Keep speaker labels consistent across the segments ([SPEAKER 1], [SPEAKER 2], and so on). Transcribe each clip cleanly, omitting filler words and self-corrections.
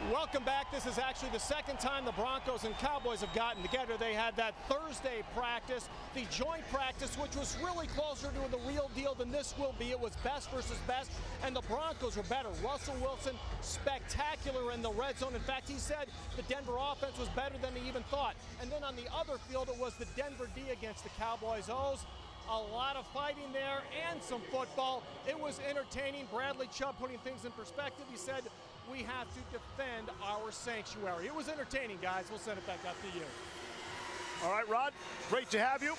[SPEAKER 1] Welcome back. This is actually the second time the Broncos and Cowboys have gotten together. They had that Thursday practice, the joint practice, which was really closer to the real deal than this will be. It was best versus best, and the Broncos were better. Russell Wilson, spectacular in the red zone. In fact, he said the Denver offense was better than he even thought. And then on the other field, it was the Denver D against the Cowboys O's. A lot of fighting there and some football. It was entertaining. Bradley Chubb putting things in perspective. He said, we have to defend our sanctuary. It was entertaining, guys. We'll send it back up to you.
[SPEAKER 2] All right, Rod, great to have you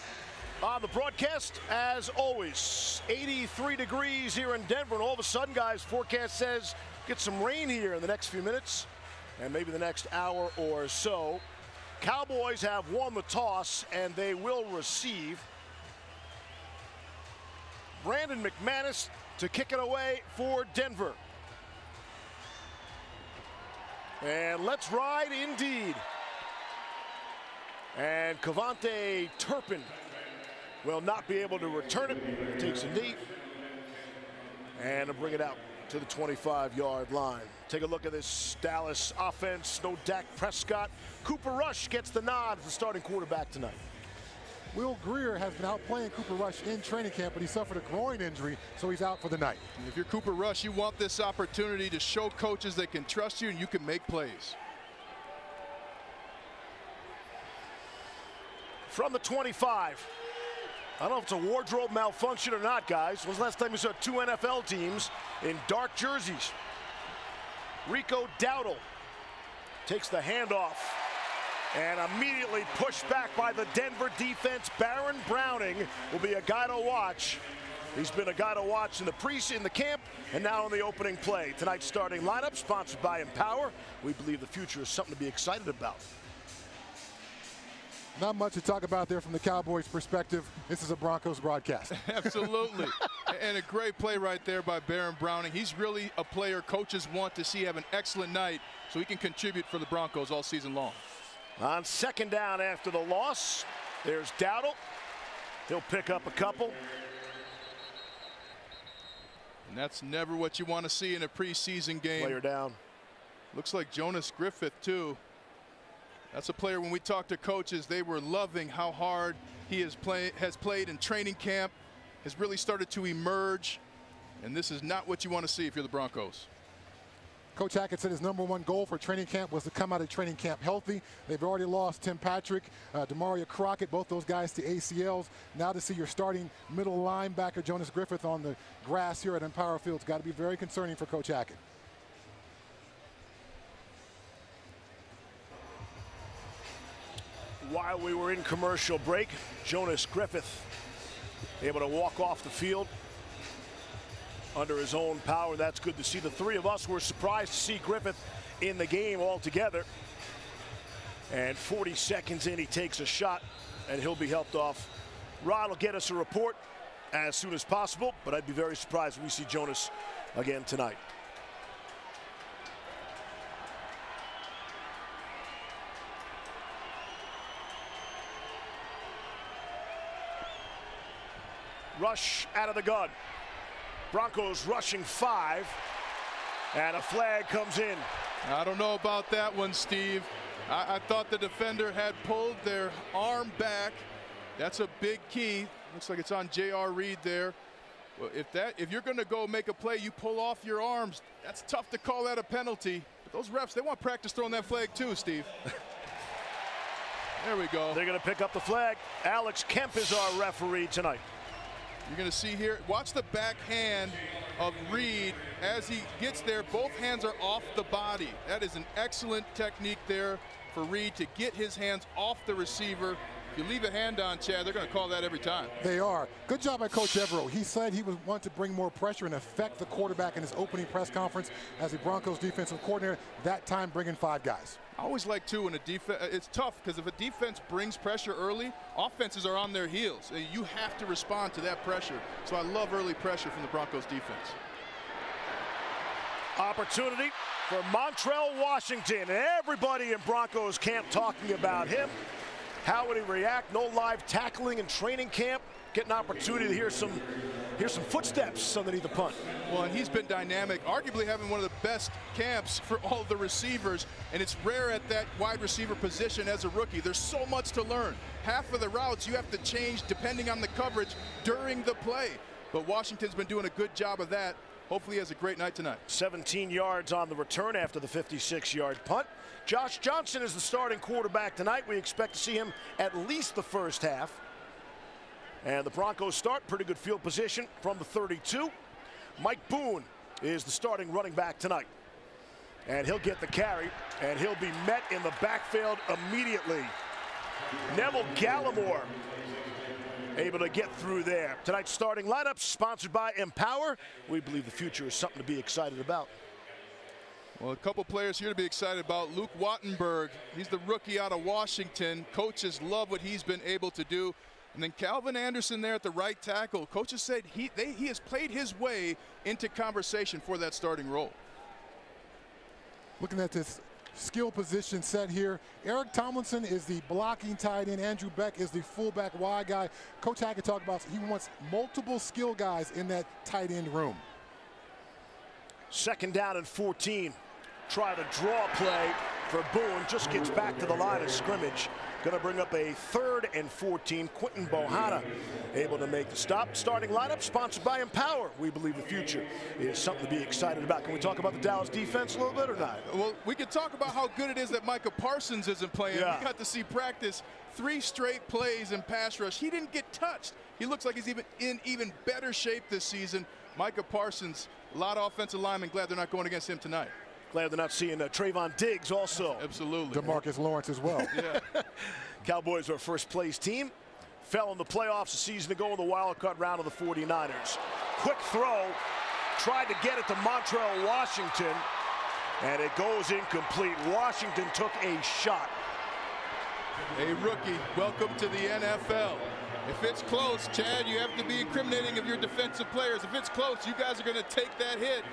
[SPEAKER 2] on the broadcast. As always, 83 degrees here in Denver, and all of a sudden, guys, forecast says get some rain here in the next few minutes and maybe the next hour or so. Cowboys have won the toss, and they will receive. Brandon McManus to kick it away for Denver. And let's ride indeed. And Cavante Turpin will not be able to return it. Takes a knee. And to bring it out to the 25-yard line. Take a look at this Dallas offense. No Dak Prescott. Cooper Rush gets the nod as the starting quarterback tonight.
[SPEAKER 3] Will Greer has been out playing Cooper Rush in training camp, but he suffered a groin injury, so he's out for the night.
[SPEAKER 4] If you're Cooper Rush, you want this opportunity to show coaches they can trust you and you can make plays.
[SPEAKER 2] From the 25. I don't know if it's a wardrobe malfunction or not, guys. When's the last time you saw two NFL teams in dark jerseys? Rico Dowdle takes the handoff. And immediately pushed back by the Denver defense. Baron Browning will be a guy to watch. He's been a guy to watch in the camp and now in the opening play. Tonight's starting lineup sponsored by Empower. We believe the future is something to be excited about.
[SPEAKER 3] Not much to talk about there from the Cowboys' perspective. This is a Broncos broadcast.
[SPEAKER 4] Absolutely. And a great play right there by Baron Browning. He's really a player coaches want to see have an excellent night so he can contribute for the Broncos all season long.
[SPEAKER 2] On second down after the loss, there's Dowdle. He'll pick up a couple.
[SPEAKER 4] And that's never what you want to see in a preseason game.
[SPEAKER 2] Player down.
[SPEAKER 4] Looks like Jonas Griffith, too. That's a player, when we talked to coaches, they were loving how hard he has played in training camp, has really started to emerge. And this is not what you want to see if you're the Broncos.
[SPEAKER 3] Coach Hackett said his #1 goal for training camp was to come out of training camp healthy. They've already lost Tim Patrick, Demario Crockett, both those guys to ACLs. Now to see your starting middle linebacker Jonas Griffith on the grass here at Empower Field, it's got to be very concerning for Coach Hackett.
[SPEAKER 2] While we were in commercial break, Jonas Griffith able to walk off the field under his own power. That's good to see. The three of us were surprised to see Griffith in the game altogether. And 40 seconds in, he takes a shot, and he'll be helped off. Rod will get us a report as soon as possible, but I'd be very surprised if we see Jonas again tonight. Rush out of the gun. Broncos rushing 5, and a flag comes in.
[SPEAKER 4] I don't know about that one, Steve. I thought the defender had pulled their arm back. That's a big key. Looks like it's on J.R. Reed there. Well, if you're going to go make a play, you pull off your arms. That's tough to call that a penalty. But those refs, they want practice throwing that flag too, Steve. There we go.
[SPEAKER 2] They're going to pick up the flag. Alex Kemp is our referee tonight.
[SPEAKER 4] You're going to see here, watch the backhand of Reed as he gets there. Both hands are off the body. That is an excellent technique there for Reed to get his hands off the receiver. If you leave a hand on, Chad, they're going to call that every time.
[SPEAKER 3] They are. Good job by Coach Evero. He said he would want to bring more pressure and affect the quarterback in his opening press conference as a Broncos defensive coordinator, that time bringing 5 guys.
[SPEAKER 4] I always like, too, when a defense, it's tough because if a defense brings pressure early, offenses are on their heels. You have to respond to that pressure. So I love early pressure from the Broncos defense.
[SPEAKER 2] Opportunity for Montrell Washington. Everybody in Broncos camp talking about him. How would he react? No live tackling in training camp. Get an opportunity to hear some Here's some footsteps underneath the punt.
[SPEAKER 4] Well, and he's been dynamic, arguably having one of the best camps for all of the receivers, and it's rare at that wide receiver position as a rookie. There's so much to learn. Half of the routes you have to change depending on the coverage during the play. But Washington's been doing a good job of that. Hopefully he has a great night tonight. 17
[SPEAKER 2] yards on the return after the 56-yard punt. Josh Johnson is the starting quarterback tonight. We expect to see him at least the first half. And the Broncos start pretty good field position from the 32. Mike Boone is the starting running back tonight. And he'll get the carry, and he'll be met in the backfield immediately. Neville Gallimore able to get through there. Tonight's starting lineup sponsored by Empower. We believe the future is something to be excited about.
[SPEAKER 4] Well, a couple players here to be excited about. Luke Wattenberg, he's the rookie out of Washington. Coaches love what he's been able to do. And then Calvin Anderson there at the right tackle. Coaches said he has played his way into conversation for that starting role.
[SPEAKER 3] Looking at this skill position set here, Eric Tomlinson is the blocking tight end. Andrew Beck is the fullback wide guy. Coach Hackett talked about he wants multiple skill guys in that tight end room.
[SPEAKER 2] 2nd down and 14. Try to draw play for Boone. Just gets back to the line of scrimmage. Going to bring up a 3rd and 14. Quentin Bohanna able to make the stop. Starting lineup sponsored by Empower. We believe the future is something to be excited about. Can we talk about the Dallas defense a little bit or not?
[SPEAKER 4] Well, we could talk about how good it is that Micah Parsons isn't playing.
[SPEAKER 2] Yeah.
[SPEAKER 4] We got to see practice 3 straight plays in pass rush. He didn't get touched. He looks like he's in even better shape this season. Micah Parsons, a lot of offensive linemen. Glad they're not going against him tonight.
[SPEAKER 2] Glad they're not seeing Trayvon Diggs also.
[SPEAKER 4] Absolutely.
[SPEAKER 3] DeMarcus Lawrence as well.
[SPEAKER 4] Yeah.
[SPEAKER 2] Cowboys are a first-place team. Fell in the playoffs a season ago in the wild-card round of the 49ers. Quick throw. Tried to get it to Montrell Washington. And it goes incomplete. Washington took a shot.
[SPEAKER 4] A rookie, welcome to the NFL. If it's close, Chad, you have to be incriminating of your defensive players. If it's close, you guys are going to take that hit.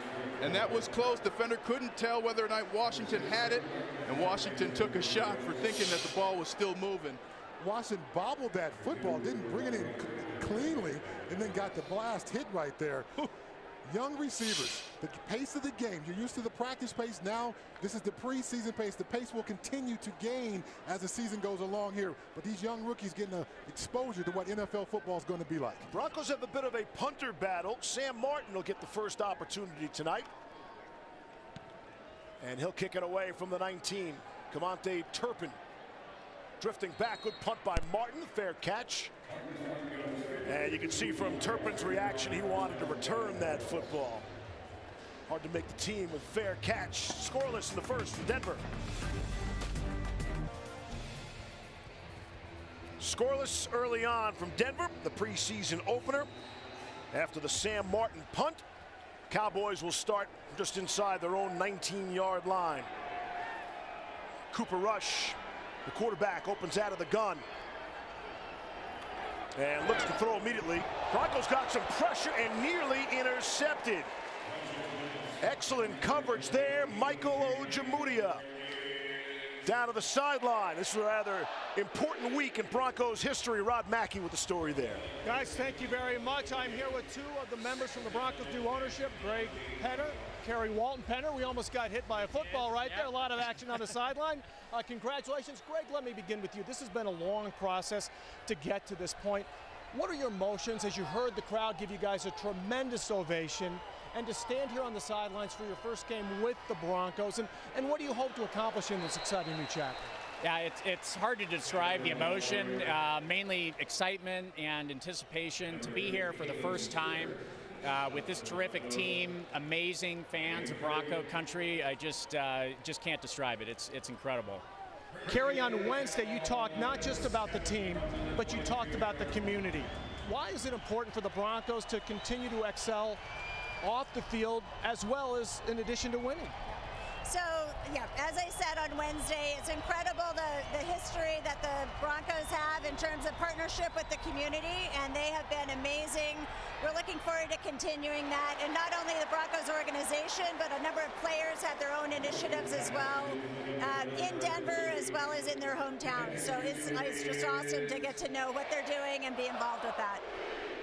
[SPEAKER 4] And that was close. Defender couldn't tell whether or not Washington had it. And Washington took a shot for thinking that the ball was still moving.
[SPEAKER 3] Washington bobbled that football, didn't bring it in cleanly, and then got the blast hit right there. Young receivers, the pace of the game. You're used to the practice pace. Now this is the preseason pace. The pace will continue to gain as the season goes along here. But these young rookies getting an exposure to what NFL football is going to be like.
[SPEAKER 2] Broncos have a bit of a punter battle. Sam Martin will get the first opportunity tonight. And he'll kick it away from the 19. Cavante Turpin drifting back. Good punt by Martin. Fair catch. And you can see from Turpin's reaction, he wanted to return that football. Hard to make the team with fair catch. Scoreless in the first for Denver. Scoreless early on from Denver, the preseason opener. After the Sam Martin punt, Cowboys will start just inside their own 19-yard line. Cooper Rush, the quarterback, opens out of the gun. And looks to throw immediately. Broncos got some pressure and nearly intercepted. Excellent coverage there. Michael Ojemudia down to the sideline. This is a rather important week in Broncos history. Rod Mackey with the story there.
[SPEAKER 1] Guys, thank you very much. I'm here with 2 of the members from the Broncos new ownership, Greg Penner, Kerry Walton Penner. We almost got hit by a football right there. A lot of action on the sideline. Congratulations. Greg, let me begin with you. This has been a long process to get to this point. What are your emotions as you heard the crowd give you guys a tremendous ovation and to stand here on the sidelines for your first game with the Broncos? And what do you hope to accomplish in this exciting new chapter?
[SPEAKER 5] Yeah, it's hard to describe the emotion, mainly excitement and anticipation to be here for the first time with this terrific team, amazing fans of Bronco country. I just can't describe it. It's incredible.
[SPEAKER 1] Kerry, on Wednesday you talked not just about the team, but you talked about the community. Why is it important for the Broncos to continue to excel off the field as well as in addition to winning?
[SPEAKER 6] So, yeah, as I said on Wednesday, it's incredible the history that the Broncos have in terms of partnership with the community, and they have been amazing. We're looking forward to continuing that. And not only the Broncos organization, but a number of players have their own initiatives as well in Denver as well as in their hometown. So it's just awesome to get to know what they're doing and be involved with that.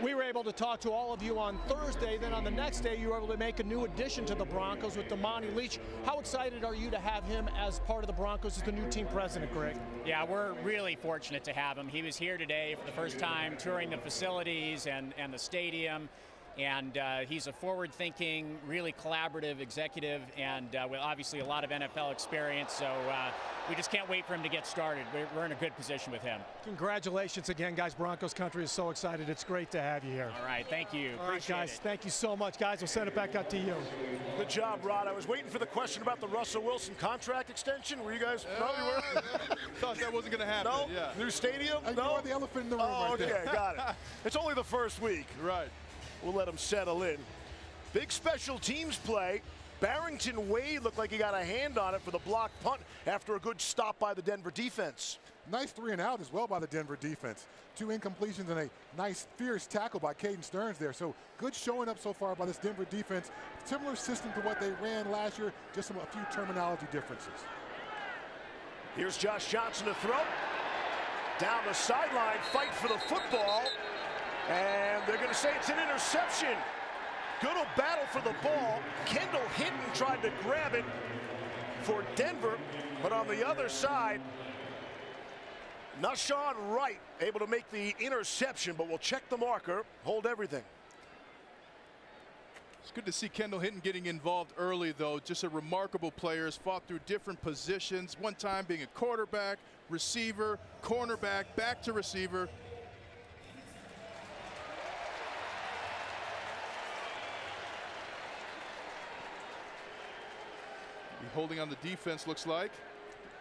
[SPEAKER 1] We were able to talk to all of you on Thursday. Then on the next day, you were able to make a new addition to the Broncos with Damani Leach. How excited are you to have him as part of the Broncos as the new team president, Greg?
[SPEAKER 5] Yeah, we're really fortunate to have him. He was here today for the first time touring the facilities and the stadium. And he's a forward-thinking, really collaborative executive, and with obviously a lot of NFL experience. So we just can't wait for him to get started. We're in a good position with him.
[SPEAKER 1] Congratulations again, guys. Broncos country is so excited. It's great to have you here.
[SPEAKER 5] All right, thank you.
[SPEAKER 1] All right, guys, thank you so much. Guys, we'll send it back out to you.
[SPEAKER 2] Good job, Rod. I was waiting for the question about the Russell Wilson contract extension. Were you guys? No, you weren't?
[SPEAKER 4] Thought that wasn't going to happen.
[SPEAKER 2] No?
[SPEAKER 4] Yeah.
[SPEAKER 2] New stadium?
[SPEAKER 3] You
[SPEAKER 2] No?
[SPEAKER 3] are the elephant in the room
[SPEAKER 2] Oh,
[SPEAKER 3] right
[SPEAKER 2] okay,
[SPEAKER 3] there.
[SPEAKER 2] got it. It's only the first week.
[SPEAKER 4] Right.
[SPEAKER 2] We'll let them settle in. Big special teams play. Barrington Wade looked like he got a hand on it for the blocked punt after a good stop by the Denver defense.
[SPEAKER 3] Nice 3-and-out as well by the Denver defense. 2 incompletions and a nice fierce tackle by Caden Stearns there. So good showing up so far by this Denver defense. Similar system to what they ran last year, just a few terminology differences.
[SPEAKER 2] Here's Josh Johnson to throw. Down the sideline, fight for the football. And they're going to say it's an interception. Good old battle for the ball. Kendall Hinton tried to grab it for Denver, but on the other side, Nashawn Wright able to make the interception, but we'll check the marker, hold everything.
[SPEAKER 4] It's good to see Kendall Hinton getting involved early, though. Just a remarkable player. Has fought through different positions. One time being a quarterback, receiver, cornerback, back to receiver. Holding on the defense, looks like.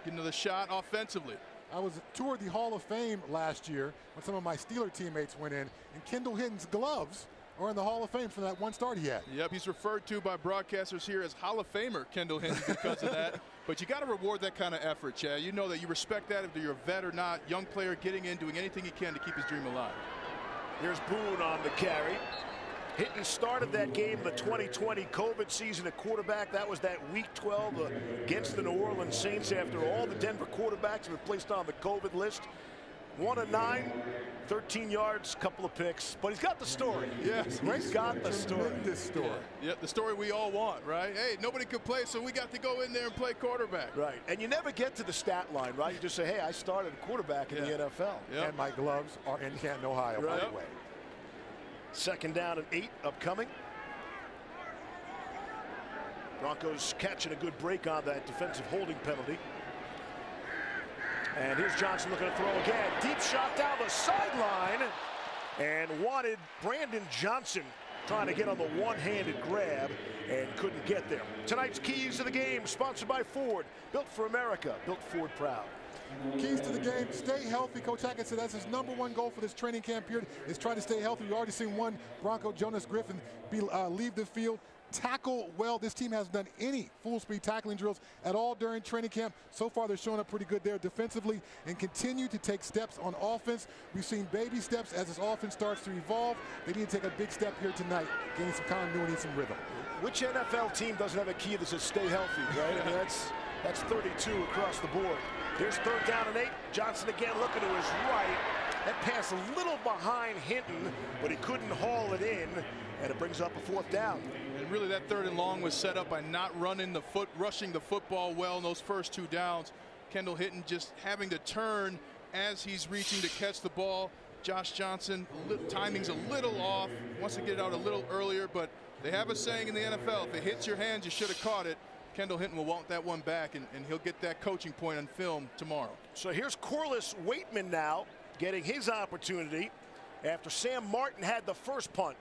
[SPEAKER 4] Getting the shot offensively.
[SPEAKER 3] I was toured the Hall of Fame last year when some of my Steeler teammates went in, and Kendall Hinton's gloves are in the Hall of Fame from that one start he had.
[SPEAKER 4] Yep, he's referred to by broadcasters here as Hall of Famer Kendall Hinton because of that. But you got to reward that kind of effort, Chad. You know that you respect that, if you're a vet or not. Young player getting in, doing anything he can to keep his dream alive.
[SPEAKER 2] Here's Boone on the carry. Hinton started that game the 2020 COVID season at quarterback. That was that week 12 against the New Orleans Saints after all the Denver quarterbacks have been placed on the COVID list. 1 of 9, 13 yards, couple of picks, but he's got the story.
[SPEAKER 4] Yes,
[SPEAKER 2] he's got the story.
[SPEAKER 3] Tremendous story.
[SPEAKER 4] Yeah, the story we all want, right? Hey, nobody could play, so we got to go in there and play quarterback.
[SPEAKER 2] Right, and you never get to the stat line, right? You just say, hey, I started a quarterback in the NFL.
[SPEAKER 4] Yep.
[SPEAKER 3] And my gloves are in Canton, Ohio, by the way.
[SPEAKER 2] Second down and 8 upcoming. Broncos catching a good break on that defensive holding penalty. And here's Johnson looking to throw again. Deep shot down the sideline. And wanted Brandon Johnson trying to get on the one-handed grab and couldn't get there. Tonight's keys to the game sponsored by Ford. Built for America. Built Ford proud.
[SPEAKER 3] Keys to the game, stay healthy. Coach Hackett said that's his #1 goal for this training camp period is try to stay healthy. We've already seen one Bronco, Jonas Griffin, leave the field. Tackle well. This team hasn't done any full-speed tackling drills at all during training camp. So far, they're showing up pretty good there defensively and continue to take steps on offense. We've seen baby steps as this offense starts to evolve. They need to take a big step here tonight, getting some continuity and some rhythm.
[SPEAKER 2] Which NFL team doesn't have a key that says stay healthy, right? I mean, that's 32 across the board. Here's 3rd down and 8. Johnson again looking to his right. That pass a little behind Hinton, but he couldn't haul it in, and it brings up a 4th down.
[SPEAKER 4] And really that 3rd and long was set up by not rushing the football well in those first 2 downs. Kendall Hinton just having to turn as he's reaching to catch the ball. Josh Johnson, timing's a little off, wants to get it out a little earlier, but they have a saying in the NFL, if it hits your hands, you should have caught it. Kendall Hinton will want that one back, and he'll get that coaching point on film tomorrow.
[SPEAKER 2] So here's Corliss Waitman now getting his opportunity after Sam Martin had the first punt.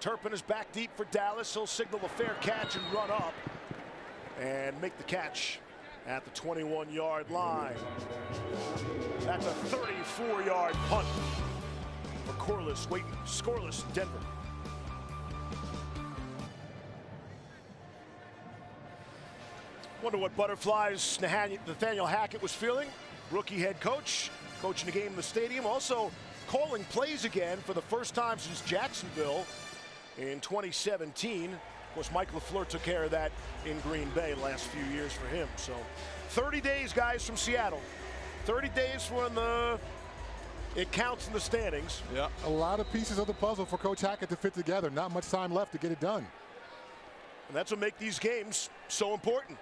[SPEAKER 2] Turpin is back deep for Dallas. He'll signal a fair catch and run up and make the catch at the 21-yard line. That's a 34-yard punt for Corliss Waitman. Scoreless Denver. Wonder what butterflies Nathaniel Hackett was feeling. Rookie head coach, coaching the game in the stadium, also calling plays again for the first time since Jacksonville in 2017. Of course, Mike LaFleur took care of that in Green Bay the last few years for him. So 30 days, guys, from Seattle. 30 days when the it counts in the standings.
[SPEAKER 4] Yeah.
[SPEAKER 3] A lot of pieces of the puzzle for Coach Hackett to fit together. Not much time left to get it done.
[SPEAKER 2] And that's what makes these games so important.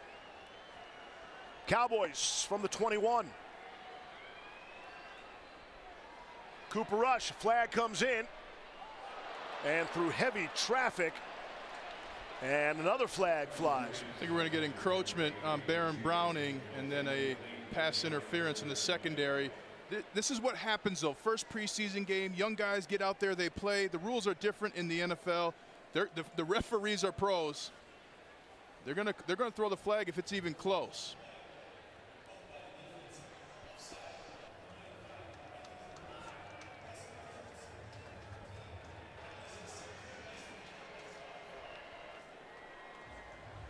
[SPEAKER 2] Cowboys from the 21. Cooper Rush, flag comes in. And through heavy traffic, and another flag flies.
[SPEAKER 4] I think we're going to get encroachment on Baron Browning and then a pass interference in the secondary. This is what happens, though. First preseason game, young guys get out there, they play. The rules are different in the NFL. The referees are pros. They're going to throw the flag if it's even close.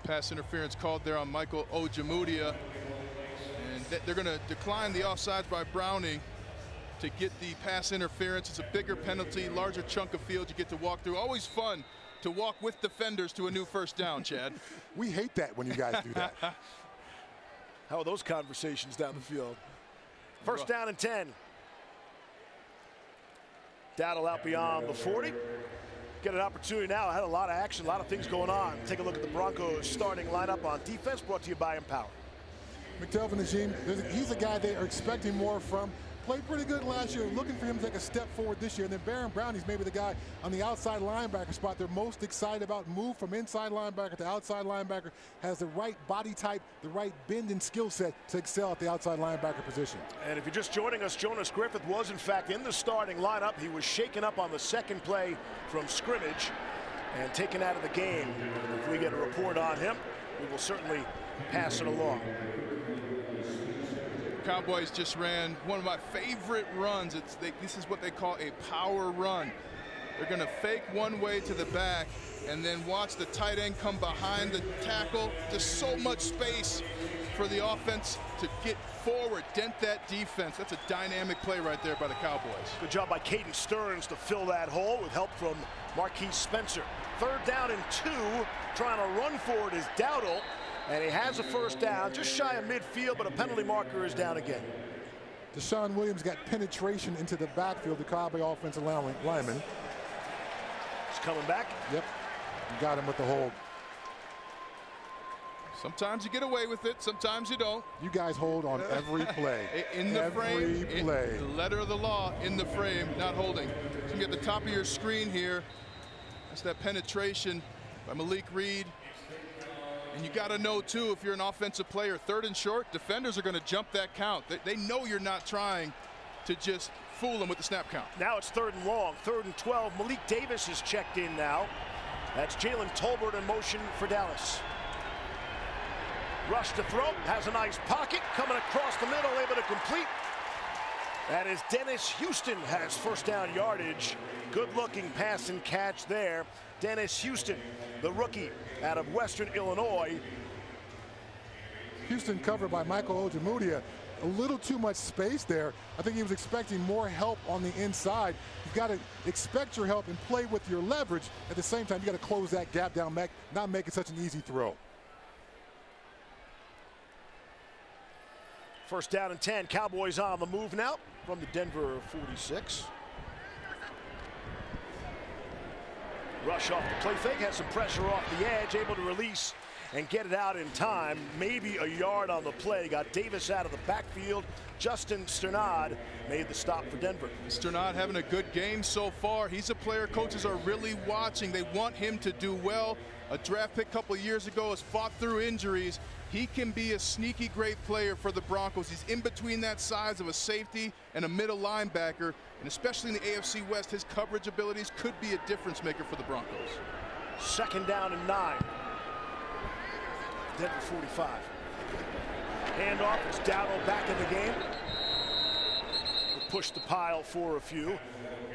[SPEAKER 4] Pass interference called there on Michael Ojemudia. And they're going to decline the offsides by Browning to get the pass interference. It's a bigger penalty, larger chunk of field you get to walk through. Always fun to walk with defenders to a new first down, Chad.
[SPEAKER 3] We hate that when you guys do that.
[SPEAKER 2] How are those conversations down the field? First down and 10. Dowdle out beyond the 40. Get an opportunity now. Had a lot of action, a lot of things going on. Take a look at the Broncos starting lineup on defense, brought to you by Empower.
[SPEAKER 3] McDelvin Najim, he's a guy they are expecting more from. Played pretty good last year, looking for him to take a step forward this year. And then Baron Browning's maybe the guy on the outside linebacker spot they're most excited about. Move from inside linebacker to outside linebacker. Has the right body type, the right bend and skill set to excel at the outside linebacker position.
[SPEAKER 2] And if you're just joining us, Jonas Griffith was in fact in the starting lineup. He was shaken up on the second play from scrimmage and taken out of the game. If we get a report on him, we will certainly pass it along.
[SPEAKER 4] Cowboys just ran one of my favorite runs. This is what they call a power run. They're going to fake one way to the back and then watch the tight end come behind the tackle. Just so much space for the offense to get forward, dent that defense. That's a dynamic play right there by the Cowboys.
[SPEAKER 2] Good job by Caden Stearns to fill that hole with help from Marquise Spencer. Third down and 2, trying to run for it is Dowdle. And he has a first down, just shy of midfield, but a penalty marker is down again.
[SPEAKER 3] Deshaun Williams got penetration into the backfield, the Cowboy offensive lineman.
[SPEAKER 2] He's coming back.
[SPEAKER 3] Yep, you got him with the hold.
[SPEAKER 4] Sometimes you get away with it, sometimes you don't.
[SPEAKER 3] You guys hold on every play.
[SPEAKER 4] In the frame,
[SPEAKER 3] play.
[SPEAKER 4] The letter of the law, in the frame, not holding. So you get the top of your screen here. That's that penetration by Malik Reed. And you got to know, too, if you're an offensive player, third and short, defenders are going to jump that count. They know you're not trying to just fool them with the snap count.
[SPEAKER 2] Now it's third and long, third and 12. Malik Davis is checked in now. That's Jalen Tolbert in motion for Dallas. Rush to throw, has a nice pocket, coming across the middle, able to complete. That is Dennis Houston has first down yardage. Good looking pass and catch there. Dennis Houston, the rookie out of Western Illinois.
[SPEAKER 3] Houston covered by Michael Ojemudia. A little too much space there. I think he was expecting more help on the inside. You've got to expect your help and play with your leverage. At the same time, you got to close that gap down, not make it such an easy throw.
[SPEAKER 2] First down and 10. Cowboys on the move now from the Denver 46. Rush off the play fake, has some pressure off the edge, able to release and get it out in time. Maybe a yard on the play. Got Davis out of the backfield. Justin Sternad made the stop for Denver.
[SPEAKER 4] Sternad having a good game so far. He's a player coaches are really watching. They want him to do well. A draft pick a couple of years ago has fought through injuries. He can be a sneaky great player for the Broncos. He's in between that size of a safety and a middle linebacker, and especially in the AFC West, his coverage abilities could be a difference maker for the Broncos.
[SPEAKER 2] Second down and 9. Denver 45. Handoff, it's Dowdle back in the game. We'll push the pile for a few.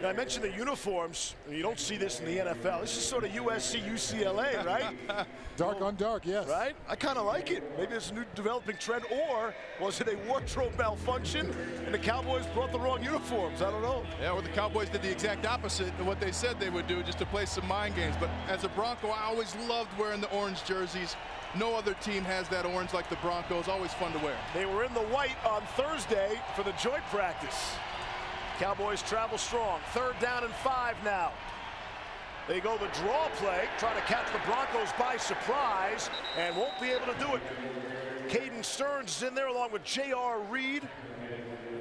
[SPEAKER 2] Now, I mentioned the uniforms. You don't see this in the NFL. This is sort of USC, UCLA, right?
[SPEAKER 3] Dark on dark, yes.
[SPEAKER 2] Right? I kind of like it. Maybe it's a new developing trend, or was it a wardrobe malfunction and the Cowboys brought the wrong uniforms? I don't know.
[SPEAKER 4] Yeah, or the Cowboys did the exact opposite of what they said they would do, just to play some mind games. But as a Bronco, I always loved wearing the orange jerseys. No other team has that orange like the Broncos. Always fun to wear.
[SPEAKER 2] They were in the white on Thursday for the joint practice. Cowboys travel strong. 3rd down and 5 now. They go the draw play, try to catch the Broncos by surprise, and won't be able to do it. Caden Stearns is in there along with J.R. Reed.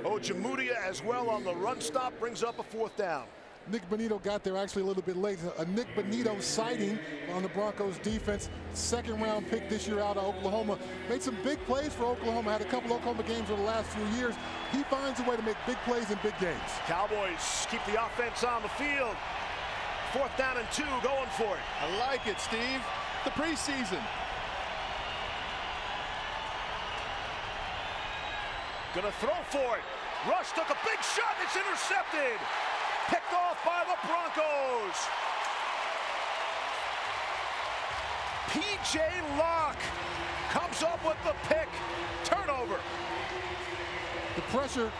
[SPEAKER 2] Ojemudia as well on the run stop, brings up a 4th down.
[SPEAKER 3] Nick Bonito got there actually a little bit late. A Nick Bonito sighting on the Broncos defense. 2nd round pick this year out of Oklahoma. Made some big plays for Oklahoma. Had a couple Oklahoma games over the last few years. He finds a way to make big plays in big games.
[SPEAKER 2] Cowboys keep the offense on the field. 4th down and 2, going for it.
[SPEAKER 4] I like it, Steve. The preseason.
[SPEAKER 2] Gonna throw for it. Rush took a big shot. It's intercepted. Picked off by the Broncos. P.J. Locke comes up with the pick. Turnover.
[SPEAKER 3] The pressure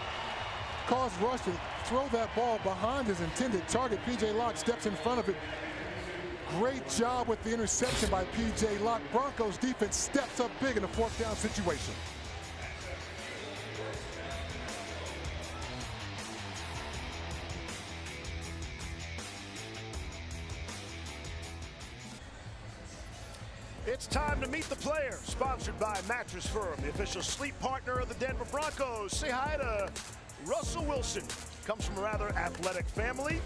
[SPEAKER 3] caused Rush to throw that ball behind his intended target. P.J. Locke steps in front of it. Great job with the interception by P.J. Locke. Broncos defense steps up big in a 4th down situation.
[SPEAKER 2] It's time to meet the player. Sponsored by Mattress Firm, the official sleep partner of the Denver Broncos. Say hi to Russell Wilson. Comes from a rather athletic family.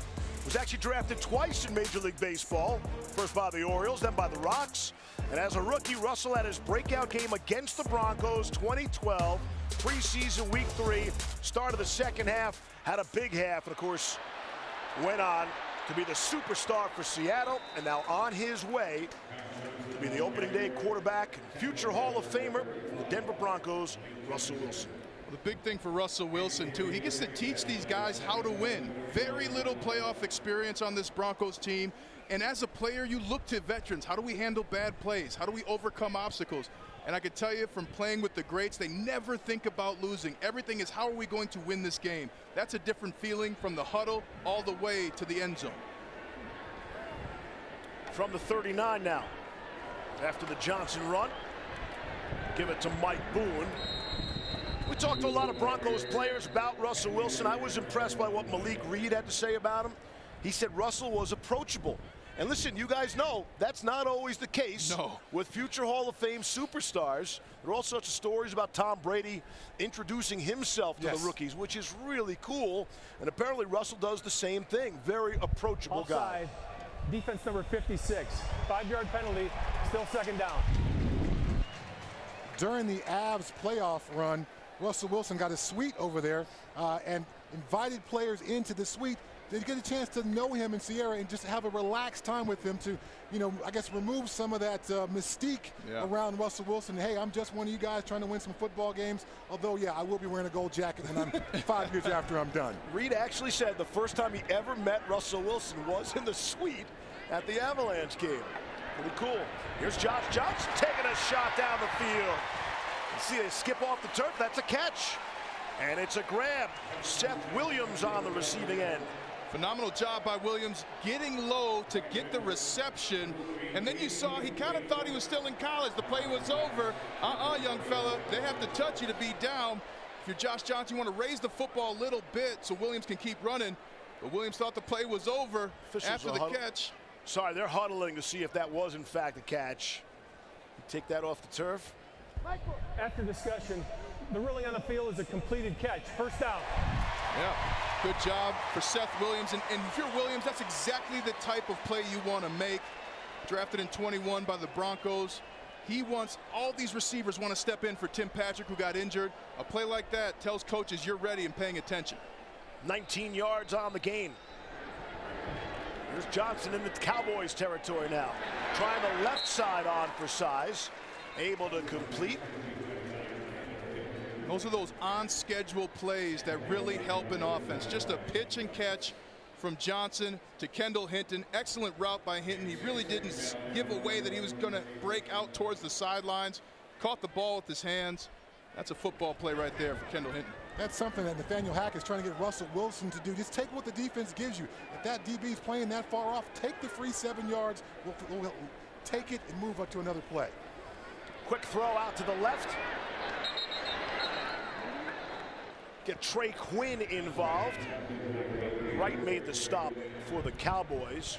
[SPEAKER 2] Was actually drafted twice in Major League Baseball. First by the Orioles, then by the Rocks. And as a rookie, Russell had his breakout game against the Broncos, 2012, preseason week 3. Start of the 2nd half, had a big half, and of course, went on to be the superstar for Seattle, and now on his way to be the opening day quarterback and future Hall of Famer from the Denver Broncos, Russell Wilson.
[SPEAKER 4] Well, the big thing for Russell Wilson, too, he gets to teach these guys how to win. Very little playoff experience on this Broncos team. And as a player, you look to veterans. How do we handle bad plays? How do we overcome obstacles? And I can tell you from playing with the greats, they never think about losing. Everything is how are we going to win this game? That's a different feeling from the huddle all the way to the end zone.
[SPEAKER 2] From the 39 now. After the Johnson run, give it to Mike Boone. We talked to a lot of Broncos players about Russell Wilson. I was impressed by what Malik Reed had to say about him. He said Russell was approachable. And listen, you guys know that's not always the case with future Hall of Fame superstars. There are all sorts of stories about Tom Brady introducing himself to the rookies, which is really cool. And apparently Russell does the same thing. Very approachable guy.
[SPEAKER 7] Defense number 56. 5-yard penalty, still 2nd down.
[SPEAKER 3] During the Avs playoff run, Russell Wilson got a suite over there and invited players into the suite. They get a chance to know him in Sierra and just have a relaxed time with him to, you know, I guess remove some of that mystique around Russell Wilson. Hey, I'm just one of you guys trying to win some football games. Although, yeah, I will be wearing a gold jacket when I'm 5 years after I'm done.
[SPEAKER 2] Reed actually said the first time he ever met Russell Wilson was in the suite at the Avalanche game. Pretty cool. Here's Josh Johnson taking a shot down the field. You see they skip off the turf. That's a catch. And it's a grab. Seth Williams on the receiving end.
[SPEAKER 4] Phenomenal job by Williams getting low to get the reception. And then you saw he kind of thought he was still in college. The play was over. Young fella. They have to touch you to be down. If you're Josh Johnson, you want to raise the football a little bit so Williams can keep running. But Williams thought the play was over after the catch.
[SPEAKER 2] Sorry, they're huddling to see if that was in fact a catch. You take that off the turf.
[SPEAKER 7] After discussion, the ruling on the field is a completed catch. 1st down.
[SPEAKER 4] Yeah, good job for Seth Williams. And if you're Williams, that's exactly the type of play you want to make. Drafted in 21 by the Broncos. He wants, all these receivers want to step in for Tim Patrick, who got injured. A play like that tells coaches you're ready and paying attention.
[SPEAKER 2] 19 yards on the gain. Here's Johnson in the Cowboys territory now. Trying the left side on for size. Able to complete.
[SPEAKER 4] Those are those on-schedule plays that really help an offense. Just a pitch and catch from Johnson to Kendall Hinton. Excellent route by Hinton. He really didn't give away that he was going to break out towards the sidelines. Caught the ball with his hands. That's a football play right there for Kendall Hinton.
[SPEAKER 3] That's something that Nathaniel Hack is trying to get Russell Wilson to do. Just take what the defense gives you. If that DB is playing that far off, take the free 7 yards. We'll take it and move up to another play.
[SPEAKER 2] Quick throw out to the left. get Trey Quinn involved. Wright made the stop for the Cowboys.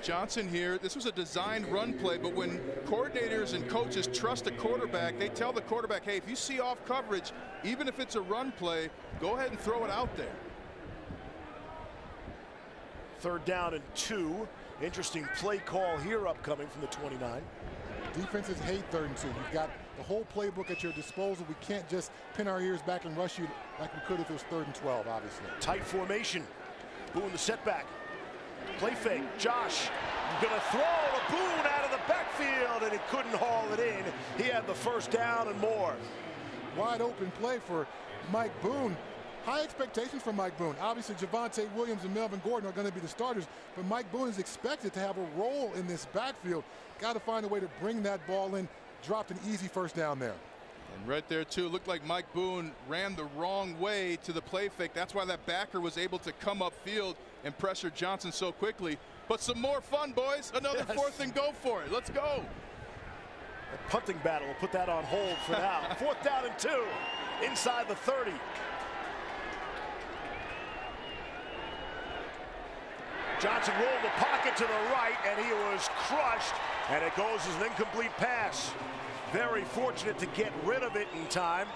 [SPEAKER 4] Johnson here, this was a designed run play, but when coordinators and coaches trust a quarterback, they tell the quarterback, hey, if you see off coverage, even if it's a run play, go ahead and throw it out there.
[SPEAKER 2] 3rd down and 2. Interesting play call here upcoming from the 29.
[SPEAKER 3] Defenses hate 3rd and 2. You've got the whole playbook at your disposal. We can't just pin our ears back and rush you like we could if it was 3rd and 12, obviously.
[SPEAKER 2] Tight formation. Boone the setback. Play fake. Josh gonna throw to Boone out of the backfield, and he couldn't haul it in. He had the 1st down and more.
[SPEAKER 3] Wide open play for Mike Boone. High expectations for Mike Boone. Obviously, Javonte Williams and Melvin Gordon are going to be the starters, but Mike Boone is expected to have a role in this backfield. Got to find a way to bring that ball in. Dropped an easy 1st down there.
[SPEAKER 4] And right there, too, looked like Mike Boone ran the wrong way to the play fake. That's why that backer was able to come upfield and pressure Johnson so quickly. But some more fun, boys. Another 4th and go for it. Let's go.
[SPEAKER 2] The punting battle, we'll put that on hold for now. 4th down and 2 inside the 30. Johnson rolled the pocket to the right, and he was crushed, and it goes as an incomplete pass. Very fortunate to get rid of it in time.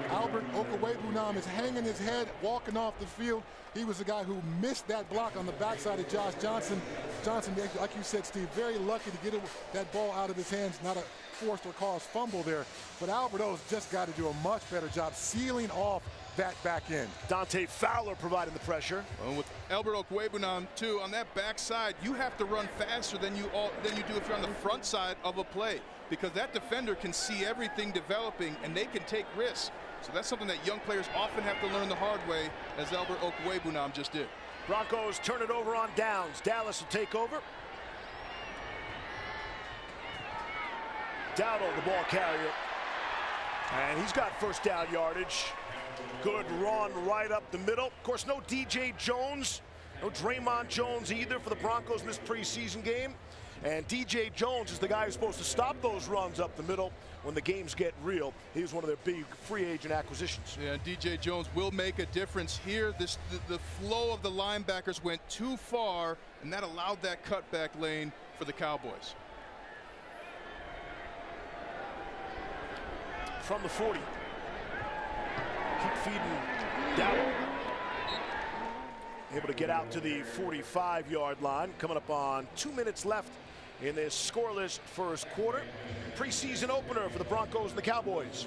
[SPEAKER 3] Albert Okwuegbunam is hanging his head, walking off the field. He was the guy who missed that block on the backside of Josh Johnson. Johnson, like you said, Steve, very lucky to get that ball out of his hands. Not a forced or caused fumble there. But Albert O's just got to do a much better job sealing off that back end.
[SPEAKER 2] Dante Fowler providing the pressure.
[SPEAKER 4] Well, with Albert Okwuegbunam, too, on that backside, you have to run faster than you do if you're on the front side of a play, because that defender can see everything developing and they can take risks. So that's something that young players often have to learn the hard way, as Albert Okwuegbunam just did.
[SPEAKER 2] Broncos turn it over on downs. Dallas will take over. Dowdle, the ball carrier. And he's got 1st down yardage. Good run right up the middle. Of course, no DJ Jones, no Draymond Jones either for the Broncos in this preseason game. And DJ Jones is the guy who's supposed to stop those runs up the middle when the games get real. He was one of their big free agent acquisitions.
[SPEAKER 4] Yeah, DJ Jones will make a difference here. The flow of the linebackers went too far, and that allowed that cutback lane for the Cowboys.
[SPEAKER 2] From the 40. Keep feeding Dowdle. Able to get out to the 45-yard line. Coming up on 2 minutes left in this scoreless 1st quarter. Preseason opener for the Broncos and the Cowboys.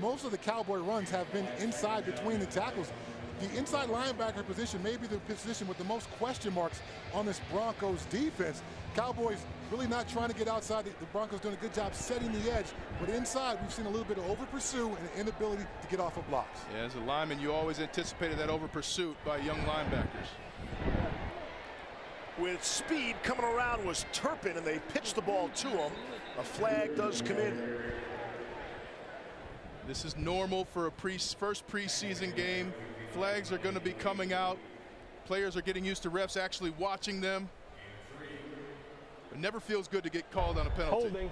[SPEAKER 3] Most of the Cowboy runs have been inside between the tackles. The inside linebacker position may be the position with the most question marks on this Broncos defense. Cowboys really not trying to get outside. The Broncos doing a good job setting the edge. But inside, we've seen a little bit of over pursuit and an inability to get off of blocks.
[SPEAKER 4] Yeah, as a lineman, you always anticipated that over pursuit by young linebackers.
[SPEAKER 2] With speed coming around was Turpin, and they pitched the ball to him. A flag does come in.
[SPEAKER 4] This is normal for a first preseason game. Flags are going to be coming out. Players are getting used to refs actually watching them. It never feels good to get called on a penalty.
[SPEAKER 7] Holding.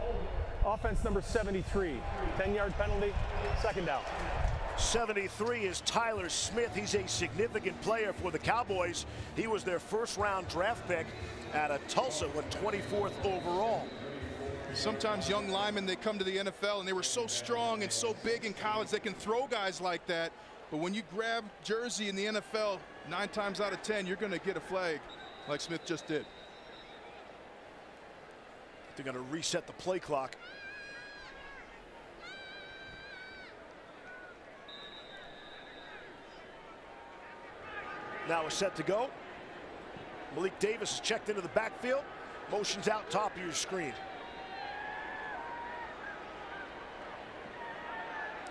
[SPEAKER 7] Offense number 73. 10-yard penalty. 2nd down.
[SPEAKER 2] 73 is Tyler Smith. He's a significant player for the Cowboys. He was their 1st-round draft pick out of Tulsa, went 24th overall.
[SPEAKER 4] Sometimes young linemen, they come to the NFL and they were so strong and so big in college, they can throw guys like that. But when you grab jersey in the NFL, 9 times out of 10, you're going to get a flag like Smith just did.
[SPEAKER 2] They're going to reset the play clock. Now we're set to go. Malik Davis is checked into the backfield. Motions out top of your screen.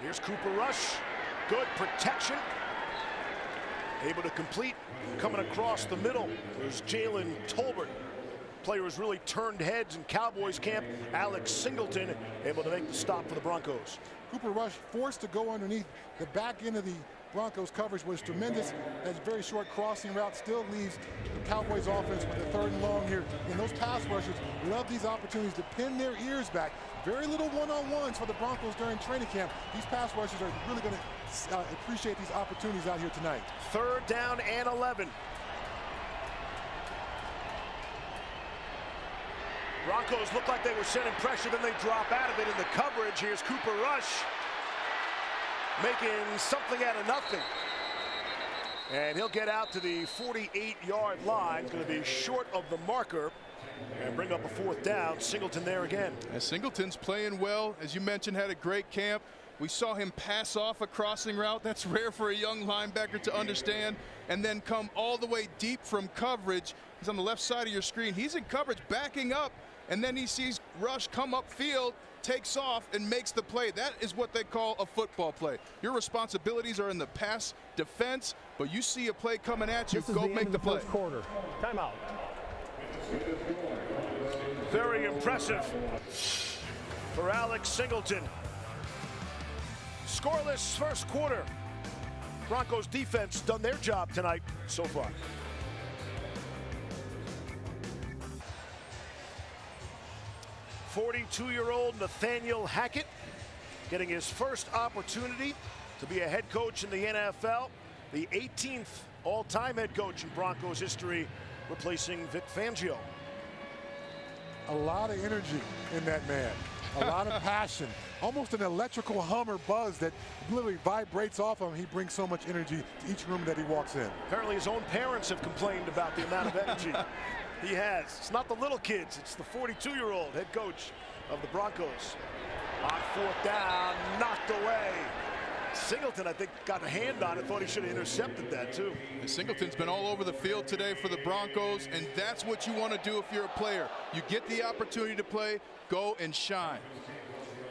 [SPEAKER 2] Here's Cooper Rush. Good protection. Able to complete. Coming across the middle is Jalen Tolbert. Player who's really turned heads in Cowboys camp. Alex Singleton able to make the stop for the Broncos.
[SPEAKER 3] Cooper Rush forced to go underneath the back end of the Broncos coverage was tremendous. That very short crossing route still leaves the Cowboys offense with a 3rd and long here. And those pass rushers love these opportunities to pin their ears back. Very little one-on-ones for the Broncos during training camp. These pass rushers are really going to appreciate these opportunities out here tonight.
[SPEAKER 2] 3rd down and 11. Broncos look like they were sending pressure, then they drop out of it in the coverage. Here's Cooper Rush making something out of nothing. And he'll get out to the 48-yard line. It's going to be short of the marker and bring up a 4th down. Singleton there again.
[SPEAKER 4] And Singleton's playing well. As you mentioned, had a great camp. We saw him pass off a crossing route. That's rare for a young linebacker to understand. And then come all the way deep from coverage. He's on the left side of your screen. He's in coverage, backing up. And then he sees Rush come upfield, takes off, and makes the play. That is what they call a football play. Your responsibilities are in the pass defense, but you see a play coming at you, go make the play.
[SPEAKER 7] First quarter. Timeout.
[SPEAKER 2] Very impressive for Alex Singleton. Scoreless first quarter. Broncos defense done their job tonight so far. "42-year-old Nathaniel Hackett getting his first opportunity to be a head coach in the NFL. The 18th all-time head coach in Broncos history, replacing Vic Fangio.
[SPEAKER 3] A lot of energy in that man. A lot of passion. Almost an electrical hum or buzz that literally vibrates off him. He brings so much energy to each room that he walks in.
[SPEAKER 2] Apparently his own parents have complained about the amount of energy he has. It's not the little kids. It's the 42-year-old head coach of the Broncos. On 4th down, knocked away. Singleton, I think, got a hand on it. Thought he should have intercepted that, too.
[SPEAKER 4] And Singleton's been all over the field today for the Broncos, and that's what you want to do if you're a player. You get the opportunity to play, go and shine.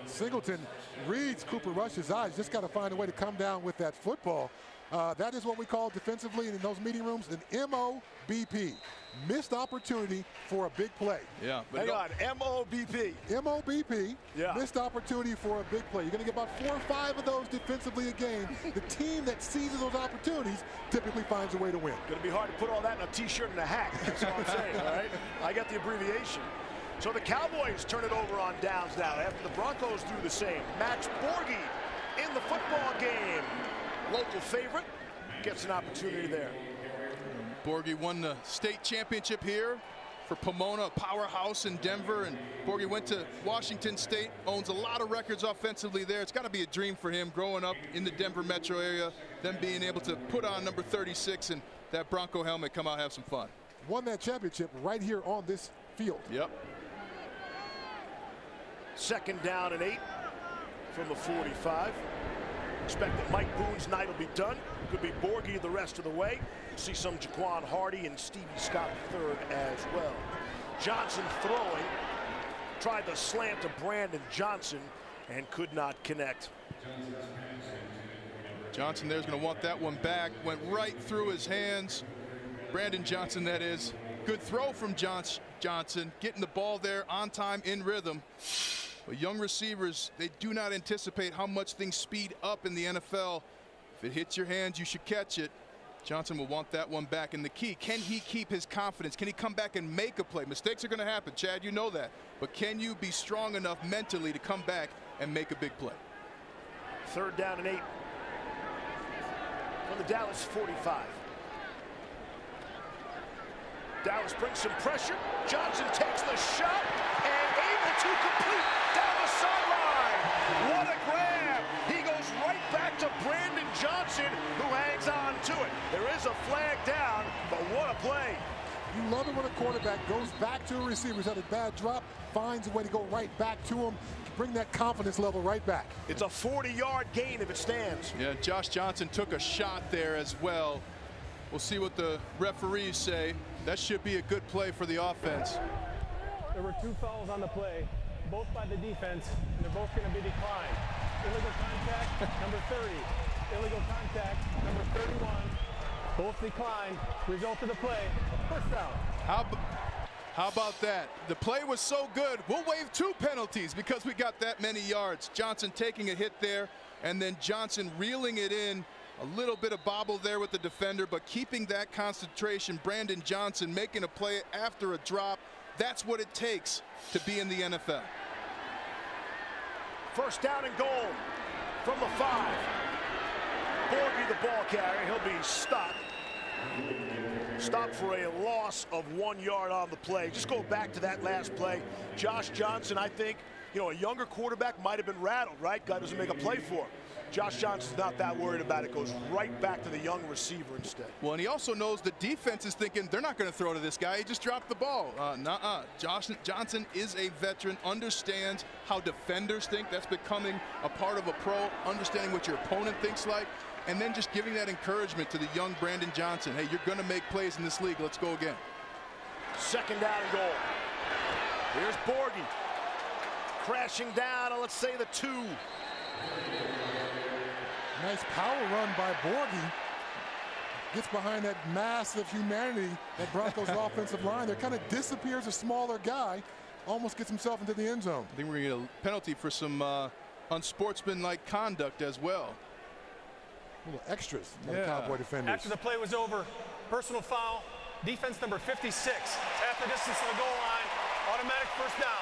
[SPEAKER 3] Singleton reads Cooper Rush's eyes. Just got to find a way to come down with that football. That is what we call defensively in those meeting rooms an MOBP. Missed opportunity for a big play.
[SPEAKER 4] Yeah.
[SPEAKER 2] Hang on, MOBP.
[SPEAKER 3] MOBP,
[SPEAKER 2] yeah.
[SPEAKER 3] Missed opportunity for a big play. You're going to get about 4 or 5 of those defensively a game. The team that seizes those opportunities typically finds a way to win.
[SPEAKER 2] Going to be hard to put all that in a T-shirt and a hat. That's what I'm saying, all right? I got the abbreviation. So the Cowboys turn it over on downs now after the Broncos do the same. Max Borghi in the football game. Local favorite gets an opportunity there.
[SPEAKER 4] Borghi won the state championship here for Pomona, a powerhouse in Denver, and Borghi went to Washington State, owns a lot of records offensively there. It's got to be a dream for him growing up in the Denver metro area, then being able to put on number 36 and that Bronco helmet, come out, have some fun.
[SPEAKER 3] Won that championship right here on this field.
[SPEAKER 4] Yep.
[SPEAKER 2] 2nd down and 8 from the 45. Expect that Mike Boone's night will be done. Could be Borghi the rest of the way. See some Jaquan Hardy and Stevie Scott III as well. Johnson throwing. Tried the slant to Brandon Johnson and could not connect.
[SPEAKER 4] Johnson there's going to want that one back. Went right through his hands. Brandon Johnson, that is. Good throw from Johnson. Getting the ball there on time, in rhythm. But young receivers, they do not anticipate how much things speed up in the NFL. If it hits your hands, you should catch it. Johnson will want that one back. And the key, can he keep his confidence? Can he come back and make a play? Mistakes are going to happen, Chad, you know that. But can you be strong enough mentally to come back and make a big play?
[SPEAKER 2] 3rd down and 8 from the Dallas 45. Dallas brings some pressure. Johnson takes the shot and able to complete down the sideline. What a grab. He goes right back to Brandon Johnson, who hangs on to it. There is a flag down, but what a play.
[SPEAKER 3] You love it when a quarterback goes back to a receiver. He's had a bad drop, finds a way to go right back to him, bring that confidence level right back.
[SPEAKER 2] It's a 40-yard gain if it stands.
[SPEAKER 4] Yeah, Josh Johnson took a shot there as well. We'll see what the referees say. That should be a good play for the offense.
[SPEAKER 7] There were 2 fouls on the play, both by the defense, and they're both going to be declined. Illegal contact, number 30. Illegal contact, number 31. Both declined. Result of the play, first down.
[SPEAKER 4] How about that? The play was so good, we'll waive 2 penalties because we got that many yards. Johnson taking a hit there, and then Johnson reeling it in A little bit of bobble there with the defender, but keeping that concentration. Brandon Johnson making a play after a drop. That's what it takes to be in the NFL.
[SPEAKER 2] First down and goal from the 5. Borgie, the ball carrier. He'll be stopped. Stopped for a loss of 1 yard on the play. Just go back to that last play. Josh Johnson, I think, a younger quarterback might have been rattled, right? Guy doesn't make a play for him. Josh Johnson's not that worried about it. Goes right back to the young receiver instead.
[SPEAKER 4] Well, and he also knows the defense is thinking they're not going to throw to this guy. He just dropped the ball. Josh Johnson is a veteran, understands how defenders think. That's becoming a part of a pro, understanding what your opponent thinks like, and then just giving that encouragement to the young Brandon Johnson. Hey, you're going to make plays in this league. Let's go again.
[SPEAKER 2] Second down and goal. Here's Borgie. Crashing down on, let's say, the 2.
[SPEAKER 3] Nice power run by Borgie. Gets behind that mass of humanity, that Broncos offensive line. There kind of disappears a smaller guy, almost gets himself into the end zone.
[SPEAKER 4] I think we're going to get a penalty for some unsportsmanlike conduct as well.
[SPEAKER 3] Little extras by the Cowboy defenders.
[SPEAKER 7] After the play was over, personal foul, defense number 56. Half the distance to the goal line, automatic first down.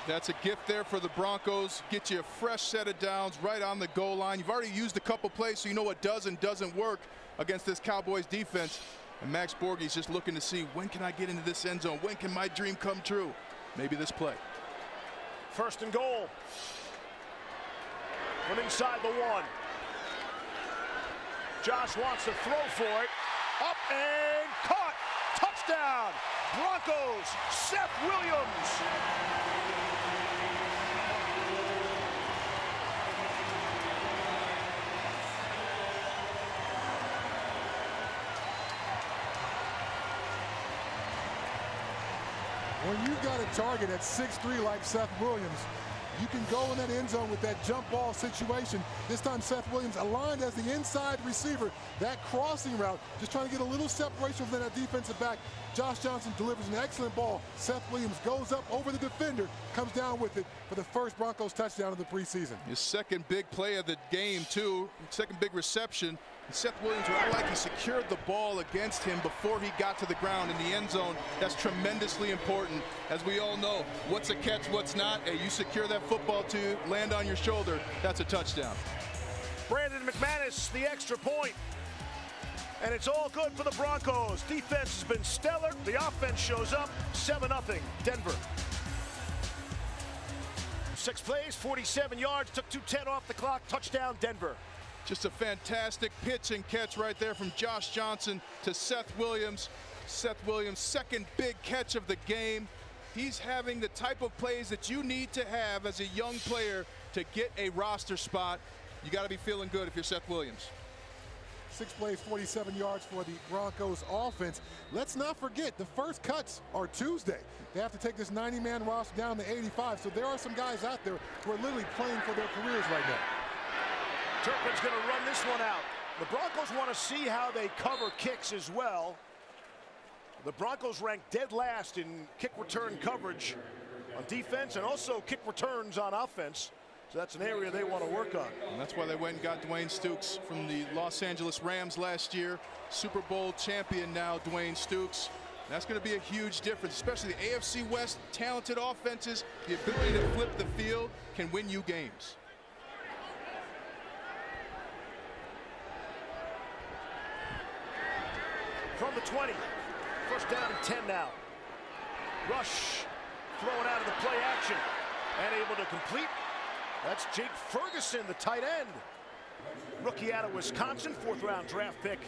[SPEAKER 4] That's a gift there for the Broncos. Get you a fresh set of downs right on the goal line. You've already used a couple plays, so you know what does and doesn't work against this Cowboys defense. And Max Borgie's just looking to see, when can I get into this end zone? When can my dream come true? Maybe this play.
[SPEAKER 2] First and goal. From inside the 1. Josh wants to throw for it. Up and caught. Touchdown. Broncos. Seth Williams.
[SPEAKER 3] When you've got a target at 6'3" like Seth Williams, you can go in that end zone with that jump ball situation. This time Seth Williams aligned as the inside receiver. That crossing route, just trying to get a little separation from that defensive back. Josh Johnson delivers an excellent ball. Seth Williams goes up over the defender, comes down with it for the first Broncos touchdown of the preseason.
[SPEAKER 4] His second big play of the game, too. Second big reception. And Seth Williams, what I like, he secured the ball against him before he got to the ground in the end zone. That's tremendously important. As we all know, what's a catch, what's not. Hey, you secure that football to land on your shoulder, that's a touchdown.
[SPEAKER 2] Brandon McManus, the extra point. And it's all good for the Broncos. Defense has been stellar. The offense shows up. 7-0 Denver. 6 plays, 47 yards, took 2:10 off the clock. Touchdown Denver.
[SPEAKER 4] Just a fantastic pitch and catch right there from Josh Johnson to Seth Williams. Seth Williams' second big catch of the game. He's having the type of plays that you need to have as a young player to get a roster spot. You got to be feeling good if you're Seth Williams.
[SPEAKER 3] 6 plays, 47 yards for the Broncos offense. Let's not forget, the first cuts are Tuesday. They have to take this 90-man roster down to 85. So there are some guys out there who are literally playing for their careers right now.
[SPEAKER 2] Turpin's going to run this one out. The Broncos want to see how they cover kicks as well. The Broncos rank dead last in kick return coverage on defense and also kick returns on offense. So that's an area they want to work on.
[SPEAKER 4] And that's why they went and got Dwayne Stukes from the Los Angeles Rams last year. Super Bowl champion now, Dwayne Stukes. That's going to be a huge difference, especially the AFC West. Talented offenses, the ability to flip the field can win you games.
[SPEAKER 2] From the 20. First down and 10 now. Rush throwing out of the play action and able to complete. That's Jake Ferguson, the tight end. Rookie out of Wisconsin, 4th-round draft pick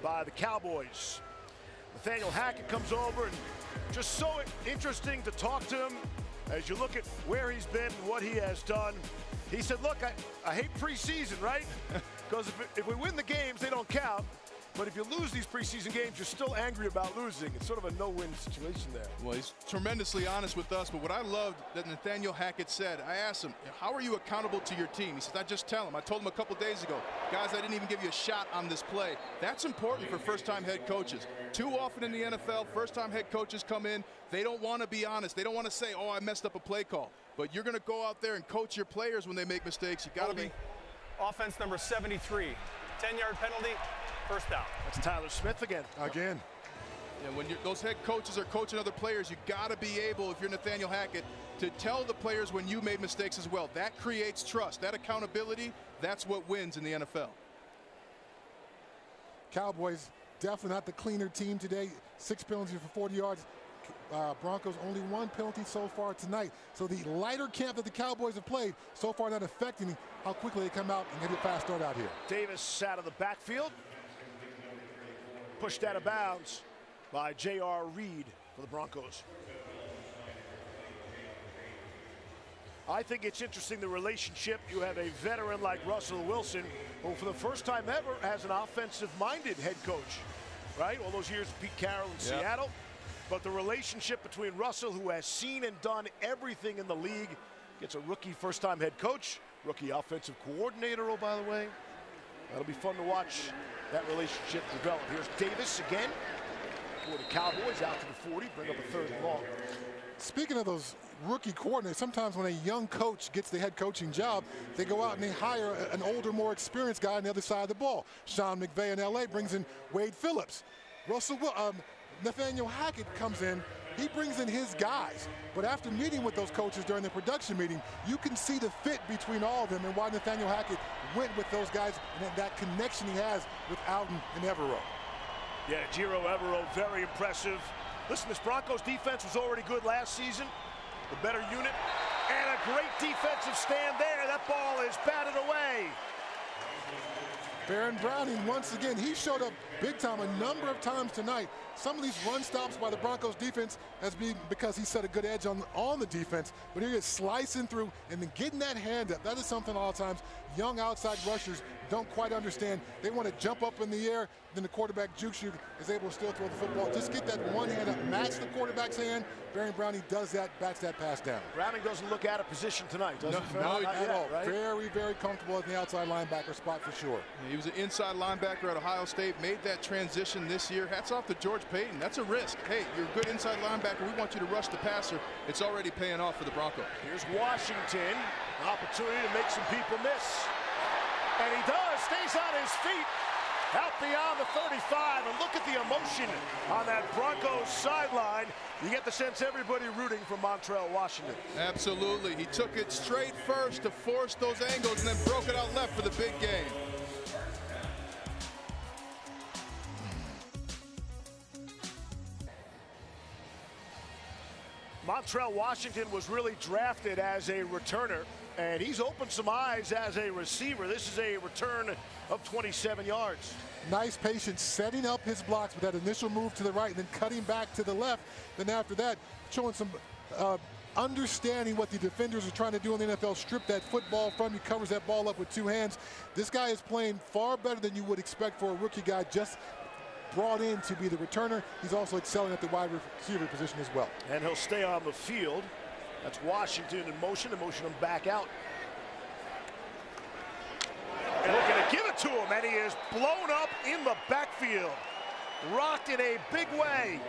[SPEAKER 2] by the Cowboys. Nathaniel Hackett comes over, and just so interesting to talk to him as you look at where he's been and what he has done. He said, look, I hate preseason, right? Because if we win the games, they don't count. But if you lose these preseason games, you're still angry about losing. It's sort of a no-win situation there.
[SPEAKER 4] Well, he's tremendously honest with us. But what I loved that Nathaniel Hackett said, I asked him, how are you accountable to your team? He said, I just tell them. I told him a couple days ago, guys, I didn't even give you a shot on this play. That's important for first-time head coaches. Too often in the NFL, first-time head coaches come in. They don't want to be honest. They don't want to say, oh, I messed up a play call. But you're going to go out there and coach your players when they make mistakes. You got to be.
[SPEAKER 7] Offense number 73. 10-yard penalty, first down.
[SPEAKER 2] That's Tyler Smith again.
[SPEAKER 3] Again.
[SPEAKER 4] And when those head coaches are coaching other players, you got to be able, if you're Nathaniel Hackett, to tell the players when you made mistakes as well. That creates trust. That accountability, that's what wins in the NFL.
[SPEAKER 3] Cowboys definitely not the cleaner team today. 6 penalties for 40 yards. Broncos only 1 penalty so far tonight. So the lighter camp that the Cowboys have played so far not affecting how quickly they come out and get a fast start out here.
[SPEAKER 2] Davis out of the backfield. Pushed out of bounds by J.R. Reed for the Broncos. I think it's interesting, the relationship. You have a veteran like Russell Wilson, who for the first time ever has an offensive-minded head coach, right? All those years of Pete Carroll in Seattle. But the relationship between Russell, who has seen and done everything in the league, gets a rookie first-time head coach, rookie offensive coordinator, oh, by the way. That'll be fun to watch that relationship develop. Here's Davis again for the Cowboys out to the 40, bring up a 3rd and long.
[SPEAKER 3] Speaking of those rookie coordinators, sometimes when a young coach gets the head coaching job, they go out and they hire an older, more experienced guy on the other side of the ball. Sean McVay in L.A. brings in Wade Phillips. Nathaniel Hackett comes in, he brings in his guys. But after meeting with those coaches during the production meeting, you can see the fit between all of them and why Nathaniel Hackett went with those guys and that connection he has with Alton and Evero.
[SPEAKER 2] Yeah, Giro Evero, very impressive. Listen, this Broncos defense was already good last season. The better unit. And a great defensive stand there. That ball is batted away.
[SPEAKER 3] Baron Browning, once again, he showed up big time a number of times tonight. Some of these run stops by the Broncos defense has been because he set a good edge on the defense. But here he is slicing through and then getting that hand up. That is something a lot of times young outside rushers don't quite understand. They want to jump up in the air, then the quarterback jukes you, is able to still throw the football. Just get that one hand up, match the quarterback's hand. Baron Browning does that, bats that pass down.
[SPEAKER 2] Browning doesn't look out of position tonight, does he?
[SPEAKER 3] No, not at all. Right? Very, very comfortable at the outside linebacker spot for sure.
[SPEAKER 4] He was an inside linebacker at Ohio State, made that transition this year. Hats off to George Payton. That's a risk. Hey, you're a good inside linebacker. We want you to rush the passer. It's already paying off for the Broncos.
[SPEAKER 2] Here's Washington. An opportunity to make some people miss. And he does. Stays on his feet. Out beyond the 35. And look at the emotion on that Broncos sideline. You get the sense everybody rooting for Montrell Washington.
[SPEAKER 4] Absolutely. He took it straight first to force those angles and then broke it out left for the big game.
[SPEAKER 2] Montrell Washington was really drafted as a returner, and he's opened some eyes as a receiver. This is a return of 27 yards.
[SPEAKER 3] Nice patience setting up his blocks with that initial move to the right and then cutting back to the left. Then after that, showing some understanding what the defenders are trying to do in the NFL. Strip that football from you, covers that ball up with 2 hands. This guy is playing far better than you would expect for a rookie guy just brought in to be the returner. He's also excelling at the wide receiver position as well.
[SPEAKER 2] And he'll stay on the field. That's Washington in motion him back out. And they're going to give it to him, and he is blown up in the backfield. Rocked in a big way.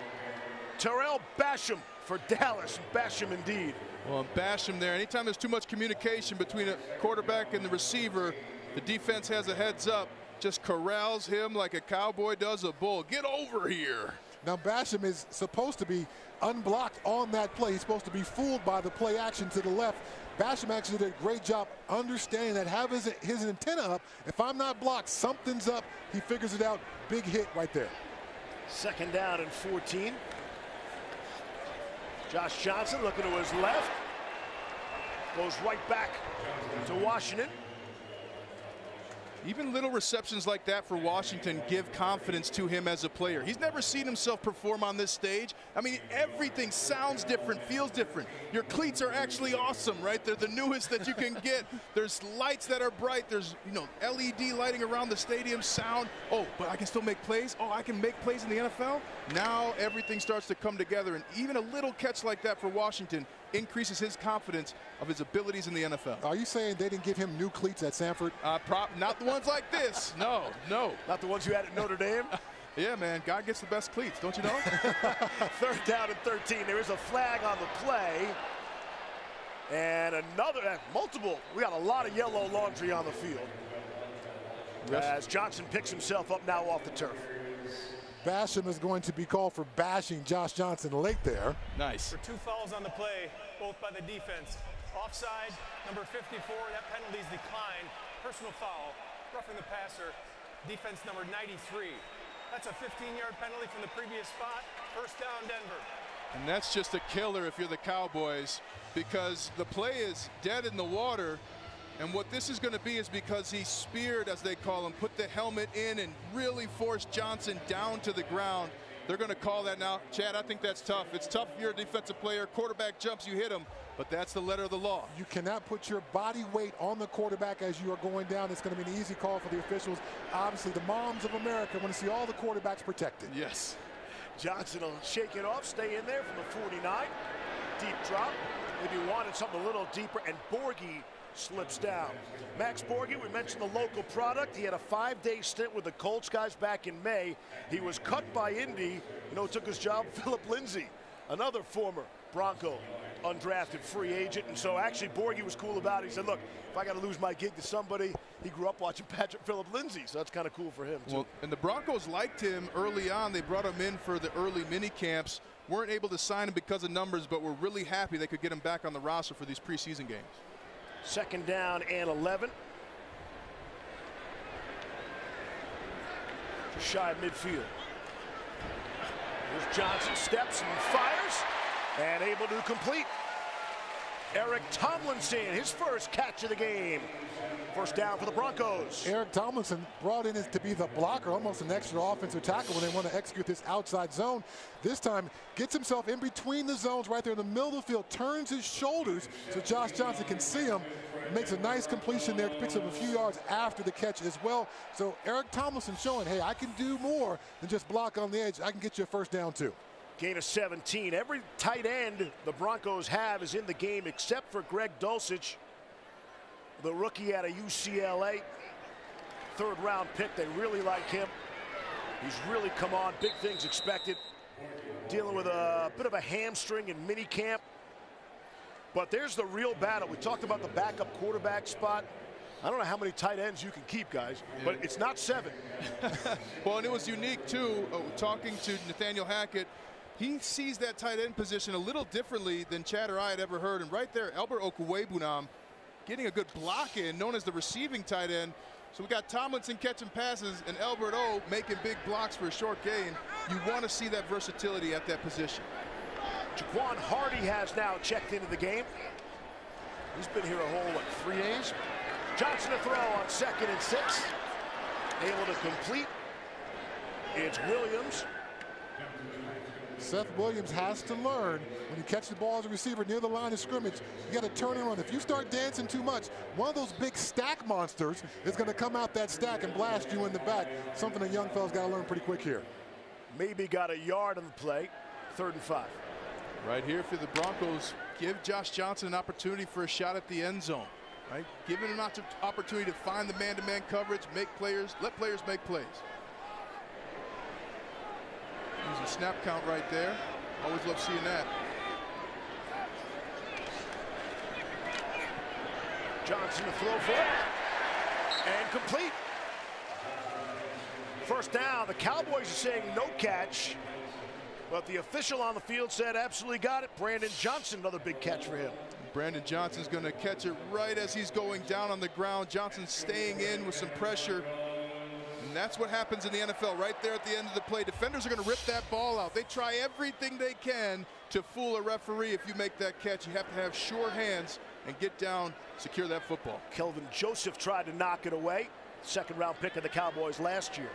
[SPEAKER 2] Terrell Basham for Dallas. Basham indeed.
[SPEAKER 4] Well, Basham there. Anytime there's too much communication between a quarterback and the receiver, the defense has a heads up. Just corrals him like a cowboy does a bull. Get over here.
[SPEAKER 3] Now Basham is supposed to be unblocked on that play. He's supposed to be fooled by the play action to the left. Basham actually did a great job understanding that, have his antenna up. If I'm not blocked, something's up. He figures it out. Big hit right there.
[SPEAKER 2] 2nd down and 14. Josh Johnson looking to his left. Goes right back to Washington.
[SPEAKER 4] Even little receptions like that for Washington give confidence to him as a player. He's never seen himself perform on this stage. I mean, everything sounds different, feels different. Your cleats are actually awesome, right? They're the newest that you can get. There's lights that are bright. There's, LED lighting around the stadium, sound. Oh, but I can still make plays? Oh, I can make plays in the NFL? Now everything starts to come together, and even a little catch like that for Washington increases his confidence of his abilities in the NFL.
[SPEAKER 3] Are you saying they didn't give him new cleats at Sanford?
[SPEAKER 4] Not the ones like this. No.
[SPEAKER 2] Not the ones you had at Notre Dame?
[SPEAKER 4] Yeah, man. God gets the best cleats, don't you know?
[SPEAKER 2] 3rd down and 13. There is a flag on the play. And another, multiple. We got a lot of yellow laundry on the field.
[SPEAKER 4] Yes.
[SPEAKER 2] As Johnson picks himself up now off the turf.
[SPEAKER 3] Basham is going to be called for bashing Josh Johnson late there.
[SPEAKER 4] Nice.
[SPEAKER 7] For 2 fouls on the play, both by the defense. Offside, number 54, that penalty is declined. Personal foul, roughing the passer, defense number 93. That's a 15-yard penalty from the previous spot. First down, Denver.
[SPEAKER 4] And that's just a killer if you're the Cowboys, because the play is dead in the water. And what this is going to be is because he speared, as they call him, put the helmet in and really forced Johnson down to the ground. They're going to call that now. Chad, I think that's tough. It's tough if you're a defensive player. Quarterback jumps, you hit him. But that's the letter of the law.
[SPEAKER 3] You cannot put your body weight on the quarterback as you are going down. It's going to be an easy call for the officials. Obviously, the moms of America want to see all the quarterbacks protected.
[SPEAKER 4] Yes.
[SPEAKER 2] Johnson will shake it off, stay in there from the 49. Deep drop. Maybe wanted something a little deeper, and Borghi slips down. Max Borghi, we mentioned the local product. He had a 5-day stint with the Colts guys back in May. He was cut by Indy. You know, took his job, Philip Lindsay, another former Bronco undrafted free agent. And so actually Borghi was cool about it. He said, look, if I got to lose my gig to somebody, he grew up watching Philip Lindsay, so that's kind of cool for him too.
[SPEAKER 4] Well, and the Broncos liked him early on. They brought him in for the early mini camps. Weren't able to sign him because of numbers, but were really happy they could get him back on the roster for these preseason games.
[SPEAKER 2] Second down and 11. Just shy of midfield. Here's Johnson, steps and fires, and able to complete. Eric Tomlinson, his first catch of the game. First down for the Broncos.
[SPEAKER 3] Eric Tomlinson brought in to be the blocker, almost an extra offensive tackle when they want to execute this outside zone. This time gets himself in between the zones right there in the middle of the field, turns his shoulders so Josh Johnson can see him, makes a nice completion there, picks up a few yards after the catch as well. So Eric Tomlinson showing, hey, I can do more than just block on the edge. I can get you a first down too.
[SPEAKER 2] Gain of 17. Every tight end the Broncos have is in the game except for Greg Dulcich, the rookie out of UCLA. Third-round pick. They really like him. He's really come on. Big things expected. Dealing with a bit of a hamstring in minicamp. But there's the real battle. We talked about the backup quarterback spot. I don't know how many tight ends you can keep, guys, but it's not 7.
[SPEAKER 4] Well, and it was unique, too, talking to Nathaniel Hackett. He sees that tight end position a little differently than Chad or I had ever heard. And right there, Albert Okwuegbunam getting a good block in, known as the receiving tight end. So we got Tomlinson catching passes and Albert O making big blocks for a short gain. You want to see that versatility at that position.
[SPEAKER 2] Jaquan Hardy has now checked into the game. He's been here a whole, 3 days? Johnson to throw on 2nd and 6. Able to complete. It's Williams.
[SPEAKER 3] Seth Williams has to learn when you catch the ball as a receiver near the line of scrimmage, you got to turn and run. If you start dancing too much, one of those big stack monsters is going to come out that stack and blast you in the back. Something a young fella's got to learn pretty quick here.
[SPEAKER 2] Maybe got a yard on the play. 3rd and 5.
[SPEAKER 4] Right here for the Broncos, give Josh Johnson an opportunity for a shot at the end zone. Right, give him an opportunity to find the man-to-man coverage, make players, let players make plays. There's a snap count right there. Always love seeing that.
[SPEAKER 2] Johnson to throw for it. And complete. First down. The Cowboys are saying no catch. But the official on the field said absolutely got it. Brandon Johnson, another big catch for him.
[SPEAKER 4] Brandon Johnson's going to catch it right as he's going down on the ground. Johnson staying in with some pressure. And that's what happens in the NFL right there at the end of the play. Defenders are going to rip that ball out. They try everything they can to fool a referee. If you make that catch, you have to have sure hands and get down, secure that football.
[SPEAKER 2] Kelvin Joseph tried to knock it away. 2nd-round pick of the Cowboys last year.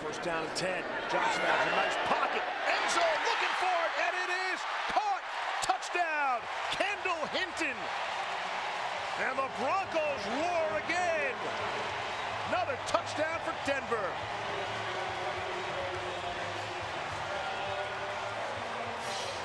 [SPEAKER 2] First down and 10. Johnson has a nice pocket. End zone looking for it, and it is caught. Touchdown, Kendall Hinton. And the Broncos roar again. Another touchdown for Denver.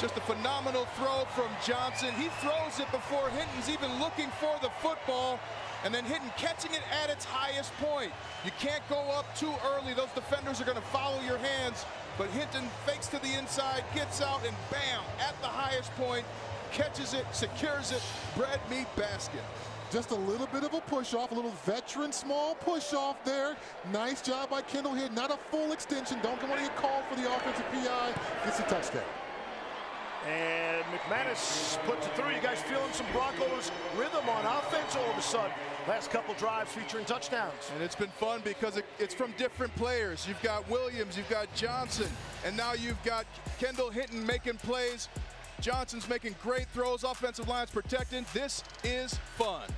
[SPEAKER 4] Just a phenomenal throw from Johnson. He throws it before Hinton's even looking for the football. And then Hinton catching it at its highest point. You can't go up too early. Those defenders are going to follow your hands. But Hinton fakes to the inside, gets out, and bam, at the highest point, catches it, secures it, bread, meat, basket.
[SPEAKER 3] Just a little bit of a push-off, a little veteran small push-off there. Nice job by Kendall here. Not a full extension. Don't want to get called for the offensive PI. Gets a touchdown.
[SPEAKER 2] And McManus puts it through. You guys feeling some Broncos rhythm on offense all of a sudden? Last couple drives featuring touchdowns.
[SPEAKER 4] And it's been fun because it's from different players. You've got Williams, you've got Johnson, and now you've got Kendall Hinton making plays. Johnson's making great throws. Offensive line's protecting. This is fun.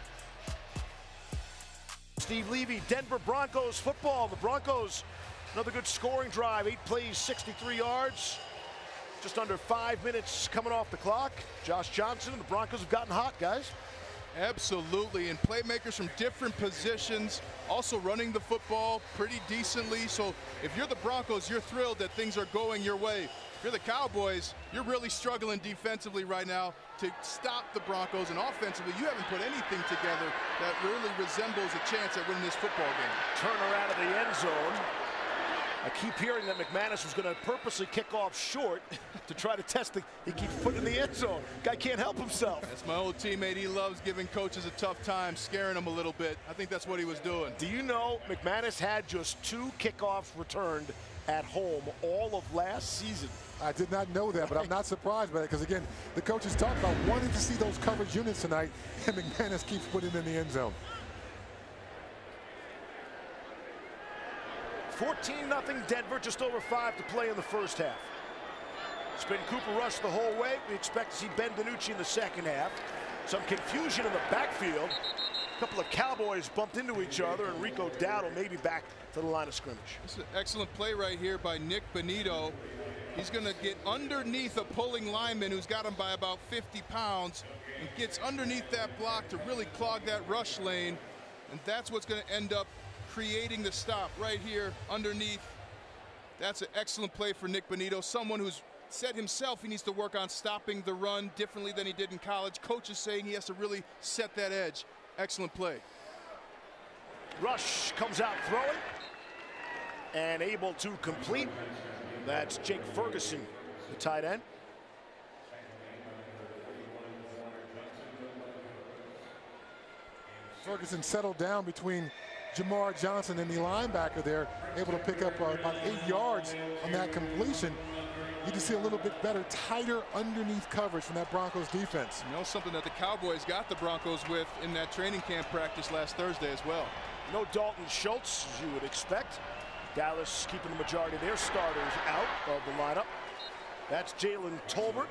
[SPEAKER 2] Steve Levy, Denver Broncos football. The Broncos, another good scoring drive. 8 plays, 63 yards. Just under 5 minutes coming off the clock. Josh Johnson and the Broncos have gotten hot, guys.
[SPEAKER 4] Absolutely, and playmakers from different positions, also running the football pretty decently. So if you're the Broncos, you're thrilled that things are going your way. If you're the Cowboys, you're really struggling defensively right now to stop the Broncos, and offensively, you haven't put anything together that really resembles a chance at winning this football game.
[SPEAKER 2] Turner out of the end zone. I keep hearing that McManus was going to purposely kick off short to try to test the. He keeps putting in the end zone. Guy can't help himself.
[SPEAKER 4] That's my old teammate. He loves giving coaches a tough time, scaring them a little bit. I think that's what he was doing.
[SPEAKER 2] Do you know McManus had just 2 kickoffs returned at home all of last season?
[SPEAKER 3] I did not know that, but I'm not surprised by that because, again, the coaches talked about wanting to see those coverage units tonight, and McManus keeps putting it in the end zone.
[SPEAKER 2] 14-0 Denver, just over 5 to play in the first half. It's been Cooper Rush the whole way. We expect to see Ben DiNucci in the second half. Some confusion in the backfield. A couple of Cowboys bumped into each other, and Rico Dowdle maybe back to the line of scrimmage.
[SPEAKER 4] This is an excellent play right here by Nick Bonito. He's going to get underneath a pulling lineman who's got him by about 50 pounds and gets underneath that block to really clog that rush lane. And that's what's going to end up creating the stop right here underneath. That's an excellent play for Nick Bonito, someone who's said himself he needs to work on stopping the run differently than he did in college. Coach is saying he has to really set that edge. Excellent play.
[SPEAKER 2] Rush comes out throwing and able to complete. That's Jake Ferguson, the tight end.
[SPEAKER 3] Ferguson settled down between Jamar Johnson and the linebacker there, able to pick up about 8 yards on that completion. You can see a little bit better, tighter underneath coverage from that Broncos defense.
[SPEAKER 4] You know, something that the Cowboys got the Broncos with in that training camp practice last Thursday as well.
[SPEAKER 2] No Dalton Schultz, as you would expect. Dallas keeping the majority of their starters out of the lineup. That's Jalen Tolbert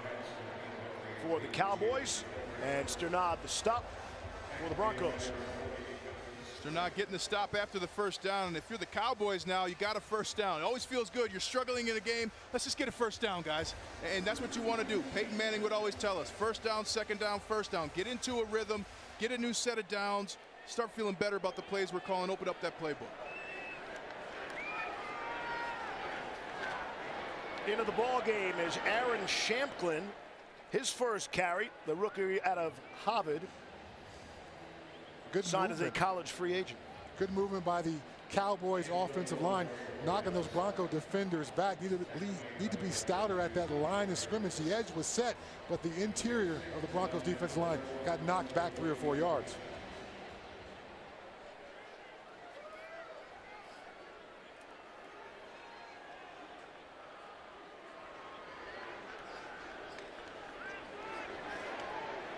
[SPEAKER 2] for the Cowboys, and Sternad the stop for the Broncos.
[SPEAKER 4] They're not getting the stop after the first down, and if you're the Cowboys now, you got a first down. It always feels good. You're struggling in a game. Let's just get a first down, guys. And that's what you want to do. Peyton Manning would always tell us, first down, second down, first down. Get into a rhythm, get a new set of downs, start feeling better about the plays we're calling, open up that playbook.
[SPEAKER 2] Into the ball game is Aaron Shamklin. His first carry, the rookie out of Harvard.
[SPEAKER 3] Good
[SPEAKER 2] signed as a college free agent.
[SPEAKER 3] Good movement by the Cowboys offensive line, knocking those Bronco defenders back. Need to be stouter at that line of scrimmage. The edge was set, but the interior of the Broncos defensive line got knocked back 3 or 4 yards.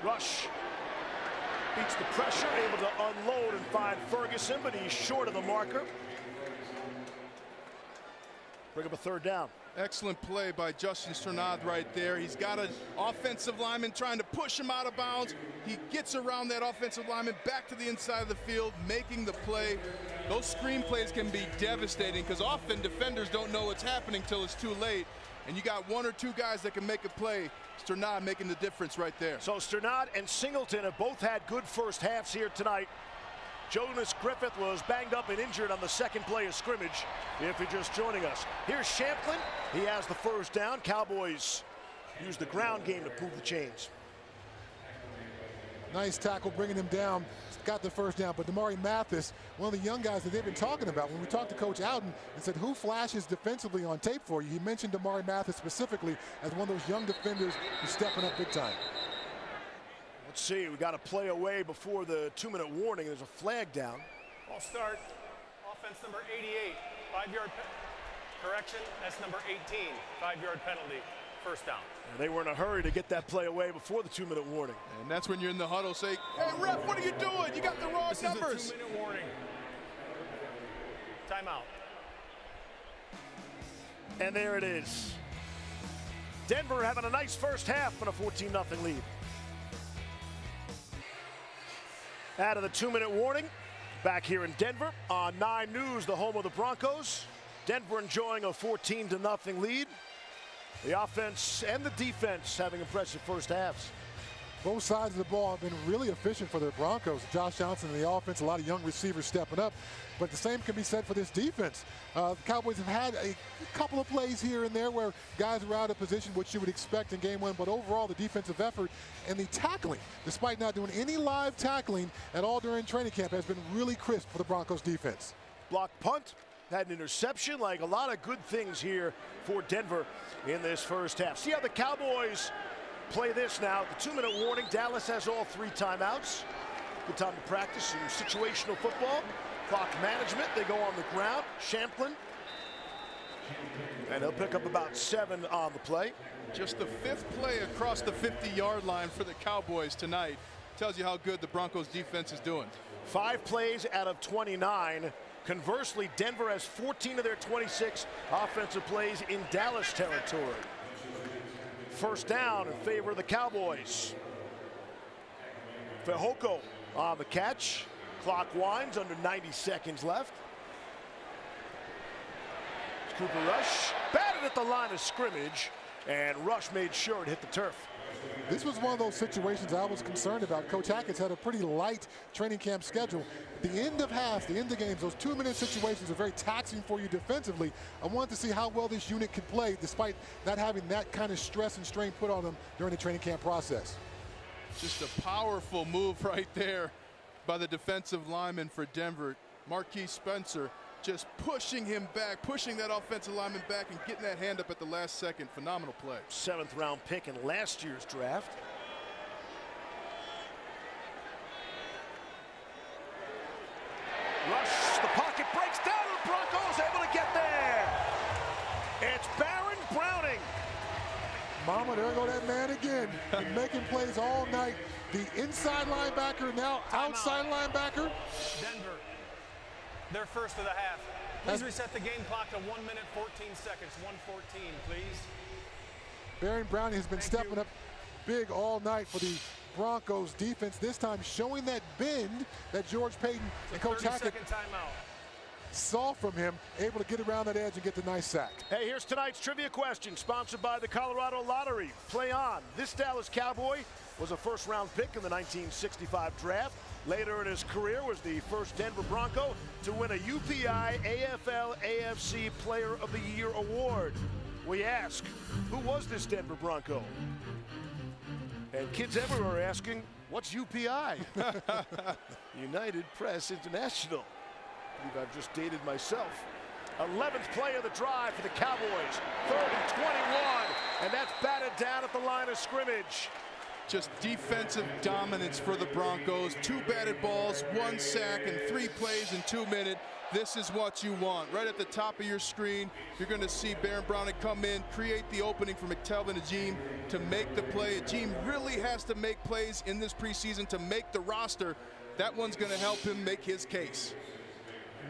[SPEAKER 2] Rush beats the pressure, able to unload and find Ferguson, but he's short of the marker. Bring up a third down.
[SPEAKER 4] Excellent play by Justin Sternad right there. He's got an offensive lineman trying to push him out of bounds. He gets around that offensive lineman back to the inside of the field, making the play. Those screen plays can be devastating because often defenders don't know what's happening till it's too late. And you got 1 or 2 guys that can make a play. Sternad making the difference right there.
[SPEAKER 2] So Sternad and Singleton have both had good first halves here tonight. Jonas Griffith was banged up and injured on the second play of scrimmage, if you're just joining us. Here's Shamklin. He has the first down. Cowboys use the ground game to prove the chains.
[SPEAKER 3] Nice tackle bringing him down. Got the first down, but Damari Mathis, one of the young guys that they've been talking about. When we talked to Coach Alden and said, who flashes defensively on tape for you? He mentioned Damari Mathis specifically as one of those young defenders who's stepping up big time.
[SPEAKER 2] Let's see, we got a play away before the 2-minute warning. There's a flag down.
[SPEAKER 7] Ball start. Offense number 88. 5-yard correction. That's number 18. 5-yard penalty. First down.
[SPEAKER 2] And they were in a hurry to get that play away before the 2-minute warning.
[SPEAKER 4] And that's when you're in the huddle, say, hey, ref, what are you doing? You got the wrong numbers.
[SPEAKER 7] This is a 2-minute warning. Timeout.
[SPEAKER 2] And there it is. Denver having a nice first half and a 14-0 lead. Out of the 2-minute warning, back here in Denver on 9 News, the home of the Broncos. Denver enjoying a 14-0 lead. The offense and the defense having impressive first halves.
[SPEAKER 3] Both sides of the ball have been really efficient for the Broncos. Josh Johnson in the offense, a lot of young receivers stepping up. But the same can be said for this defense. The Cowboys have had a couple of plays here and there where guys were out of position, which you would expect in game one. But overall, the defensive effort and the tackling, despite not doing any live tackling at all during training camp, has been really crisp for the Broncos defense.
[SPEAKER 2] Blocked punt, had an interception, like a lot of good things here for Denver in this first half. See how the Cowboys play this now. The 2-minute warning. Dallas has all 3 timeouts. Good time to practice some situational football. Clock management. They go on the ground. Shamplin. And he'll pick up about 7 on the play.
[SPEAKER 4] Just the 5th play across the 50-yard line for the Cowboys tonight. Tells you how good the Broncos defense is doing. 5
[SPEAKER 2] plays out of 29. Conversely, Denver has 14 of their 26 offensive plays in Dallas territory. First down in favor of the Cowboys. Fehoko on the catch. Clock winds, under 90 seconds left. Cooper Rush batted at the line of scrimmage, and Rush made sure it hit the turf.
[SPEAKER 3] This was one of those situations I was concerned about. Coach Hackett's had a pretty light training camp schedule. The end of halves, the end of games, those 2-minute situations are very taxing for you defensively. I wanted to see how well this unit could play despite not having that kind of stress and strain put on them during the training camp process.
[SPEAKER 4] Just a powerful move right there by the defensive lineman for Denver. Marquise Spencer just pushing him back, pushing that offensive lineman back and getting that hand up at the last second. Phenomenal play.
[SPEAKER 2] 7th round pick in last year's draft. Rush, the pocket breaks down, and the Broncos able to get there. It's Baron Browning.
[SPEAKER 3] Mama, there go that man again. Been making plays all night. The inside linebacker, now outside linebacker.
[SPEAKER 7] Denver, their first of the half. Please reset the game clock to 1 minute 14 seconds. 1:14, please.
[SPEAKER 3] Baron Browning has been stepping up big all night for the Broncos defense, this time showing that bend that George Payton and Coach Hackett saw from him, able to get around that edge and get the nice sack.
[SPEAKER 2] Hey, here's tonight's trivia question, sponsored by the Colorado Lottery. Play on. This Dallas Cowboy was a first-round pick in the 1965 draft. Later in his career was the first Denver Bronco to win a UPI AFL AFC Player of the Year award. We ask, who was this Denver Bronco? And kids everywhere are asking, what's UPI? United Press International. I believe I've just dated myself. 11th play of the drive for the Cowboys. 3rd and 21, and that's batted down at the line of scrimmage.
[SPEAKER 4] Just defensive dominance for the Broncos. 2 batted balls, 1 sack, and 3 plays in 2 minutes. This is what you want. Right at the top of your screen, you're going to see Baron Browning come in, create the opening for McTelvin Agim to make the play. Agim really has to make plays in this preseason to make the roster. That one's going to help him make his case.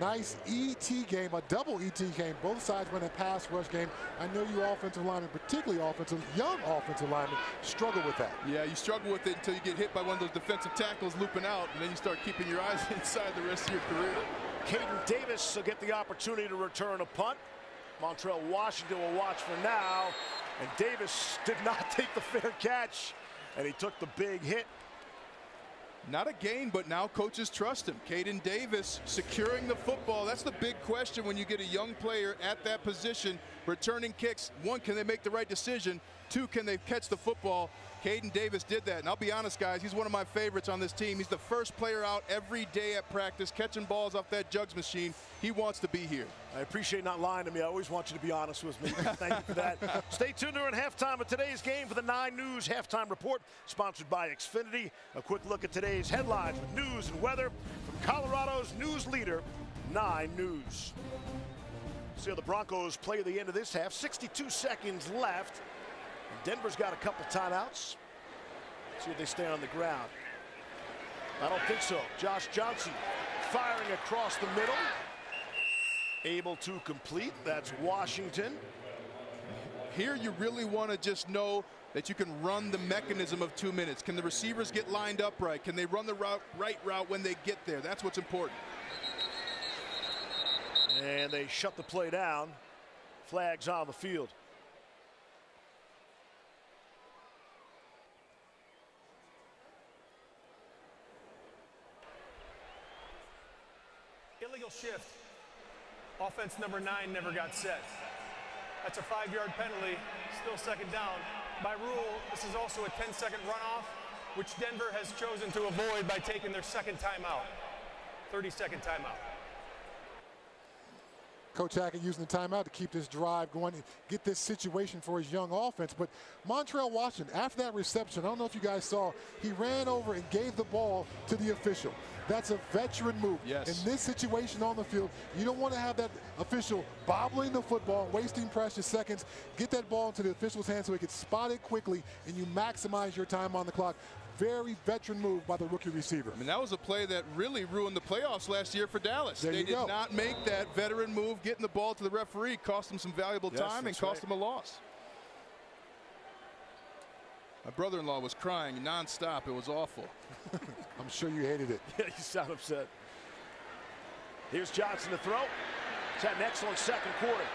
[SPEAKER 3] Nice ET game, a double ET game. Both sides run a pass rush game. I know you offensive linemen, particularly young offensive linemen, struggle with that.
[SPEAKER 4] Yeah, you struggle with it until you get hit by one of those defensive tackles looping out, and then you start keeping your eyes inside the rest of your career.
[SPEAKER 2] Caden Davis will get the opportunity to return a punt. Montrell Washington will watch for now. And Davis did not take the fair catch, and he took the big hit.
[SPEAKER 4] Not a gain, but now coaches trust him. Caden Davis securing the football. That's the big question when you get a young player at that position returning kicks. 1, can they make the right decision? Two, can they catch the football? Caden Davis did that, and I'll be honest, guys, he's one of my favorites on this team. He's the first player out every day at practice, catching balls off that jugs machine. He wants to be here.
[SPEAKER 2] I appreciate not lying to me. I always want you to be honest with me. Thank you for that. Stay tuned during halftime of today's game for the 9 News Halftime Report, sponsored by Xfinity. A quick look at today's headlines with news and weather from Colorado's news leader, 9 News. See how the Broncos play at the end of this half. 62 seconds left. Denver's got a couple timeouts. See if they stay on the ground. I don't think so. Josh Johnson firing across the middle. Able to complete. That's Washington.
[SPEAKER 4] Here you really want to just know that you can run the mechanism of 2 minutes. Can the receivers get lined up right? Can they run the right route when they get there? That's what's important.
[SPEAKER 2] And they shut the play down. Flags on the field.
[SPEAKER 7] Illegal shift. Offense number 9 never got set. That's a 5-yard penalty, still second down. By rule, this is also a 10-second runoff, which Denver has chosen to avoid by taking their second timeout. 30-second timeout.
[SPEAKER 3] Coach Hackett using the timeout to keep this drive going, get this situation for his young offense. But Montrell Washington, after that reception, I don't know if you guys saw, he ran over and gave the ball to the official. That's a veteran move.
[SPEAKER 4] Yes.
[SPEAKER 3] In this situation on the field, you don't want to have that official bobbling the football, wasting precious seconds. Get that ball into the official's hands so he can spot it quickly, and you maximize your time on the clock. Very veteran move by the rookie receiver.
[SPEAKER 4] I mean, that was a play that really ruined the playoffs last year for Dallas.
[SPEAKER 3] They did
[SPEAKER 4] not make that veteran move, getting the ball to the referee, cost them some valuable time and cost them a loss. My brother-in-law was crying nonstop. It was awful.
[SPEAKER 3] I'm sure you hated it.
[SPEAKER 2] Yeah, you sound upset. Here's Johnson to throw. It's had an excellent second quarter.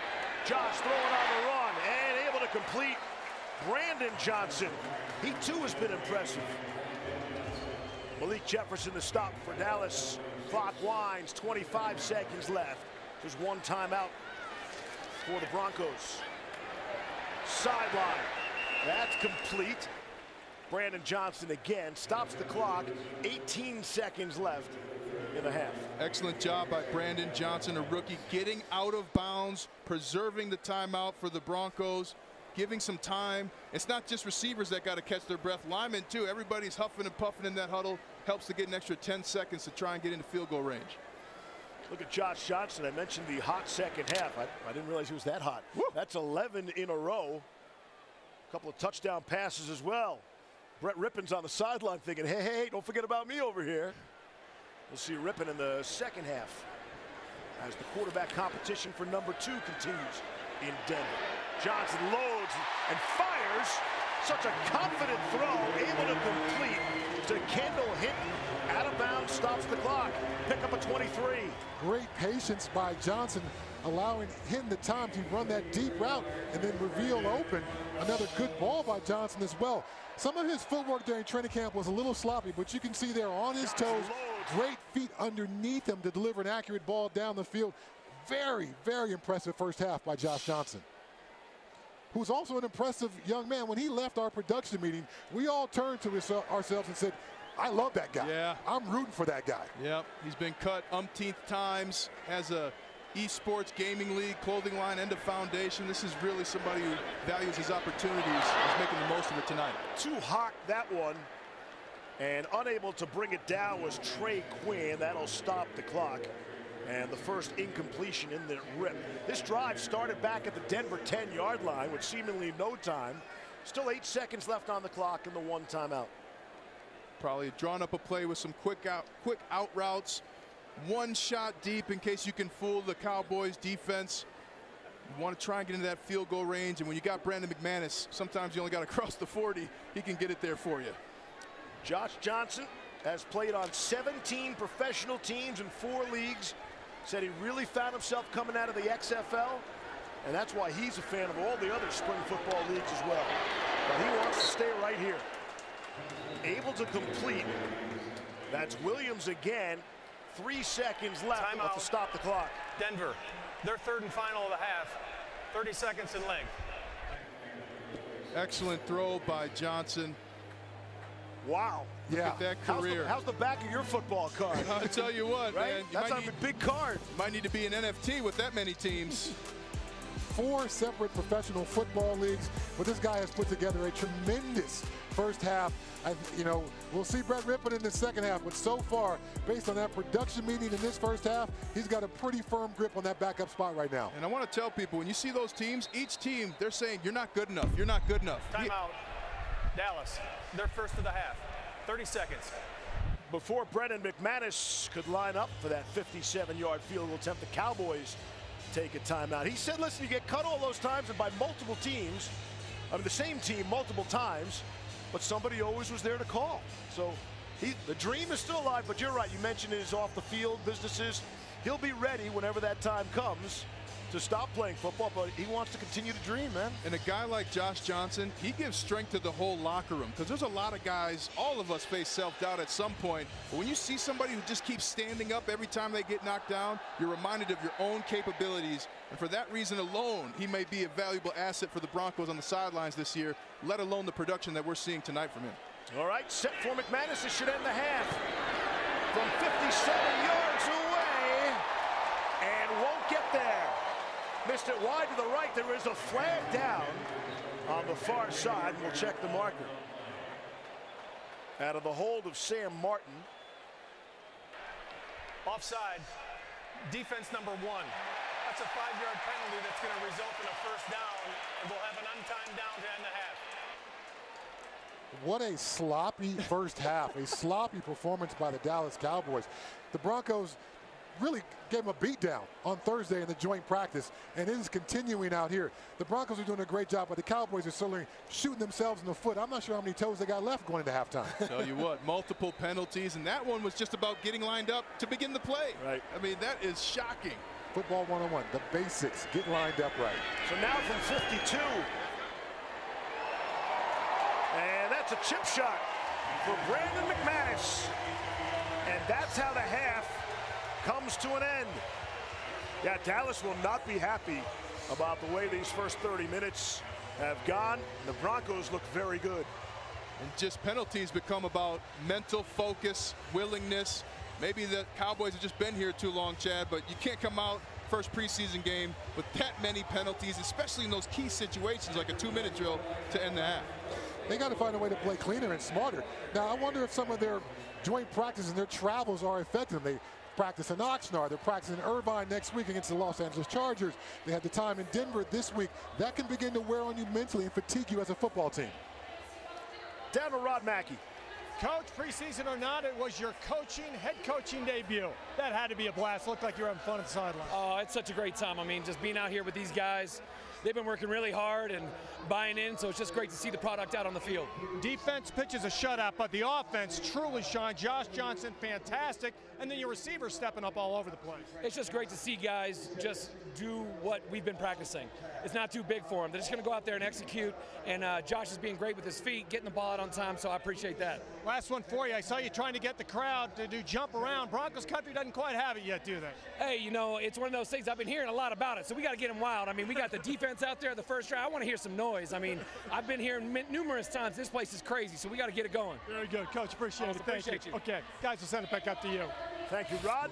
[SPEAKER 2] Josh throwing on the run and able to complete. Brandon Johnson, he too has been impressive. Malik Jefferson to stop for Dallas. Clock winds, 25 seconds left. There's one timeout for the Broncos. Sideline, that's complete. Brandon Johnson again stops the clock. 18 seconds left in the half.
[SPEAKER 4] Excellent job by Brandon Johnson, a rookie, getting out of bounds, preserving the timeout for the Broncos, giving some time. It's not just receivers that got to catch their breath. Linemen too. Everybody's huffing and puffing in that huddle. Helps to get an extra 10 seconds to try and get into field goal range.
[SPEAKER 2] Look at Josh Johnson. I mentioned the hot second half. I didn't realize he was that hot.
[SPEAKER 4] Woo.
[SPEAKER 2] That's 11 in a row. A couple of touchdown passes as well. Brett Rippon's on the sideline thinking, hey, hey, don't forget about me over here. We'll see Rippon in the second half as the quarterback competition for number 2 continues in Denver. Johnson loads and fires. Such a confident throw, able to complete to Kendall Hinton. Out of bounds, stops the clock. Pick up a 23.
[SPEAKER 3] Great patience by Johnson, allowing Hinton the time to run that deep route and then reveal open. Another good ball by Johnson as well. Some of his footwork during training camp was a little sloppy, but you can see there on his toes, great feet underneath him to deliver an accurate ball down the field. Very, very impressive first half by Josh Johnson, who's also an impressive young man. When he left our production meeting, we all turned to ourselves and said, I love that guy.
[SPEAKER 4] Yeah.
[SPEAKER 3] I'm rooting for that guy.
[SPEAKER 4] Yep, he's been cut umpteenth times, has a esports gaming league, clothing line, and a foundation. This is really somebody who values his opportunities, is making the most of it tonight.
[SPEAKER 2] Too hot, that one. And unable to bring it down was Trey Quinn. That'll stop the clock. And the first incompletion in the rip. This drive started back at the Denver 10-yard line with seemingly no time. Still 8 seconds left on the clock in the one timeout.
[SPEAKER 4] Probably drawn up a play with some quick out routes. One shot deep in case you can fool the Cowboys defense. You want to try and get into that field goal range, and when you got Brandon McManus, sometimes you only got to cross the 40. He can get it there for you.
[SPEAKER 2] Josh Johnson has played on 17 professional teams in 4 leagues. Said he really found himself coming out of the XFL, and that's why he's a fan of all the other spring football leagues as well. But he wants to stay right here. Able to complete. That's Williams again. 3 seconds left to stop the clock.
[SPEAKER 7] Denver, their third and final of the half. 30 seconds in length.
[SPEAKER 4] Excellent throw by Johnson.
[SPEAKER 2] Wow.
[SPEAKER 4] Look at that career.
[SPEAKER 2] How's the back of your football card?
[SPEAKER 4] I'll tell you what,
[SPEAKER 2] right?
[SPEAKER 4] man.
[SPEAKER 2] That's a big card.
[SPEAKER 4] Might need to be an NFT with that many teams.
[SPEAKER 3] 4 separate professional football leagues, but this guy has put together a tremendous first half. You know, we'll see Brett Rippon in the second half, but so far, based on that production meeting in this first half, he's got a pretty firm grip on that backup spot right now.
[SPEAKER 4] And I want to tell people, when you see those teams, each team, they're saying, you're not good enough. You're not good enough.
[SPEAKER 7] Timeout. Dallas, their first of the half. 30 seconds.
[SPEAKER 2] Before Brennan McManus could line up for that 57-yard field goal attempt, the Cowboys take a timeout. He said, listen, you get cut all those times and by multiple teams, I mean the same team multiple times, but somebody always was there to call. So the dream is still alive, but you're right. You mentioned his off-the-field businesses. He'll be ready whenever that time comes to stop playing football, but he wants to continue to dream, man.
[SPEAKER 4] And a guy like Josh Johnson, he gives strength to the whole locker room, because there's a lot of guys, all of us face self-doubt at some point, but when you see somebody who just keeps standing up every time they get knocked down, you're reminded of your own capabilities, and for that reason alone, he may be a valuable asset for the Broncos on the sidelines this year, let alone the production that we're seeing tonight from him.
[SPEAKER 2] All right, set for McManus. This should end the half. From 57 yards away, and won't get there. Missed it wide to the right. There is a flag down on the far side. We'll check the marker. Out of the hold of Sam Martin.
[SPEAKER 7] Offside. Defense number 1. That's a 5-yard penalty that's going to result in a first down, and we'll have an untimed down to end the half.
[SPEAKER 3] What a sloppy first half, a sloppy performance by the Dallas Cowboys. The Broncos really gave him a beatdown on Thursday in the joint practice, and it is continuing out here. The Broncos are doing a great job, but the Cowboys are certainly shooting themselves in the foot. I'm not sure how many toes they got left going into halftime.
[SPEAKER 4] Tell you what, multiple penalties, and that one was just about getting lined up to begin the play.
[SPEAKER 2] Right.
[SPEAKER 4] I mean, that is shocking.
[SPEAKER 3] Football 101, the basics, get lined up right.
[SPEAKER 2] So now from 52. And that's a chip shot for Brandon McManus. And that's how the half comes to an end. Yeah, Dallas will not be happy about the way these first 30 minutes have gone. The Broncos look very good.
[SPEAKER 4] And just penalties become about mental focus, willingness. Maybe the Cowboys have just been here too long, Chad, but you can't come out first preseason game with that many penalties, especially in those key situations like a 2-minute drill to end the half.
[SPEAKER 3] They got to find a way to play cleaner and smarter. Now, I wonder if some of their joint practices and their travels are affecting them. They practice in Oxnard. They're practicing in Irvine next week against the Los Angeles Chargers. They had the time in Denver this week. That can begin to wear on you mentally and fatigue you as a football team.
[SPEAKER 2] Down to Rod Mackey.
[SPEAKER 1] Coach, preseason or not, it was your head coaching debut. That had to be a blast. Looked like you were having fun at the sideline.
[SPEAKER 8] Oh, it's such a great time. I mean, just being out here with these guys, they've been working really hard and buying in, so it's just great to see the product out on the field.
[SPEAKER 1] Defense pitches a shutout, but the offense truly shined. Josh Johnson, fantastic, and then your receivers stepping up all over the place.
[SPEAKER 8] It's just great to see guys just do what we've been practicing. It's not too big for them. They're just going to go out there and execute, and Josh is being great with his feet, getting the ball out on time, so I appreciate that.
[SPEAKER 1] Last one for you. I saw you trying to get the crowd to do jump around. Broncos country doesn't quite have it yet, do they?
[SPEAKER 8] Hey, you know, it's one of those things. I've been hearing a lot about it, so we got to get them wild. I mean, we got the defense out there the first drive. I want to hear some noise. I mean, I've been hearing numerous times this place is crazy, so we got to get it going.
[SPEAKER 1] Very good, Coach. Appreciate it.
[SPEAKER 8] Appreciate you.
[SPEAKER 1] Okay, guys, we'll send it back up to you.
[SPEAKER 2] Thank you, Rod.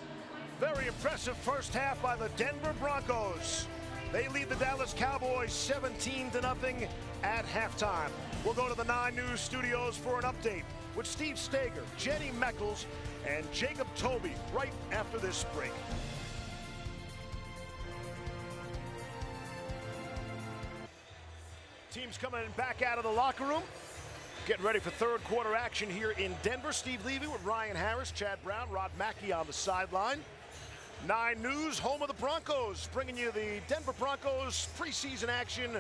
[SPEAKER 2] Very impressive first half by the Denver Broncos. They lead the Dallas Cowboys 17-0 at halftime. We'll go to the 9 News studios for an update with Steve Stager, Jenny Meckles, and Jacob Toby right after this break. Teams coming back out of the locker room. Getting ready for third quarter action here in Denver. Steve Levy with Ryan Harris, Chad Brown, Rod Mackey on the sideline. 9 News, home of the Broncos, bringing you the Denver Broncos preseason action,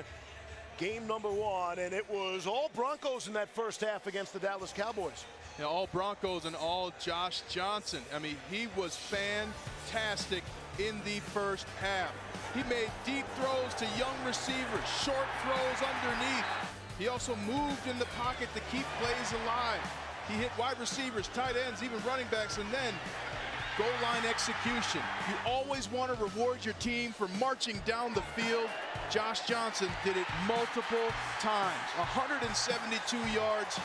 [SPEAKER 2] game number 1. And it was all Broncos in that first half against the Dallas Cowboys.
[SPEAKER 4] You know, all Broncos and all Josh Johnson. I mean, he was fantastic in the first half. He made deep throws to young receivers, short throws underneath. He also moved in the pocket to keep plays alive. He hit wide receivers, tight ends, even running backs, and then goal line execution. You always want to reward your team for marching down the field. Josh Johnson did it multiple times. 172 yards,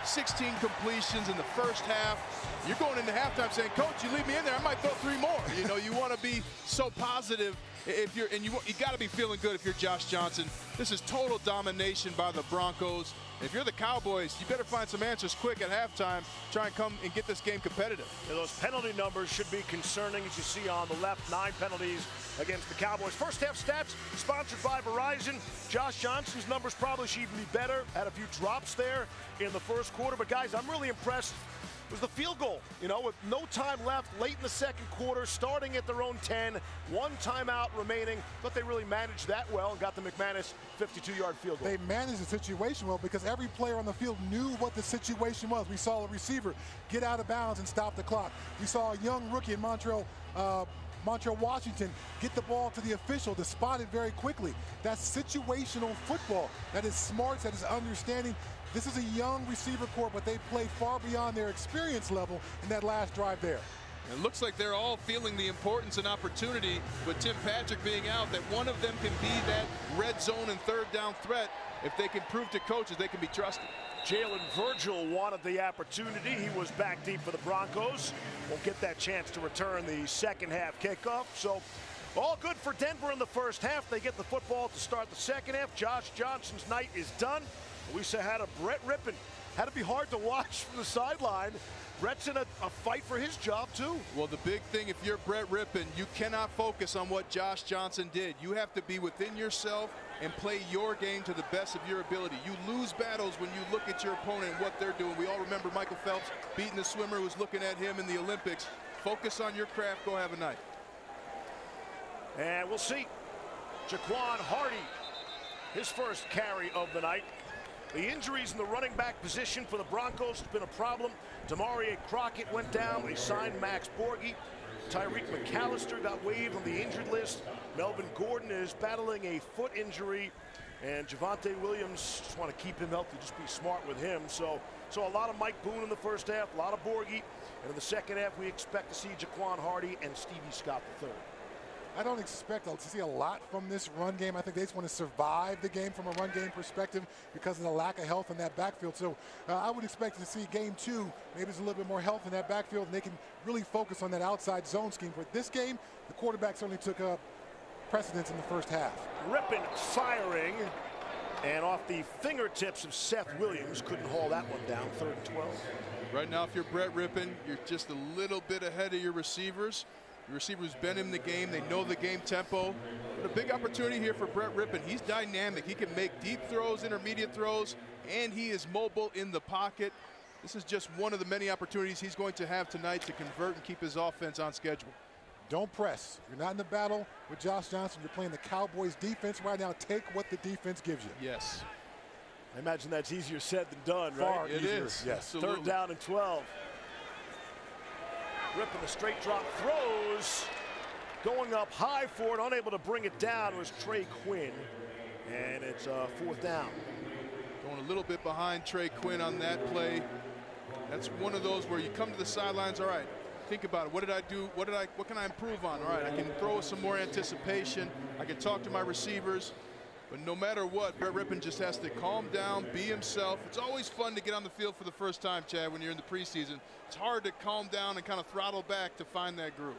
[SPEAKER 4] 16 completions in the first half. You're going into halftime saying, Coach, you leave me in there, I might throw 3 more. You know, you want to be so positive if you're, and you got to be feeling good if you're Josh Johnson. This is total domination by the Broncos. If you're the Cowboys, you better find some answers quick at halftime. Try and come and get this game competitive.
[SPEAKER 2] Yeah, those penalty numbers should be concerning, as you see on the left. 9 penalties against the Cowboys. First half stats sponsored by Verizon. Josh Johnson's numbers probably should even be better. Had a few drops there in the first quarter. But guys, I'm really impressed. It was the field goal, you know, with no time left, late in the second quarter, starting at their own 10, 1 timeout remaining. But they really managed that well and got the McManus 52-yard field goal.
[SPEAKER 3] They managed the situation well because every player on the field knew what the situation was. We saw a receiver get out of bounds and stop the clock. We saw a young rookie in Montreal Washington get the ball to the official to spot it very quickly. That's situational football. That is smarts, that is understanding. This is a young receiver corps, but they play far beyond their experience level in that last drive there.
[SPEAKER 4] It looks like they're all feeling the importance and opportunity with Tim Patrick being out, that one of them can be that red zone and third down threat. If they can prove to coaches they can be trusted.
[SPEAKER 2] Jalen Virgil wanted the opportunity. He was back deep for the Broncos. Won't get that chance to return the second half kickoff. So all good for Denver in the first half. They get the football to start the second half. Josh Johnson's night is done. We had a Brett Rippon. Had to be hard to watch from the sideline. Brett's in a fight for his job, too.
[SPEAKER 4] Well, the big thing, if you're Brett Rippon, you cannot focus on what Josh Johnson did. You have to be within yourself and play your game to the best of your ability. You lose battles when you look at your opponent and what they're doing. We all remember Michael Phelps beating the swimmer who was looking at him in the Olympics. Focus on your craft. Go have a night.
[SPEAKER 2] And we'll see. Jaquan Hardy, his first carry of the night. The injuries in the running back position for the Broncos has been a problem. Demaria Crockett went down. They signed Max Borghi. Tyreek McAllister got waived on the injured list. Melvin Gordon is battling a foot injury. And Javonte Williams, just want to keep him healthy, just be smart with him. So a lot of Mike Boone in the first half, a lot of Borghi. And in the second half, we expect to see Jaquan Hardy and Stevie Scott III.
[SPEAKER 3] I don't expect to see a lot from this run game. I think they just want to survive the game from a run game perspective because of the lack of health in that backfield. So I would expect to see game 2, maybe there's a little bit more health in that backfield, and they can really focus on that outside zone scheme. But this game, the quarterback certainly took precedence in the first half.
[SPEAKER 2] Rippon firing, and off the fingertips of Seth Williams, couldn't haul that one down, 3rd and 12.
[SPEAKER 4] Right now, if you're Brett Rippon, you're just a little bit ahead of your receivers. The receivers been in the game. They know the game tempo. But a big opportunity here for Brett Rippon. He's dynamic. He can make deep throws, intermediate throws, and he is mobile in the pocket. This is just one of the many opportunities he's going to have tonight to convert and keep his offense on schedule.
[SPEAKER 3] Don't press. You're not in the battle with Josh Johnson. You're playing the Cowboys defense right now. Take what the defense gives you.
[SPEAKER 4] Yes.
[SPEAKER 2] I imagine that's easier said than done, right?
[SPEAKER 3] Far
[SPEAKER 4] it
[SPEAKER 3] easier.
[SPEAKER 4] is.
[SPEAKER 3] Yes.
[SPEAKER 2] 3rd down and 12. Rippon a straight drop throws. Going up high for it, unable to bring it down was Trey Quinn. And it's 4th down.
[SPEAKER 4] Going a little bit behind Trey Quinn on that play. That's one of those where you come to the sidelines, all right, think about it. What did I do? What can I improve on? All right, I can throw with some more anticipation. I can talk to my receivers. But no matter what, Brett Rippon just has to calm down, be himself. It's always fun to get on the field for the first time, Chad, when you're in the preseason. It's hard to calm down and kind of throttle back to find that groove.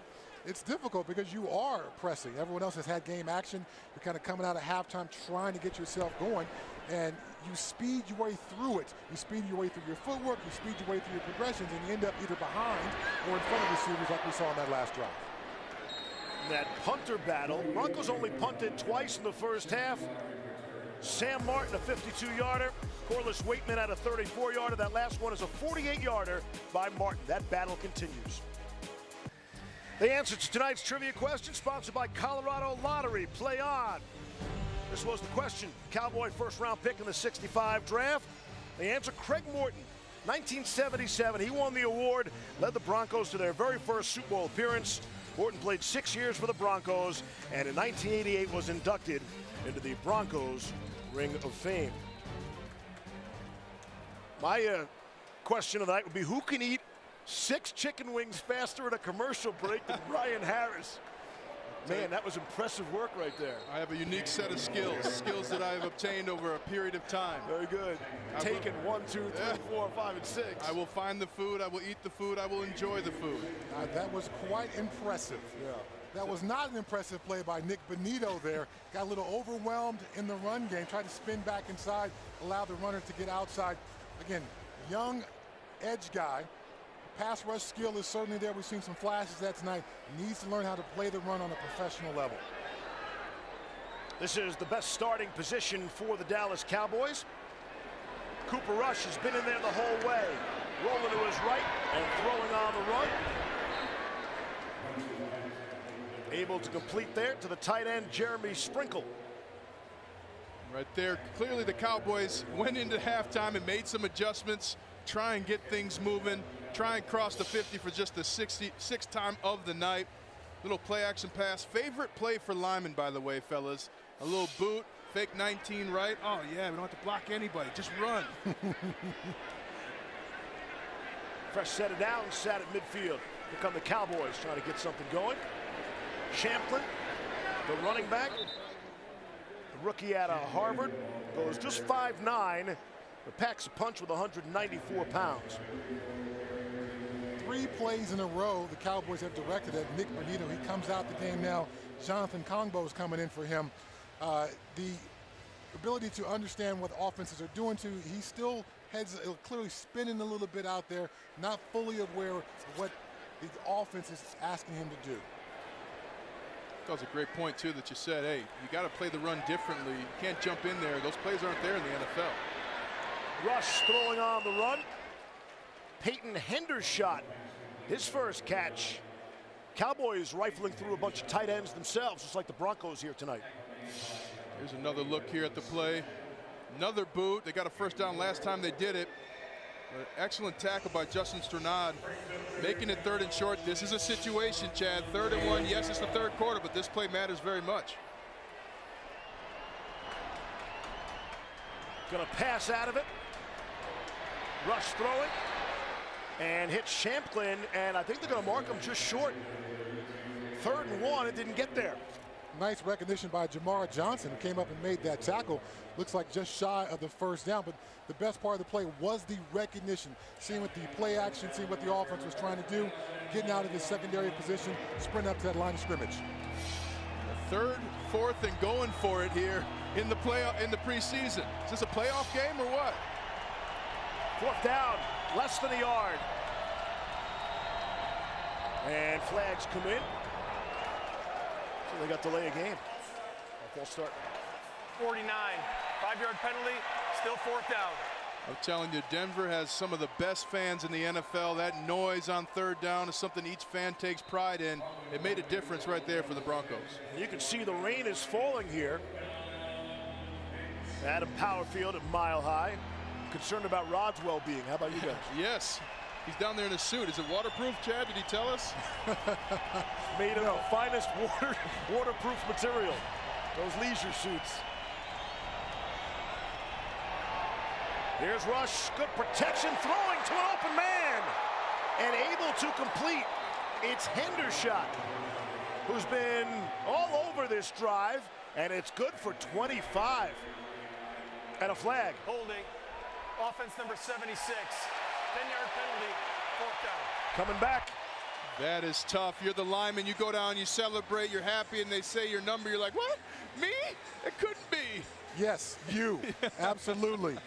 [SPEAKER 3] It's difficult because you are pressing. Everyone else has had game action. You're kind of coming out of halftime trying to get yourself going, and you speed your way through it. You speed your way through your footwork, you speed your way through your progressions, and you end up either behind or in front of receivers like we saw in that last drive.
[SPEAKER 2] That punter battle. Broncos only punted twice in the first half. Sam Martin, a 52-yarder. Corliss Waitman at a 34-yarder. That last one is a 48-yarder by Martin. That battle continues. The answer to tonight's trivia question, sponsored by Colorado Lottery. Play on. This was the question. Cowboy first-round pick in the 65 draft. The answer, Craig Morton. 1977, he won the award, led the Broncos to their very first Super Bowl appearance. Morton played 6 years for the Broncos, and in 1988 was inducted into the Broncos Ring of Fame. My question of the night would be, who can eat 6 chicken wings faster in a commercial break than Brian Harris. Man, that was impressive work right there.
[SPEAKER 4] I have a unique set of skills that I have obtained over a period of time.
[SPEAKER 2] Very good. Taken 1, 2, 3, 4, 5, and 6.
[SPEAKER 4] I will find the food. I will eat the food. I will enjoy the food.
[SPEAKER 3] That was quite impressive. Yeah. That was not an impressive play by Nick Benito there. Got a little overwhelmed in the run game. Tried to spin back inside, allow the runner to get outside. Again, young edge guy. Pass rush skill is certainly there. We've seen some flashes of that tonight. Needs to learn how to play the run on a professional level.
[SPEAKER 2] This is the best starting position for the Dallas Cowboys. Cooper Rush has been in there the whole way. Rolling to his right and throwing on the run. Able to complete there to the tight end, Jeremy Sprinkle.
[SPEAKER 4] Right there, clearly the Cowboys went into halftime and made some adjustments, try and get things moving, try and cross the 50 for just the 66th time of the night. Little play action pass. Favorite play for Lyman, by the way, fellas. A little boot, fake 19 right. Oh yeah, we don't have to block anybody, just run.
[SPEAKER 2] Fresh set it down, sat at midfield. Here come the Cowboys trying to get something going. Champlin, the running back, the rookie out of Harvard, goes just 5'9", but packs a punch with 194 pounds.
[SPEAKER 3] 3 plays in a row the Cowboys have directed at Nick Benito. He comes out the game now. Jonathan Kongbo is coming in for him. The ability to understand what offenses are doing to, he still heads clearly spinning a little bit out there, not fully aware of what the offense is asking him to do.
[SPEAKER 4] That was a great point too that you said, hey, you got to play the run differently. You can't jump in there. Those plays aren't there in the NFL.
[SPEAKER 2] Rush throwing on the run. Peyton Hendershot, his first catch. Cowboys rifling through a bunch of tight ends themselves, just like the Broncos here tonight.
[SPEAKER 4] Here's another look here at the play. Another boot. They got a first down last time they did it. Excellent tackle by Justin Strnad, making it 3rd and short. This is a situation, Chad. 3rd and 1. Yes, it's the 3rd quarter, but this play matters very much.
[SPEAKER 2] Gonna pass out of it. Rush throwing and hits Champlin, and I think they're gonna mark him just short. 3rd and 1. It didn't get there.
[SPEAKER 3] Nice recognition by Jamar Johnson, who came up and made that tackle. Looks like just shy of the first down, but the best part of the play was the recognition. Seeing what the play action, seeing what the offense was trying to do, getting out of his secondary position, sprint up to that line of scrimmage.
[SPEAKER 4] 3rd, 4th, and going for it here in the preseason. Is this a playoff game or what?
[SPEAKER 2] 4th down, less than a yard. And flags come in. So they got delay a game. False start.
[SPEAKER 7] 49, 5-yard penalty, still 4th down.
[SPEAKER 4] I'm telling you, Denver has some of the best fans in the NFL. That noise on 3rd down is something each fan takes pride in. It made a difference right there for the Broncos.
[SPEAKER 2] You can see the rain is falling here. Adam Powerfield at Mile High. Concerned about Rod's well-being. How about you guys?
[SPEAKER 4] Yes. He's down there in a suit. Is it waterproof, Chad? Did he tell us?
[SPEAKER 2] Made of the finest waterproof material. Those leisure suits. Here's Rush. Good protection. Throwing to an open man. And able to complete. It's Hendershot, who's been all over this drive. And it's good for 25. And a flag.
[SPEAKER 7] Holding. Offense number 76. 10-yard penalty. 4th down.
[SPEAKER 2] Coming back.
[SPEAKER 4] That is tough. You're the lineman. You go down, you celebrate, you're happy, and they say your number. You're like, what? Me? It couldn't be.
[SPEAKER 3] Yes, you. Absolutely.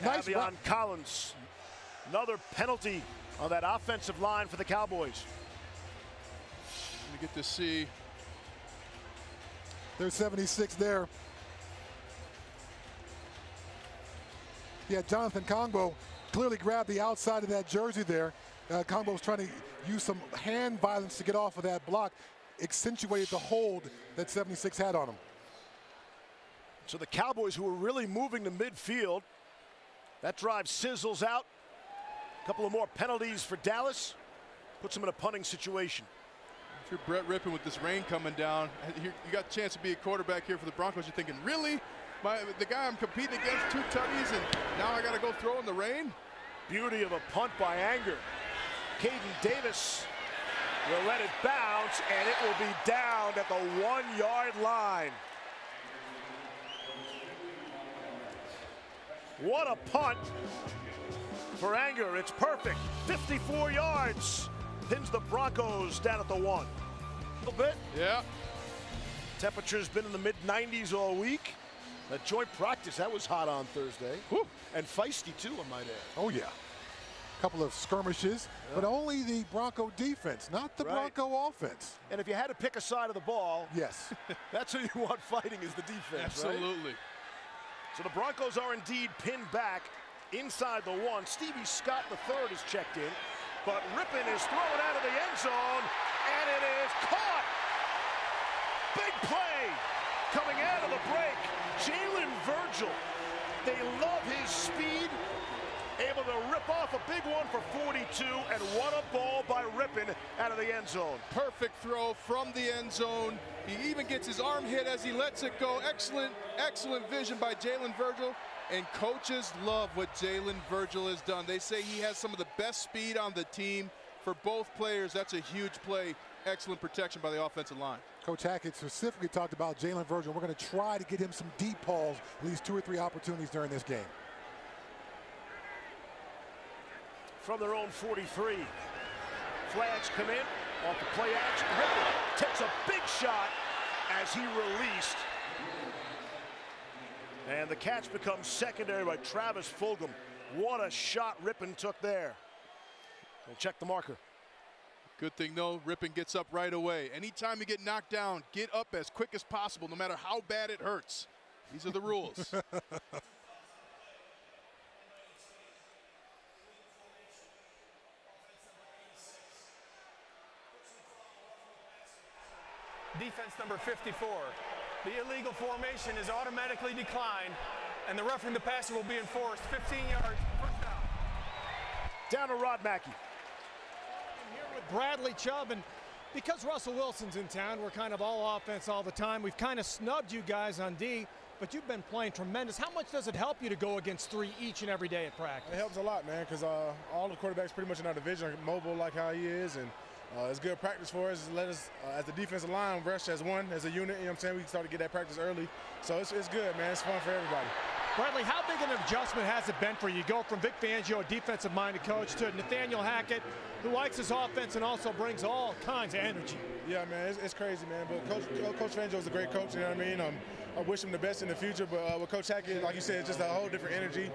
[SPEAKER 3] Nice
[SPEAKER 2] Avion Collins. Another penalty on that offensive line for the Cowboys.
[SPEAKER 4] We get to see.
[SPEAKER 3] There's 76 there. Yeah, Jonathan Kongbo clearly grabbed the outside of that jersey there. Kongbo was trying to use some hand violence to get off of that block, accentuated the hold that 76 had on him.
[SPEAKER 2] So the Cowboys, who were really moving to midfield, that drive sizzles out. A couple of more penalties for Dallas. Puts them in a punting situation.
[SPEAKER 4] If you're Brett Rippon with this rain coming down, you got a chance to be a quarterback here for the Broncos. You're thinking, really? The guy I'm competing against, 2 tutties, and now I got to go throw in the rain?
[SPEAKER 2] Beauty of a punt by Anger. Caden Davis will let it bounce, and it will be down at the 1-yard line. What a punt for Anger. It's perfect. 54 yards. Pins the Broncos down at the 1. A little bit.
[SPEAKER 4] Yeah.
[SPEAKER 2] Temperature's been in the mid-90s all week. That joint practice, that was hot on Thursday.
[SPEAKER 3] Whew.
[SPEAKER 2] And feisty, too, I might add.
[SPEAKER 3] Oh, yeah. A couple of skirmishes, but only the Bronco defense, not the Bronco offense.
[SPEAKER 2] And if you had to pick a side of the ball,
[SPEAKER 3] yes,
[SPEAKER 2] that's who you want fighting is the defense,
[SPEAKER 4] Absolutely.
[SPEAKER 2] Right? So the Broncos are indeed pinned back inside the 1. Stevie Scott III is checked in, but Rippon is thrown out of the end zone, and it is caught. Big play coming out of the break. Jalen Virgil, they love his speed, able to rip off a big one for 42, and what a ball by Rippon out of the end zone.
[SPEAKER 4] Perfect throw from the end zone. He even gets his arm hit as he lets it go. Excellent vision by Jalen Virgil. And coaches love what Jalen Virgil has done. They say he has some of the best speed on the team. For both players, that's a huge play. Excellent protection by the offensive line.
[SPEAKER 3] Coach Hackett specifically talked about Jalen Virgil. We're going to try to get him some deep balls, at least 2 or 3 opportunities during this game.
[SPEAKER 2] From their own 43. Flags come in off the play action. Rippon takes a big shot as he released. And the catch becomes secondary by Travis Fulgham. What a shot Rippon took there. And check the marker.
[SPEAKER 4] Good thing, though, Rippon gets up right away. Anytime you get knocked down, get up as quick as possible, no matter how bad it hurts. These are the rules.
[SPEAKER 7] Defense number 54. The illegal formation is automatically declined, and the roughing the passer will be enforced. 15 yards, first down.
[SPEAKER 2] Down to Rod Mackey.
[SPEAKER 1] Here with Bradley Chubb, and because Russell Wilson's in town, we're kind of all offense all the time. We've kind of snubbed you guys on D, but you've been playing tremendous. How much does it help you to go against 3 each and every day at practice?
[SPEAKER 9] It helps a lot, man, because all the quarterbacks pretty much in our division are mobile like how he is, and it's good practice for us. Let us, as the defensive line, rush as one, as a unit. You know what I'm saying? We can start to get that practice early. So it's good, man. It's fun for everybody.
[SPEAKER 1] Bradley, how big an adjustment has it been for you? You go from Vic Fangio, a defensive-minded coach, to Nathaniel Hackett, who likes his offense and also brings all kinds of energy.
[SPEAKER 9] Yeah, man, it's crazy, man. But Coach Fangio is a great coach, you know what I mean? I wish him the best in the future, but with Coach Hackett, like you said, it's just a whole different energy.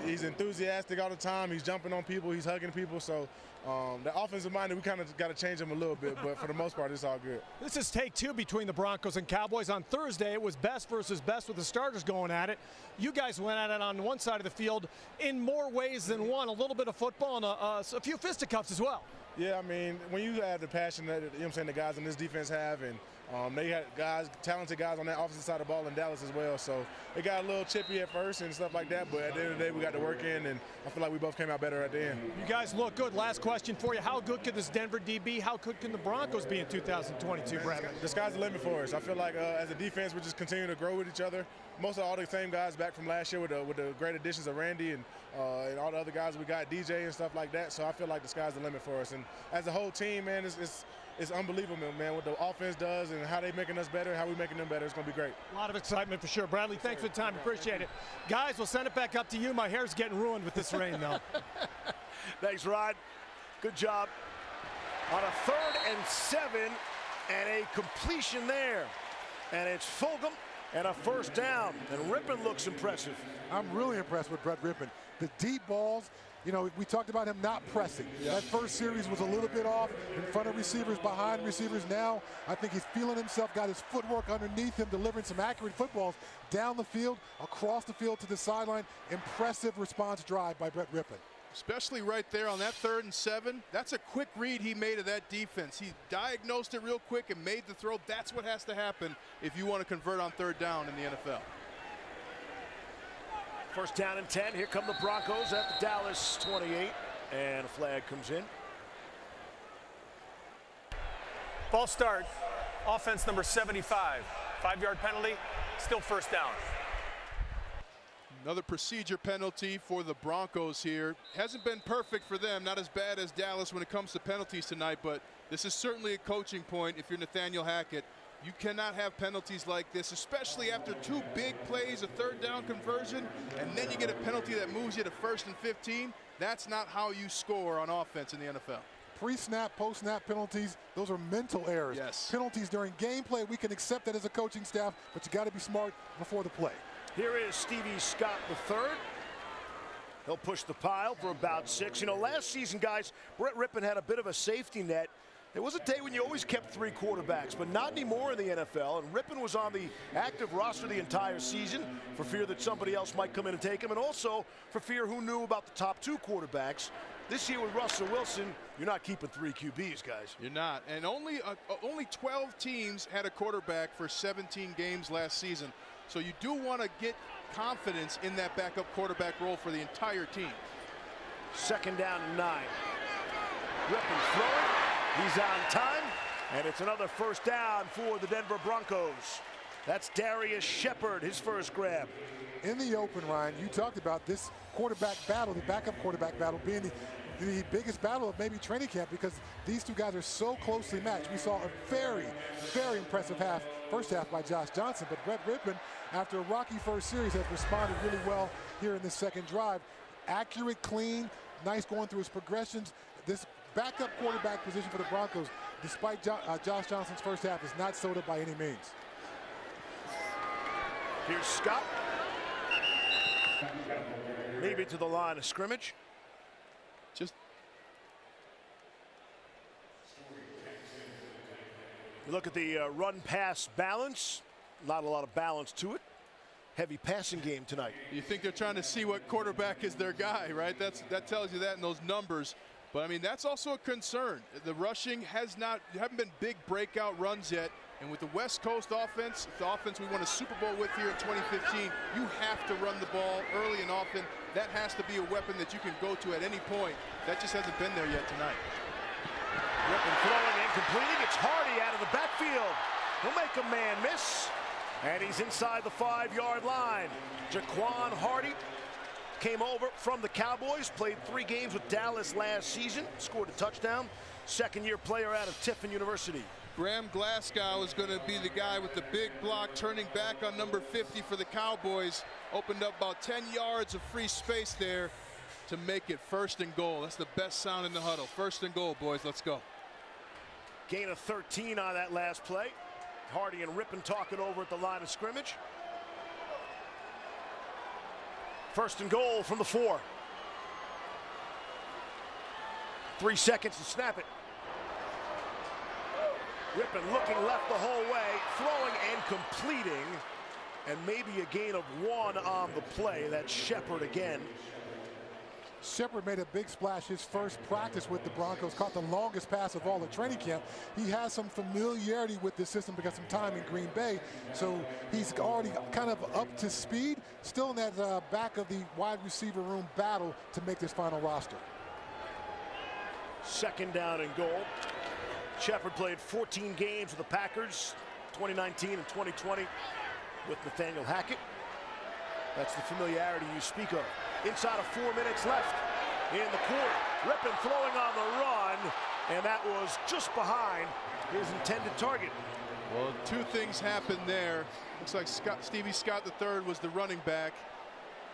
[SPEAKER 9] He's enthusiastic all the time. He's jumping on people. He's hugging people. So the offensive minded, we kind of got to change him a little bit, but for the most part, it's all good.
[SPEAKER 1] This is take 2 between the Broncos and Cowboys. On Thursday, it was best versus best with the starters going at it. You guys went at it on one side of the field in more ways than one. A little bit of football and a few fisticuffs as well.
[SPEAKER 9] Yeah, I mean, when you have the passion that, you know what I'm saying, the guys in this defense have, and they had talented guys on that offensive side of the ball in Dallas as well. So it got a little chippy at first and stuff like that, but at the end of the day, we got to work in, and I feel like we both came out better at the end.
[SPEAKER 1] You guys look good. Last question for you. How good could this Denver D be? How good can the Broncos be in 2022, Bradley?
[SPEAKER 9] The sky's the limit for us. I feel like as a defense, we're just continuing to grow with each other. Most of all the same guys back from last year with the great additions of Randy and all the other guys we got, DJ and stuff like that. So I feel like the sky's the limit for us. And as a whole team, man, it's unbelievable, man, what the offense does and how they're making us better and how we're making them better. It's going to be great.
[SPEAKER 1] A lot of excitement for sure. Bradley, thanks for the time. Appreciate it. Guys, we'll send it back up to you. My hair's getting ruined with this rain, though.
[SPEAKER 2] Thanks, Rod. Good job. On a 3rd and 7 and a completion there. And it's Fulgham and a first down. And Rippon looks impressive.
[SPEAKER 3] I'm really impressed with Brett Rippon. The deep balls, you know, we talked about him not pressing. Yeah. That first series was a little bit off in front of receivers, behind receivers. Now I think he's feeling himself, got his footwork underneath him, delivering some accurate footballs down the field, across the field to the sideline. Impressive response drive by Brett Rippon.
[SPEAKER 4] Especially right there on that 3rd and 7. That's a quick read he made of that defense. He diagnosed it real quick and made the throw. That's what has to happen if you want to convert on 3rd down in the NFL.
[SPEAKER 2] First down and 10. Here come the Broncos at the Dallas 28. And a flag comes in.
[SPEAKER 7] False start. Offense number 75. 5-yard penalty. Still first down.
[SPEAKER 4] Another procedure penalty for the Broncos here. Hasn't been perfect for them, not as bad as Dallas when it comes to penalties tonight, but this is certainly a coaching point if you're Nathaniel Hackett. You cannot have penalties like this, especially after 2 big plays, a 3rd down conversion, and then you get a penalty that moves you to 1st and 15. That's not how you score on offense in the NFL.
[SPEAKER 3] Pre-snap, post-snap penalties, those are mental errors.
[SPEAKER 4] Yes.
[SPEAKER 3] Penalties during gameplay, we can accept that as a coaching staff, but you got to be smart before the play.
[SPEAKER 2] Here is Stevie Scott III. He'll push the pile for about 6. You know, last season, guys, Brett Rippon had a bit of a safety net. There was a day when you always kept 3 quarterbacks, but not anymore in the NFL. And Rippon was on the active roster the entire season for fear that somebody else might come in and take him, and also for fear who knew about the top 2 quarterbacks. This year with Russell Wilson, you're not keeping 3 QBs, guys.
[SPEAKER 4] You're not. And only 12 teams had a quarterback for 17 games last season. So you do want to get confidence in that backup quarterback role for the entire team.
[SPEAKER 2] 2nd down and 9. Rippon throwing. He's on time. And it's another 1st down for the Denver Broncos. That's Darius Shepard, his first grab.
[SPEAKER 3] In the open, Ryan, you talked about this quarterback battle, the backup quarterback battle, being the biggest battle of maybe training camp because these 2 guys are so closely matched. We saw a very, very impressive first half by Josh Johnson, but Brett Rippon, after a rocky first series, has responded really well here in this 2nd drive. Accurate, clean, nice going through his progressions. This backup quarterback position for the Broncos, despite Josh Johnson's first half, is not sold up by any means.
[SPEAKER 2] Here's Scott. Maybe to the line of scrimmage. Look at the run-pass balance. Not a lot of balance to it. Heavy passing game tonight.
[SPEAKER 4] You think they're trying to see what quarterback is their guy, right? That tells you that in those numbers. But, I mean, that's also a concern. The rushing haven't been big breakout runs yet. And with the West Coast offense, the offense we won a Super Bowl with here in 2015, you have to run the ball early and often. That has to be a weapon that you can go to at any point. That just hasn't been there yet tonight.
[SPEAKER 2] Rippon throwing and completing. It's Hardy out of the backfield. He'll make a man miss. And he's inside the 5-yard line. Jaquan Hardy came over from the Cowboys, played 3 games with Dallas last season, scored a touchdown. 2nd-year player out of Tiffin University.
[SPEAKER 4] Graham Glasgow is going to be the guy with the big block, turning back on number 50 for the Cowboys. Opened up about 10 yards of free space there to make it 1st and goal. That's the best sound in the huddle. 1st and goal, boys. Let's go.
[SPEAKER 2] Gain of 13 on that last play. Hardy and Rippon talking over at the line of scrimmage. 1st and goal from the 4. 3 seconds to snap it. Rippon looking left the whole way, throwing and completing. And maybe a gain of 1 on the play. That's Shepard again.
[SPEAKER 3] Shepard made a big splash his first practice with the Broncos, caught the longest pass of all the training camp. He has some familiarity with this system because some time in Green Bay, so he's already kind of up to speed, still in that back of the wide receiver room battle to make this final roster.
[SPEAKER 2] 2nd down and goal. Shepard played 14 games with the Packers, 2019 and 2020 with Nathaniel Hackett. That's the familiarity you speak of. Inside of 4 minutes left in the quarter. Rippon throwing on the run, and that was just behind his intended target.
[SPEAKER 4] Well, 2 things happened there. Looks like Stevie Scott III was the running back.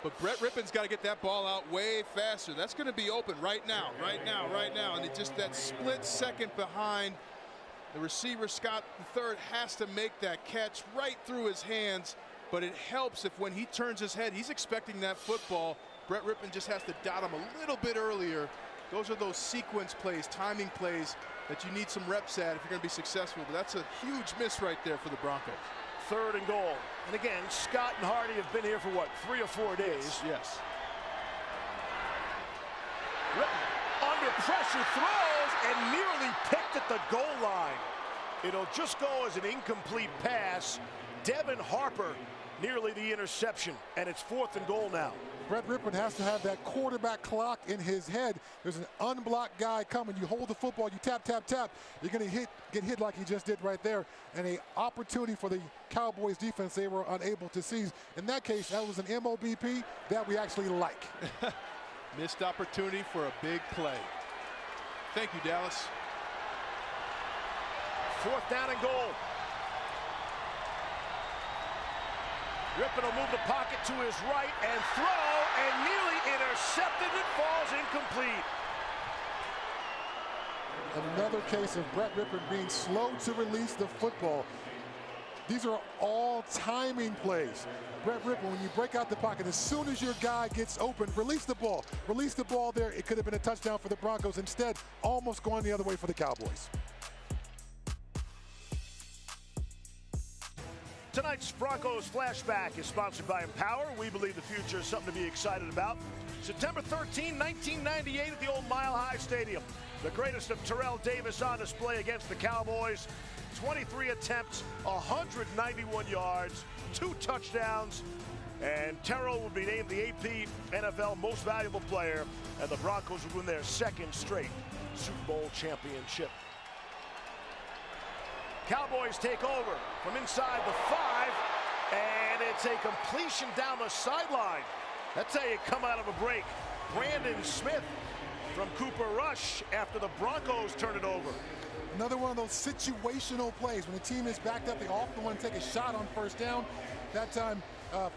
[SPEAKER 4] But Brett Rippon's got to get that ball out way faster. That's going to be open right now. And it's just that split second behind. The receiver, Scott III, has to make that catch right through his hands. But it helps if when he turns his head, he's expecting that football. Brett Rippon just has to dot him a little bit earlier. Those are those sequence plays, timing plays that you need some reps at if you're going to be successful. But that's a huge miss right there for the Broncos.
[SPEAKER 2] 3rd and goal. And again, Scott and Hardy have been here for what, 3 or 4 days?
[SPEAKER 4] Yes.
[SPEAKER 2] Rippon under pressure throws and nearly picked at the goal line. It'll just go as an incomplete pass. Devin Harper nearly the interception, and it's 4th and goal now.
[SPEAKER 3] Brett Rippon has to have that quarterback clock in his head. There's an unblocked guy coming. You hold the football, you tap, tap, tap. You're going to get hit like he just did right there. And an opportunity for the Cowboys defense they were unable to seize. In that case, that was an MOBP that we actually like.
[SPEAKER 4] Missed opportunity for a big play. Thank you, Dallas.
[SPEAKER 2] 4th down and goal. Rippon will move the pocket to his right and throw, and nearly intercepted. It falls incomplete.
[SPEAKER 3] Another case of Brett Rippon being slow to release the football. These are all timing plays. Brett Rippon, when you break out the pocket, as soon as your guy gets open, release the ball. Release the ball there. It could have been a touchdown for the Broncos. Instead, almost going the other way for the Cowboys.
[SPEAKER 2] Tonight's Broncos Flashback is sponsored by Empower. We believe the future is something to be excited about. September 13, 1998 at the old Mile High Stadium. The greatest of Terrell Davis on display against the Cowboys. 23 attempts, 191 yards, 2 touchdowns, and Terrell will be named the AP NFL Most Valuable Player, and the Broncos will win their 2nd straight Super Bowl championship. Cowboys take over from inside the 5, and it's a completion down the sideline. That's how you come out of a break. Brandon Smith from Cooper Rush after the Broncos turn it over.
[SPEAKER 3] Another one of those situational plays. When the team is backed up, they often want to take a shot on 1st down. That time,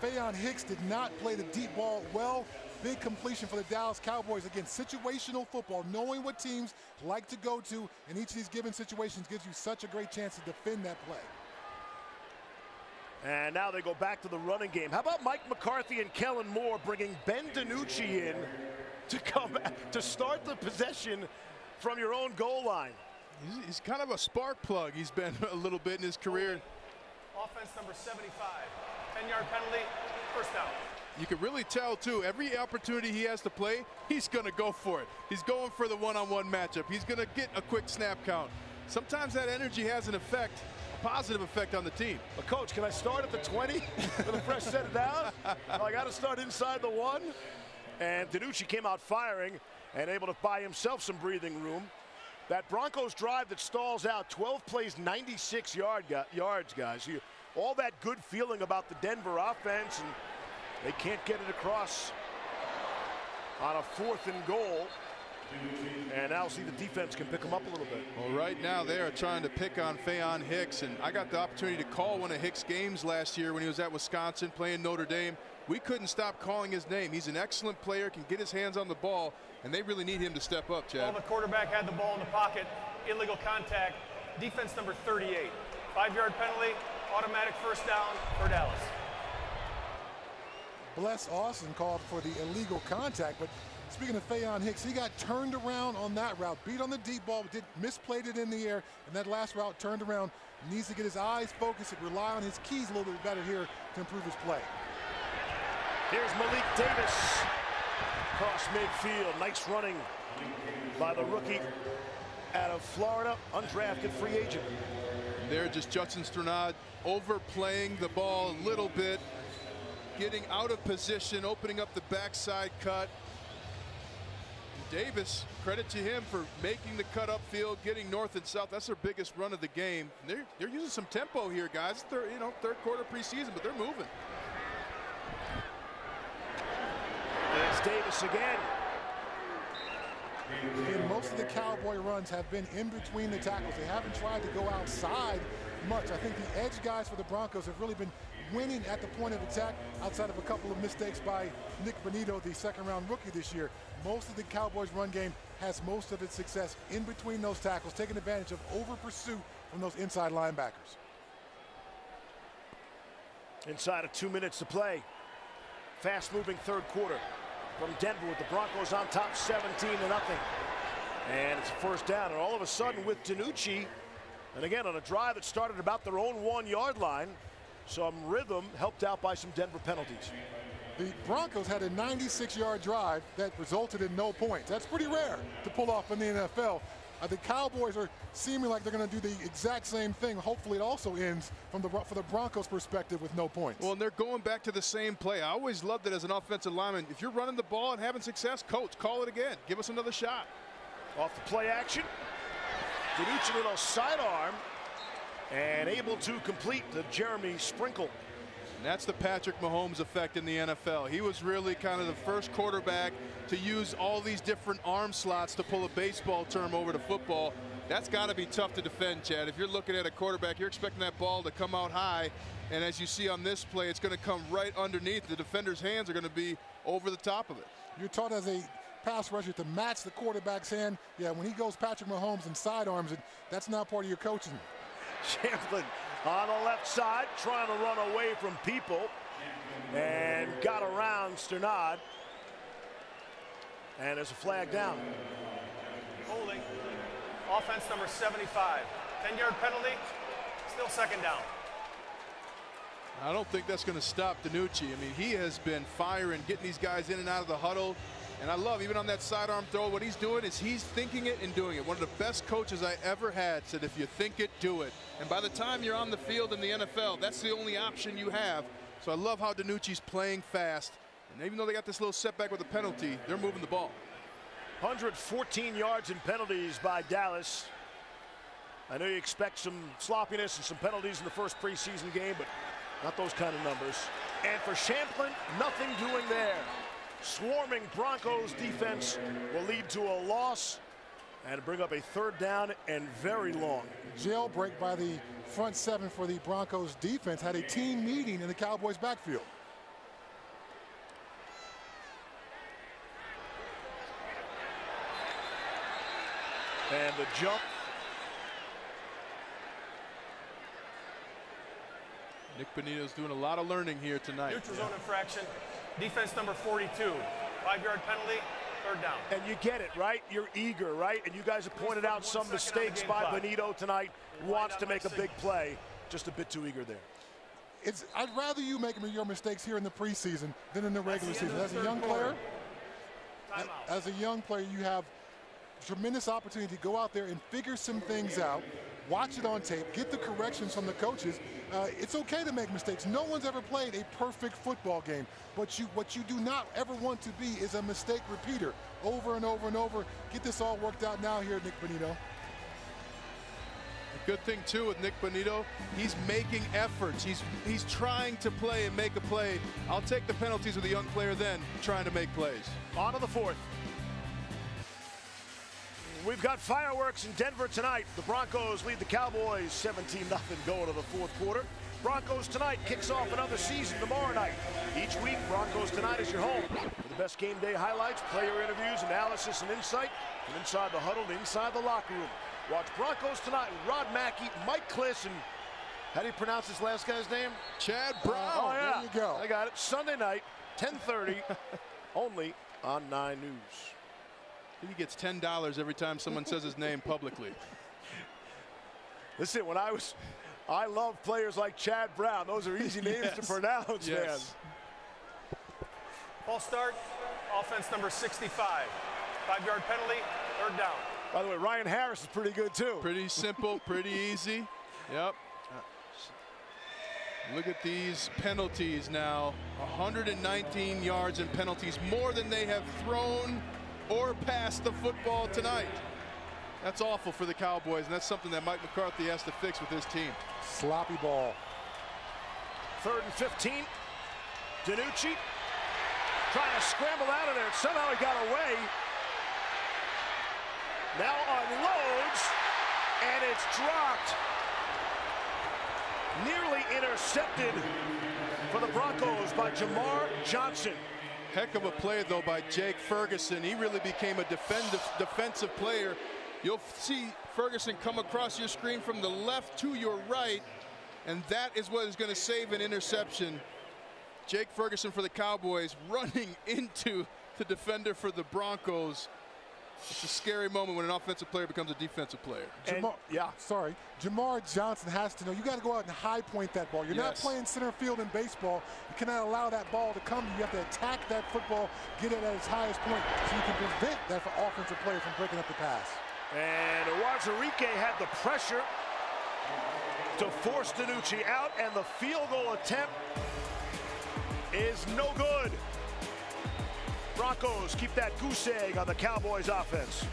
[SPEAKER 3] Faion Hicks did not play the deep ball well. Big completion for the Dallas Cowboys. Again, situational football, knowing what teams like to go to in each of these given situations gives you such a great chance to defend that play.
[SPEAKER 2] And now they go back to the running game. How about Mike McCarthy and Kellen Moore bringing Ben DiNucci in to come back to start the possession from your own goal line?
[SPEAKER 4] He's kind of a spark plug. He's been a little bit in his career.
[SPEAKER 7] Offense number 75. 10-yard penalty, 1st down.
[SPEAKER 4] You can really tell, too, every opportunity he has to play, he's going to go for it. He's going for the one-on-one matchup. He's going to get a quick snap count. Sometimes that energy has an effect, a positive effect on the team.
[SPEAKER 2] But, Coach, can I start at the 20 with a fresh set down? I got to start inside the 1. And DiNucci came out firing and able to buy himself some breathing room. That Broncos drive that stalls out, 12 plays, 96 yards, guys. All that good feeling about the Denver offense, and they can't get it across on a 4th and goal. And now see the defense can pick them up a little bit.
[SPEAKER 4] Well, right now they are trying to pick on Faion Hicks, and I got the opportunity to call one of Hicks' games last year when he was at Wisconsin playing Notre Dame. We couldn't stop calling his name. He's an excellent player, can get his hands on the ball, and they really need him to step up, Chad.
[SPEAKER 7] Well, the quarterback had the ball in the pocket, illegal contact, defense number 38. 5-yard penalty, automatic 1st down for Dallas.
[SPEAKER 3] Bless Austin called for the illegal contact, but speaking of Faion Hicks, he got turned around on that route, beat on the deep ball, misplayed it in the air, and that last route turned around. Needs to get his eyes focused and rely on his keys a little bit better here to improve his play.
[SPEAKER 2] Here's Malik Davis across midfield. Nice running by the rookie out of Florida, undrafted free agent.
[SPEAKER 4] There, just Justin Strnad overplaying the ball a little bit, getting out of position, opening up the backside cut. Davis, credit to him for making the cut upfield, getting north and south. That's their biggest run of the game. They're using some tempo here, guys. They're, 3rd quarter preseason, but they're moving.
[SPEAKER 2] There's Davis again.
[SPEAKER 3] And most of the Cowboy runs have been in between the tackles. They haven't tried to go outside much. I think the edge guys for the Broncos have really been winning at the point of attack outside of a couple of mistakes by Nick Bonito, the 2nd-round rookie this year. Most of the Cowboys run game has most of its success in between those tackles, taking advantage of over pursuit from those inside linebackers.
[SPEAKER 2] Inside of 2 minutes to play. Fast-moving 3rd quarter from Denver with the Broncos on top 17-0. And it's a 1st down, and all of a sudden with DiNucci, and again on a drive that started about their own 1-yard line, some rhythm helped out by some Denver penalties.
[SPEAKER 3] The Broncos had a 96-yard drive that resulted in no points. That's pretty rare to pull off in the NFL. The Cowboys are seeming like they're going to do the exact same thing. Hopefully it also ends for the Broncos' perspective with no points.
[SPEAKER 4] Well, and they're going back to the same play. I always loved it as an offensive lineman. If you're running the ball and having success, coach, call it again. Give us another shot.
[SPEAKER 2] Off the play action. DiNucci little sidearm and able to complete the Jeremy Sprinkle.
[SPEAKER 4] And that's the Patrick Mahomes effect in the NFL. He was really kind of the first quarterback to use all these different arm slots to pull a baseball term over to football. That's got to be tough to defend, Chad. If you're looking at a quarterback, you're expecting that ball to come out high, and as you see on this play, it's going to come right underneath. The defender's hands are going to be over the top of it.
[SPEAKER 3] You're taught as a pass rusher to match the quarterback's hand. Yeah, when he goes Patrick Mahomes and sidearms it, that's not part of your coaching.
[SPEAKER 2] Champlin on the left side, trying to run away from people, and got around Sternad. And there's a flag down.
[SPEAKER 7] Holding. Offense number 75. 10-yard penalty. Still second down.
[SPEAKER 4] I don't think that's going to stop DiNucci. I mean, he has been firing, getting these guys in and out of the huddle. And I love, even on that sidearm throw, what he's doing is he's thinking it and doing it. One of the best coaches I ever had said, if you think it, do it. And by the time you're on the field in the NFL, that's the only option you have. So I love how DiNucci's playing fast. And even though they got this little setback with the penalty, they're moving the ball.
[SPEAKER 2] 114 yards in penalties by Dallas. I know you expect some sloppiness and some penalties in the first preseason game, but not those kind of numbers. And for Champlin, nothing doing there. Swarming Broncos defense will lead to a loss and bring up a third down and very long.
[SPEAKER 3] Jailbreak by the front seven for the Broncos defense. Had a team meeting in the Cowboys backfield.
[SPEAKER 2] And the jump.
[SPEAKER 4] Nick Bonito's doing a lot of learning here tonight.
[SPEAKER 7] Neutral zone infraction. Defense number 42. 5-yard penalty. Third down.
[SPEAKER 2] And you get it, right? You're eager, right? And you guys have pointed out some mistakes by Bonito tonight. Wants to make a big play. Just a bit too eager there.
[SPEAKER 3] I'd rather you make your mistakes here in the preseason than in the regular season. As a young player, you have tremendous opportunity to go out there and figure some things out, watch it on tape, get the corrections from the coaches. It's okay to make mistakes. No one's ever played a perfect football game, but what you do not ever want to be is a mistake repeater over and over and over. Get this all worked out now here, Nick Bonito.
[SPEAKER 4] A good thing too with Nick Bonito, he's making efforts. He's trying to play and make a play. I'll take the penalties with a young player then trying to make plays.
[SPEAKER 2] On to the fourth. We've got fireworks in Denver tonight. The Broncos lead the Cowboys 17-0 going to the fourth quarter. Broncos Tonight kicks off another season tomorrow night. Each week, Broncos Tonight is your home for the best game day highlights, player interviews, analysis, and insight from inside the huddle and inside the locker room. Watch Broncos Tonight with Rod Mackey, Mike Kliss, and how do you pronounce this last guy's name?
[SPEAKER 4] Chad Brown.
[SPEAKER 2] Oh, yeah.
[SPEAKER 3] There you go.
[SPEAKER 2] I got it. Sunday night, 10:30, only on 9 News.
[SPEAKER 4] He gets $10 every time someone says his name publicly.
[SPEAKER 2] Listen, I love players like Chad Brown. Those are easy names to pronounce, man.
[SPEAKER 7] False start. Offense number 65. 5-yard penalty. Third down.
[SPEAKER 2] By the way, Ryan Harris is pretty good too.
[SPEAKER 4] Pretty simple, pretty easy. Yep. Look at these penalties now. 119 yards in penalties, more than they have thrown or passed the football tonight. That's awful for the Cowboys, and that's something that Mike McCarthy has to fix with his team.
[SPEAKER 3] Sloppy ball.
[SPEAKER 2] 3rd and 15. DiNucci trying to scramble out of there. Somehow he got away. Now unloads, and it's dropped. Nearly intercepted for the Broncos by Jamar Johnson.
[SPEAKER 4] Heck of a play, though, by Jake Ferguson. He really became a defensive player. You'll see Ferguson come across your screen from the left to your right, and that is what is going to save an interception. Jake Ferguson for the Cowboys running into the defender for the Broncos. It's a scary moment when an offensive player becomes a defensive player.
[SPEAKER 3] Jamar Johnson has to know you got to go out and high point that ball. You're not playing center field in baseball. You cannot allow that ball to come to you. You have to attack that football, get it at its highest point so you can prevent that offensive player from breaking up the pass.
[SPEAKER 2] And Wazirike had the pressure to force DiNucci out, and the field goal attempt is no good. Broncos keep that goose egg on the Cowboys offense.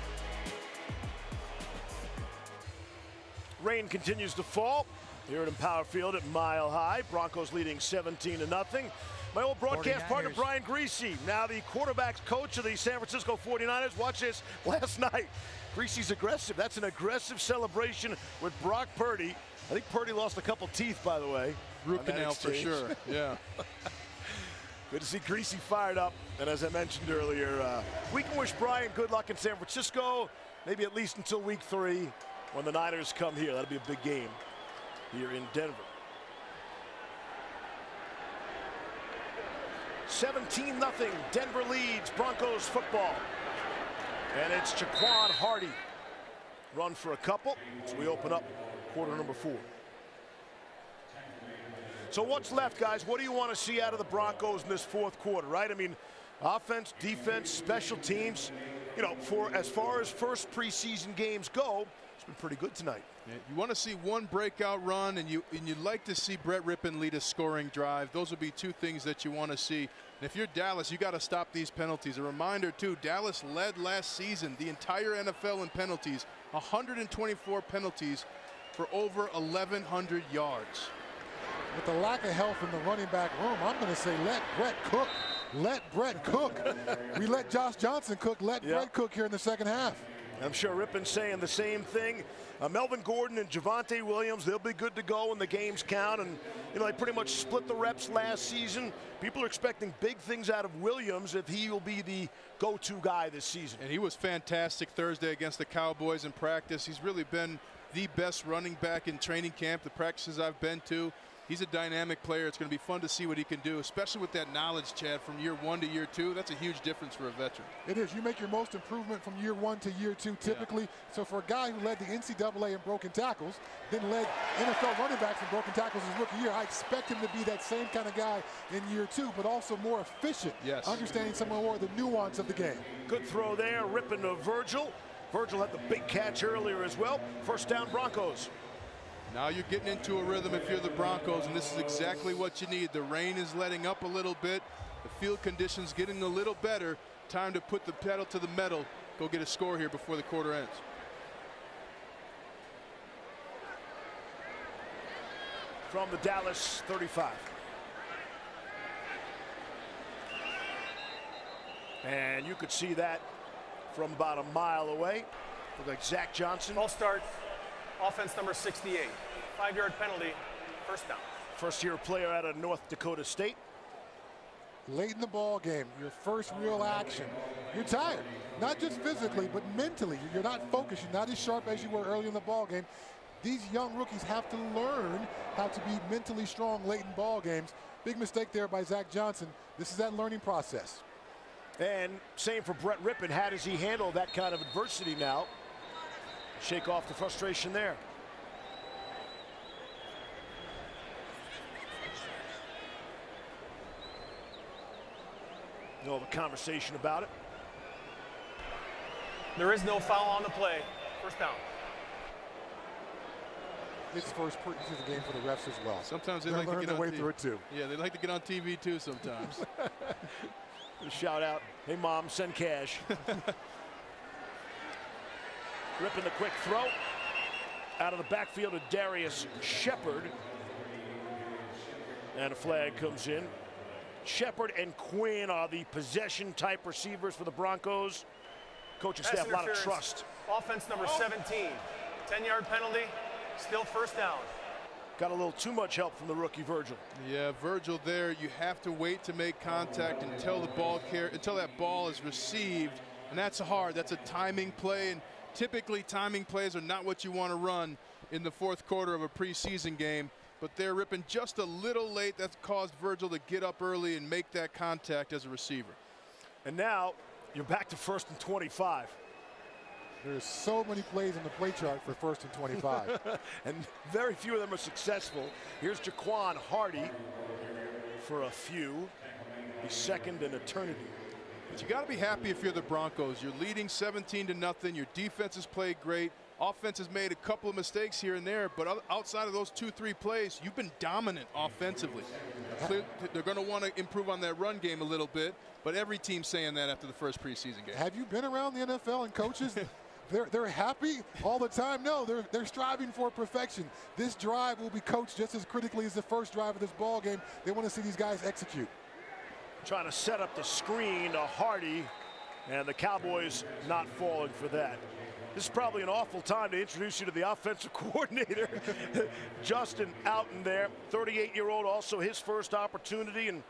[SPEAKER 2] Rain continues to fall here at Empower Field at Mile High. Broncos leading 17-0. My old broadcast partner, Brian Griese, now the quarterback's coach of the San Francisco 49ers. Watch this. Last night, Griese's aggressive. That's an aggressive celebration with Brock Purdy. I think Purdy lost a couple teeth, by the way.
[SPEAKER 4] Root canal for sure, yeah.
[SPEAKER 2] Good to see Griese fired up. And as I mentioned earlier, we can wish Brian good luck in San Francisco, maybe at least until week 3 when the Niners come here. That'll be a big game here in Denver. 17-0, Denver leads Broncos football. And it's Jaquan Hardy. Run for a couple as we open up quarter number 4. So what's left, guys? What do you want to see out of the Broncos in this fourth quarter, right? I mean, offense, defense, special teams. You know, for as far as first preseason games go, it's been pretty good tonight.
[SPEAKER 4] Yeah, you want to see one breakout run, and you'd like to see Brett Rippon lead a scoring drive. Those would be 2 things that you want to see. And if you're Dallas, you got to stop these penalties. A reminder too, Dallas led last season the entire NFL in penalties, 124 penalties for over 1,100 yards.
[SPEAKER 3] With the lack of health in the running back room, I'm going to say let Brett cook. Let Brett cook. We let Josh Johnson cook. Let Brett cook here in the second half.
[SPEAKER 2] I'm sure Rippon's saying the same thing. Melvin Gordon and Javonte Williams, they'll be good to go when the games count. And, you know, they pretty much split the reps last season. People are expecting big things out of Williams if he will be the go-to guy this season.
[SPEAKER 4] And he was fantastic Thursday against the Cowboys in practice. He's really been the best running back in training camp, the practices I've been to. He's a dynamic player. It's going to be fun to see what he can do, especially with that knowledge, Chad, from year 1 to year 2. That's a huge difference for a veteran.
[SPEAKER 3] It is. You make your most improvement from year 1 to year 2 typically. Yeah. So for a guy who led the NCAA in broken tackles, then led NFL running backs in broken tackles his rookie year, I expect him to be that same kind of guy in year 2, but also more efficient, understanding some more of the nuance of the game.
[SPEAKER 2] Good throw there, ripping to Virgil. Virgil had the big catch earlier as well. First down, Broncos.
[SPEAKER 4] Now you're getting into a rhythm if you're the Broncos, and this is exactly what you need. The rain is letting up a little bit. The field conditions getting a little better. Time to put the pedal to the metal. Go get a score here before the quarter ends.
[SPEAKER 2] From the Dallas 35. And you could see that from about a mile away. Looked like Zach Johnson.
[SPEAKER 7] Ball start. Offense number 68. 5-yard penalty. First down.
[SPEAKER 2] First-year player out of North Dakota State.
[SPEAKER 3] Late in the ball game, your first real action. You're tired, not just physically, but mentally. You're not focused. You're not as sharp as you were early in the ball game. These young rookies have to learn how to be mentally strong late in ball games. Big mistake there by Zach Johnson. This is that learning process.
[SPEAKER 2] And same for Brett Rippon. How does he handle that kind of adversity now? Shake off the frustration there. No conversation about it.
[SPEAKER 7] There is no foul on the play. First down.
[SPEAKER 3] This first preseason game for the refs as well.
[SPEAKER 4] Sometimes they like to get
[SPEAKER 3] their
[SPEAKER 4] on
[SPEAKER 3] way through it too.
[SPEAKER 4] Yeah, they like to get on TV too sometimes.
[SPEAKER 2] Shout out, hey mom, send cash. Ripping the quick throw. Out of the backfield of Darius Shepard. And a flag comes in. Shepard and Quinn are the possession type receivers for the Broncos. Coaching staff, a lot of trust.
[SPEAKER 7] Offense number 17. 10-yard penalty. Still first down.
[SPEAKER 2] Got a little too much help from the rookie Virgil.
[SPEAKER 4] Yeah, Virgil there. You have to wait to make contact until that ball is received, and that's hard. That's a timing play, and typically timing plays are not what you want to run in the fourth quarter of a preseason game. But they're ripping just a little late. That's caused Virgil to get up early and make that contact as a receiver.
[SPEAKER 2] And now you're back to 1st and 25.
[SPEAKER 3] There's so many plays on the play chart for 1st and 25.
[SPEAKER 2] And very few of them are successful. Here's Jaquan Hardy for a few. He's second in eternity.
[SPEAKER 4] But you got to be happy if you're the Broncos. You're leading 17-0. Your defense has played great. Offense has made a couple of mistakes here and there, but outside of those 2-3 plays, you've been dominant offensively. They're going to want to improve on that run game a little bit, but every team's saying that after the first preseason game.
[SPEAKER 3] Have you been around the NFL and coaches? They're happy all the time? No, they're striving for perfection. This drive will be coached just as critically as the first drive of this ball game. They want to see these guys execute.
[SPEAKER 2] Trying to set up the screen to Hardy, and the Cowboys not falling for that. This is probably an awful time to introduce you to the offensive coordinator, Justin Outen there, 38-year-old, also his first opportunity. And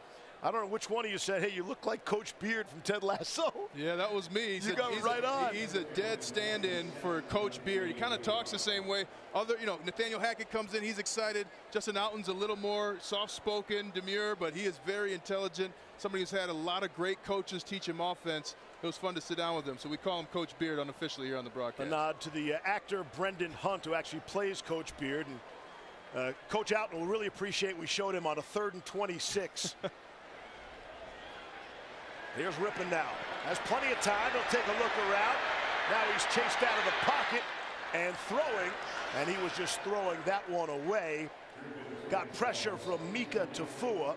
[SPEAKER 2] I don't know which one of you said, hey, you look like Coach Beard from Ted Lasso.
[SPEAKER 4] Yeah, that was me.
[SPEAKER 2] You got right on.
[SPEAKER 4] He's a dead stand-in for Coach Beard. He kind of talks the same way. Nathaniel Hackett comes in, he's excited. Justin Outen's a little more soft-spoken, demure, but he is very intelligent. Somebody who's had a lot of great coaches teach him offense. It was fun to sit down with him, so we call him Coach Beard unofficially here on the broadcast.
[SPEAKER 2] A nod to the actor Brendan Hunt, who actually plays Coach Beard. And Coach Outen will really appreciate we showed him on a 3rd and 26. Here's Rippon now. Has plenty of time. He'll take a look around. Now he's chased out of the pocket and throwing, and he was just throwing that one away. Got pressure from Mika Tafua,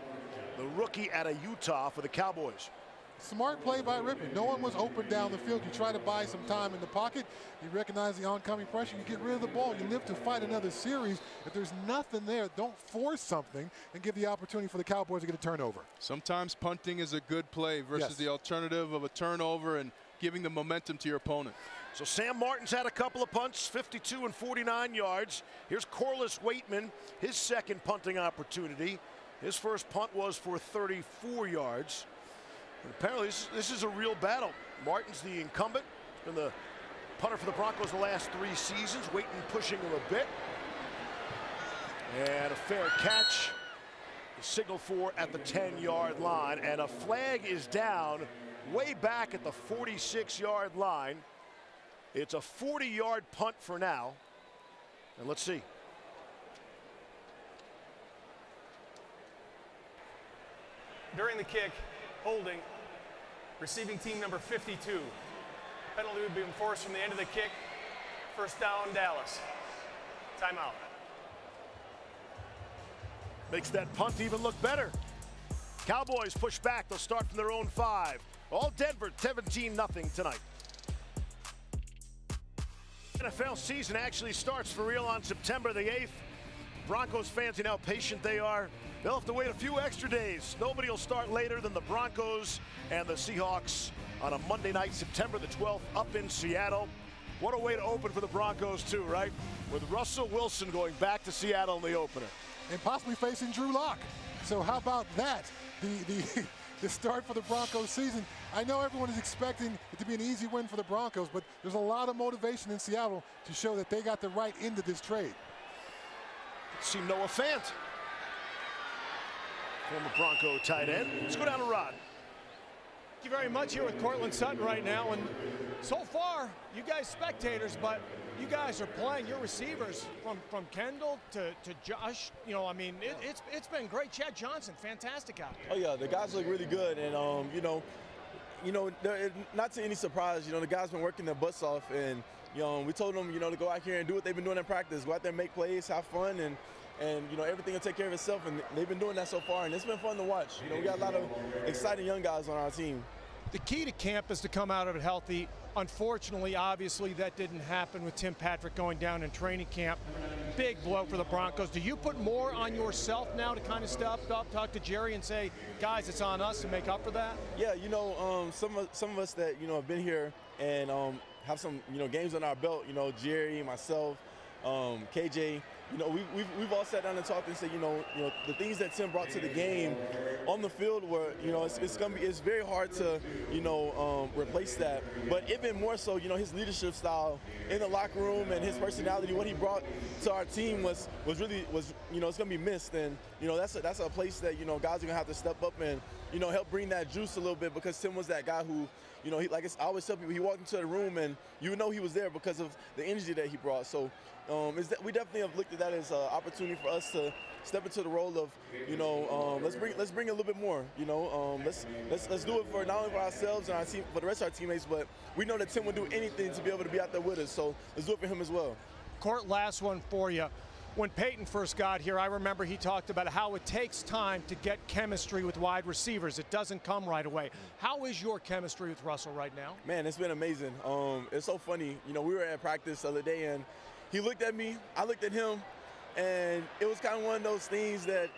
[SPEAKER 2] the rookie out of Utah for the Cowboys.
[SPEAKER 3] Smart play by Rippon. No one was open down the field. You try to buy some time in the pocket. You recognize the oncoming pressure. You get rid of the ball. You live to fight another series. If there's nothing there, don't force something and give the opportunity for the Cowboys to get a turnover.
[SPEAKER 4] Sometimes punting is a good play versus the alternative of a turnover and giving the momentum to your opponent.
[SPEAKER 2] So Sam Martin's had a couple of punts, 52 and 49 yards. Here's Corliss Waitman, his second punting opportunity. His first punt was for 34 yards. And apparently this is a real battle. Martin's the incumbent. He's been the punter for the Broncos the last 3 seasons. Waitman pushing him a bit. And a fair catch. Signal for at the 10-yard line. And a flag is down way back at the 46-yard line. It's a 40-yard punt for now. And let's see.
[SPEAKER 7] During the kick, holding, receiving team number 52. Penalty would be enforced from the end of the kick. First down, Dallas. Timeout.
[SPEAKER 2] Makes that punt even look better. Cowboys push back. They'll start from their own 5. All Denver, 17-0 tonight. NFL season actually starts for real on September the 8th. Broncos fans, you know how patient they are. They'll have to wait a few extra days. Nobody will start later than the Broncos and the Seahawks on a Monday night, September the 12th, up in Seattle. What a way to open for the Broncos, too, right? With Russell Wilson going back to Seattle in the opener.
[SPEAKER 3] And possibly facing Drew Lock. So how about that? The start for the Broncos season. I know everyone is expecting it to be an easy win for the Broncos, but there's a lot of motivation in Seattle to show that they got the right end of this trade.
[SPEAKER 2] Let's see Noah Fant, former Bronco tight end. Let's go down to Rod.
[SPEAKER 1] Thank you very much here with Cortland Sutton right now. And so far, you guys spectators, but you guys are playing your receivers from Kendall to Josh. You know, I mean, it's been great. Chad Johnson, fantastic out there.
[SPEAKER 10] Oh yeah, the guys look really good, and not to any surprise, the guys been working their butts off, and we told them, to go out here and do what they've been doing in practice, go out there and make plays, have fun, and everything will take care of itself, and they've been doing that so far, and it's been fun to watch. We got a lot of exciting young guys on our team.
[SPEAKER 1] The key to camp is to come out of it healthy. Unfortunately, obviously, that didn't happen with Tim Patrick going down in training camp. Big blow for the Broncos. Do you put more on yourself now to kind of step up, talk to Jerry and say, guys, it's on us to make up for that?
[SPEAKER 10] Yeah, some of us that, have been here and have some, games on our belt, Jerry, myself, KJ, we've all sat down and talked and said, the things that Tim brought to the game on the field were, it's very hard to, replace that. But even more so, his leadership style in the locker room and his personality, what he brought to our team was really, it's going to be missed. And, that's a place that, guys are going to have to step up and, help bring that juice a little bit, because Tim was that guy who, I always tell people, he walked into the room and he was there because of the energy that he brought. So we definitely have looked at that as an opportunity for us to step into the role of, you know, let's bring a little bit more. You know, let's do it for not only for ourselves and our team, for the rest of our teammates, but we know that Tim will do anything to be able to be out there with us. So let's do it for him as well.
[SPEAKER 1] Court, last one for you. When Peyton first got here, I remember he talked about how it takes time to get chemistry with wide receivers. It doesn't come right away. How is your chemistry with Russell right now?
[SPEAKER 10] Man, it's been amazing. It's so funny. You know, we were at practice the other day, and he looked at me, I looked at him, and it was kind of one of those things that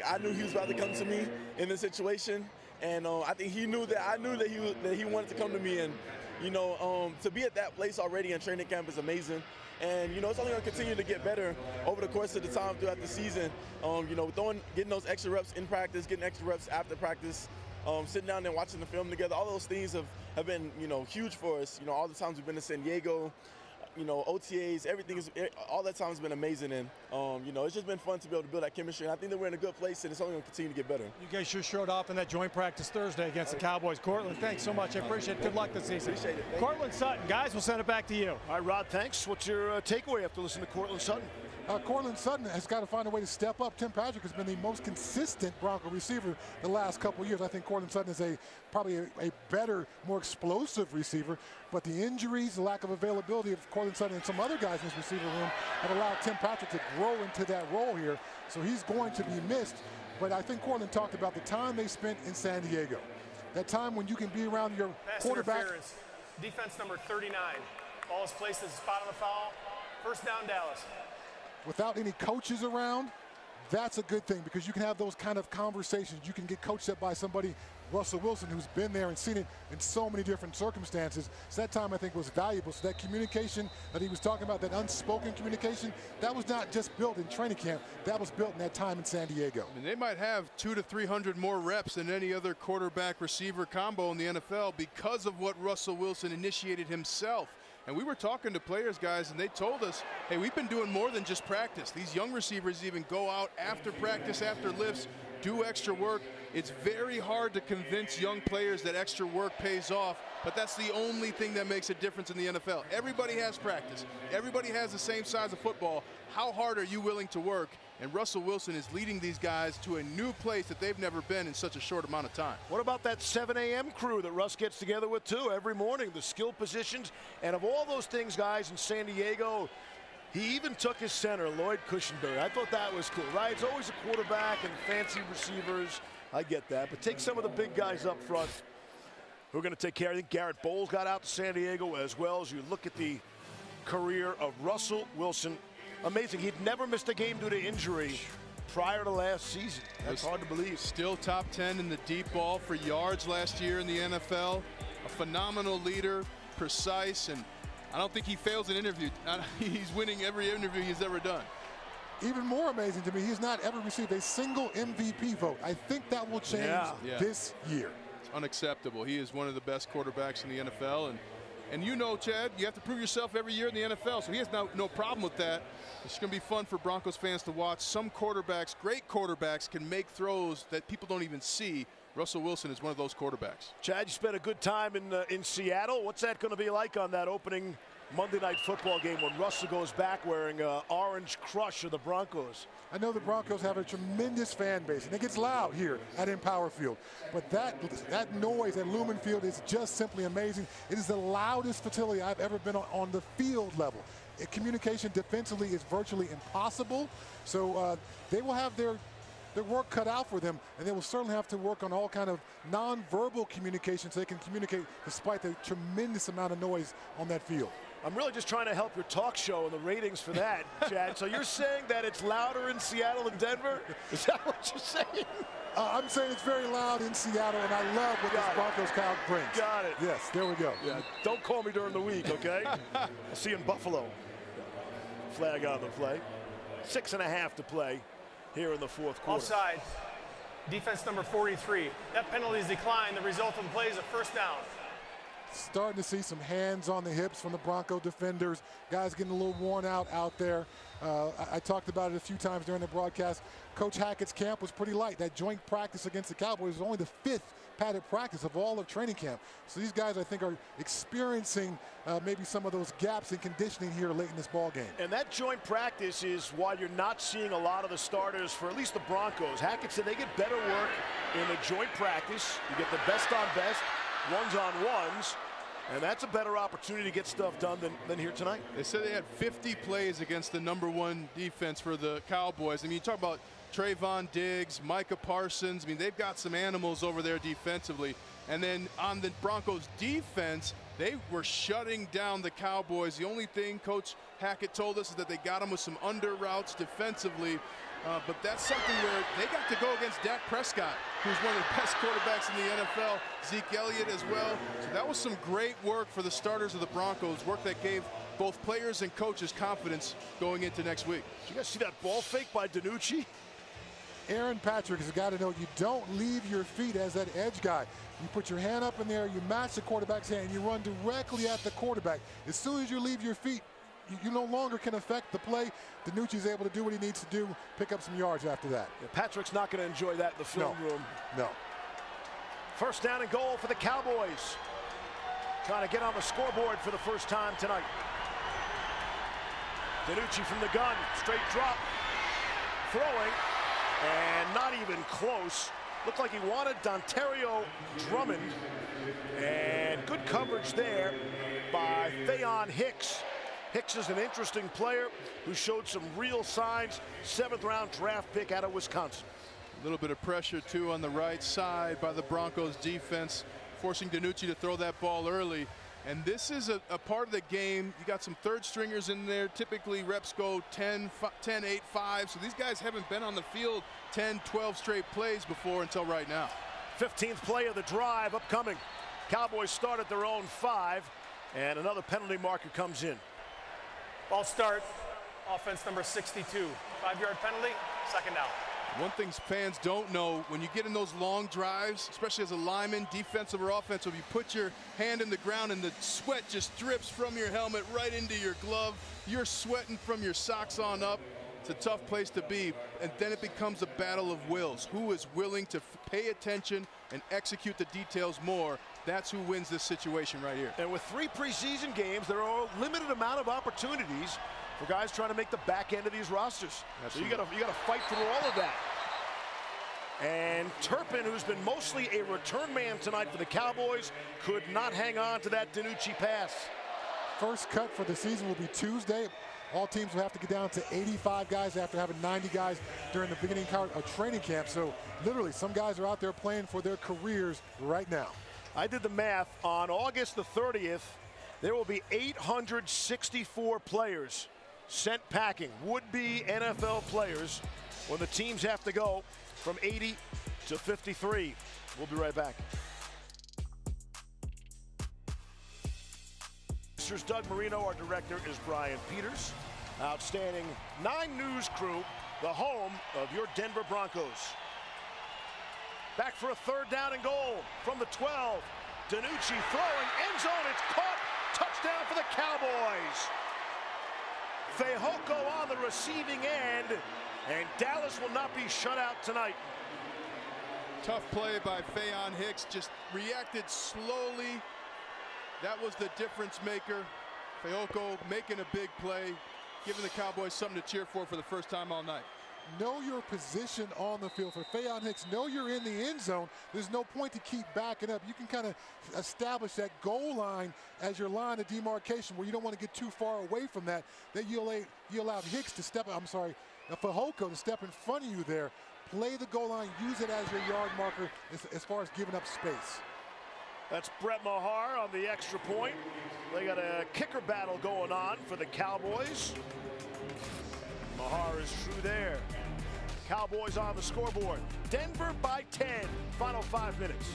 [SPEAKER 10] I knew he was about to come to me in this situation, and I think he knew that I knew that he wanted to come to me, and you know, to be at that place already in training camp is amazing. And, you know, it's only going to continue to get better over the course of the time throughout the season. You know, getting those extra reps in practice, getting extra reps after practice, sitting down there watching the film together, all those things have been, you know, huge for us. You know, all the times we've been to San Diego, you know, OTAs, all that time has been amazing. And, you know, it's just been fun to be able to build that chemistry. And I think that we're in a good place, and it's only going to continue to get better.
[SPEAKER 1] You guys sure showed off in that joint practice Thursday against the Cowboys. Cortland, thanks so much. I appreciate it. Good luck this season.
[SPEAKER 10] Appreciate it.
[SPEAKER 1] Cortland Sutton, guys, we'll send it back to you.
[SPEAKER 2] All right, Rod, thanks. What's your takeaway after listening to Cortland Sutton?
[SPEAKER 3] Cortland Sutton has got to find a way to step up. Tim Patrick has been the most consistent Bronco receiver the last couple of years. I think Cortland Sutton is probably a better, more explosive receiver. But the injuries, the lack of availability of Cortland Sutton and some other guys in this receiver room have allowed Tim Patrick to grow into that role here. So he's going to be missed. But I think Cortland talked about the time they spent in San Diego. That time when you can be around your quarterback.
[SPEAKER 7] Interference. Defense number 39. Ball is placed at the spot on the foul. First down, Dallas.
[SPEAKER 3] Without any coaches around, that's a good thing because you can have those kind of conversations. You can get coached up by somebody, Russell Wilson, who's been there and seen it in so many different circumstances. So that time, I think, was valuable. So that communication that he was talking about, that unspoken communication, that was not just built in training camp. That was built in that time in San Diego.
[SPEAKER 4] And they might have 200 to 300 more reps than any other quarterback-receiver combo in the NFL because of what Russell Wilson initiated himself. And we were talking to players, guys, and they told us, hey, we've been doing more than just practice. These young receivers even go out after practice, after lifts, do extra work. It's very hard to convince young players that extra work pays off, but that's the only thing that makes a difference in the NFL. Everybody has practice. Everybody has the same size of football. How hard are you willing to work? And Russell Wilson is leading these guys to a new place that they've never been in such a short amount of time.
[SPEAKER 2] What about that 7 a.m. crew that Russ gets together with, too, every morning, the skill positions? And of all those things, guys, in San Diego, he even took his center, Lloyd Cushenberry. I thought that was cool, right? It's always a quarterback and fancy receivers. I get that. But take some of the big guys up front who are going to take care. I think Garrett Bowles got out to San Diego as well. As you look at the career of Russell Wilson, amazing. He'd never missed a game due to injury prior to last season. That's hard to believe.
[SPEAKER 4] Still top 10 in the deep ball for yards last year in the NFL. A phenomenal leader, precise, and I don't think he fails an interview. He's winning every interview he's ever done.
[SPEAKER 3] Even more amazing to me, he's not ever received a single MVP vote. I think that will change this year.
[SPEAKER 4] It's unacceptable. He is one of the best quarterbacks in the NFL. And you know, Chad, you have to prove yourself every year in the NFL, so he has no problem with that. It's going to be fun for Broncos fans to watch. Some quarterbacks, great quarterbacks, can make throws that people don't even see. Russell Wilson is one of those quarterbacks.
[SPEAKER 2] Chad, you spent a good time in Seattle. What's that going to be like on that opening Monday Night Football game when Russell goes back wearing orange crush of the Broncos?
[SPEAKER 3] I know the Broncos have a tremendous fan base, and it gets loud here at Empower Field. But that noise at Lumen Field is just simply amazing. It is the loudest facility I've ever been on the field level. Communication defensively is virtually impossible. So they will have their work cut out for them, and they will certainly have to work on all kind of nonverbal communication so they can communicate despite the tremendous amount of noise on that field.
[SPEAKER 2] I'm really just trying to help your talk show and the ratings for that, Chad. So you're saying that it's louder in Seattle than Denver? Is that what you're saying?
[SPEAKER 3] I'm saying it's very loud in Seattle, and I love what this Broncos crowd brings.
[SPEAKER 2] Got it.
[SPEAKER 3] Yes, there we go.
[SPEAKER 2] Yeah, don't call me during the week, okay? I'll see you in Buffalo. Flag on the play. 6.5 to play here in the fourth quarter.
[SPEAKER 7] Offside. Defense number 43. That penalty is declined. The result of the play is a first down.
[SPEAKER 3] Starting to see some hands on the hips from the Bronco defenders. Guys getting a little worn out there. I talked about it a few times during the broadcast. Coach Hackett's camp was pretty light. That joint practice against the Cowboys was only the 5th padded practice of all of training camp. So these guys, I think, are experiencing maybe some of those gaps in conditioning here late in this ball game.
[SPEAKER 2] And that joint practice is why you're not seeing a lot of the starters for at least the Broncos. Hackett said they get better work in the joint practice. You get the best on best, ones on ones. And that's a better opportunity to get stuff done than here tonight.
[SPEAKER 4] They said they had 50 plays against the #1 defense for the Cowboys. I mean, you talk about Trayvon Diggs, Micah Parsons. I mean, they've got some animals over there defensively. And then on the Broncos defense, they were shutting down the Cowboys. The only thing Coach Hackett told us is that they got them with some under routes defensively. But that's something where they got to go against Dak Prescott, who's one of the best quarterbacks in the NFL, Zeke Elliott as well. So that was some great work for the starters of the Broncos, work that gave both players and coaches confidence going into next week.
[SPEAKER 2] Did you guys see that ball fake by DiNucci?
[SPEAKER 3] Aaron Patrick has got to know you don't leave your feet as that edge guy. You put your hand up in there, you match the quarterback's hand, and you run directly at the quarterback. As soon as you leave your feet, you no longer can affect the play. DiNucci's able to do what he needs to do, pick up some yards after that.
[SPEAKER 2] Yeah, Patrick's not going to enjoy that in the film room.
[SPEAKER 3] No.
[SPEAKER 2] First down and goal for the Cowboys. Trying to get on the scoreboard for the first time tonight. DiNucci from the gun, straight drop, throwing, and not even close. Looked like he wanted Dontario Drummond, and good coverage there by Faion Hicks. Hicks is an interesting player who showed some real signs. 7th-round draft pick out of Wisconsin.
[SPEAKER 4] A little bit of pressure, too, on the right side by the Broncos defense, forcing DiNucci to throw that ball early. And this is a part of the game. You got some third stringers in there. Typically, reps go 10, 8, 5. So these guys haven't been on the field 10, 12 straight plays before until right now.
[SPEAKER 2] 15th play of the drive upcoming. Cowboys start at their own 5, and another penalty marker comes in.
[SPEAKER 7] Ball start, offense number 62. 5-yard penalty, 2nd down.
[SPEAKER 4] One thing fans don't know, when you get in those long drives, especially as a lineman, defensive or offensive, you put your hand in the ground and the sweat just drips from your helmet right into your glove. You're sweating from your socks on up. It's a tough place to be, and then it becomes a battle of wills. Who is willing to pay attention and execute the details more? That's who wins this situation right here.
[SPEAKER 2] And with 3 preseason games, there are a limited amount of opportunities for guys trying to make the back end of these rosters.
[SPEAKER 4] Absolutely.
[SPEAKER 2] So you gotta fight through all of that. And Turpin, who's been mostly a return man tonight for the Cowboys, could not hang on to that DiNucci pass.
[SPEAKER 3] First cut for the season will be Tuesday. All teams will have to get down to 85 guys after having 90 guys during the beginning of training camp. So literally, some guys are out there playing for their careers right now.
[SPEAKER 2] I did the math. On August the 30th, there will be 864 players sent packing, would-be NFL players, when the teams have to go from 80 to 53. We'll be right back. Here's Doug Marino. Our director is Brian Peters. Outstanding 9 News crew, the home of your Denver Broncos. Back for a 3rd down and goal from the 12. DiNucci throwing, end zone, it's caught. Touchdown for the Cowboys. Fehoko on the receiving end, and Dallas will not be shut out tonight.
[SPEAKER 4] Tough play by Faion Hicks, just reacted slowly. That was the difference maker. Fehoko making a big play, giving the Cowboys something to cheer for the first time all night.
[SPEAKER 3] Know your position on the field. For Faion Hicks, know you're in the end zone. There's no point to keep backing up. You can kind of establish that goal line as your line of demarcation where you don't want to get too far away from that. Then you allow Hicks to Fehoko to step in front of you there. Play the goal line, use it as your yard marker as far as giving up space.
[SPEAKER 2] That's Brett Mahar on the extra point. They got a kicker battle going on for the Cowboys. Mahar is through there. Cowboys on the scoreboard. Denver by 10. Final 5 minutes.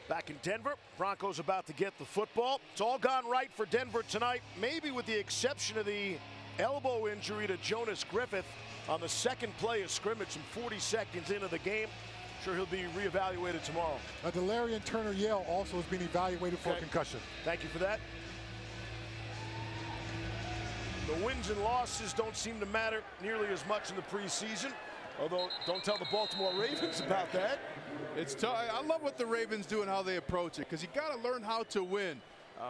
[SPEAKER 2] Back in Denver, Broncos about to get the football. It's all gone right for Denver tonight, maybe with the exception of the elbow injury to Jonas Griffith on the 2nd play of scrimmage, some 40 seconds into the game. Sure, he'll be reevaluated tomorrow.
[SPEAKER 3] Delarian Turner-Yell also is being evaluated for concussion.
[SPEAKER 2] Thank you for that. The wins and losses don't seem to matter nearly as much in the preseason Although, don't tell the Baltimore Ravens about that.
[SPEAKER 4] It's tough. I love what the Ravens do and how they approach it, because you got to learn how to win.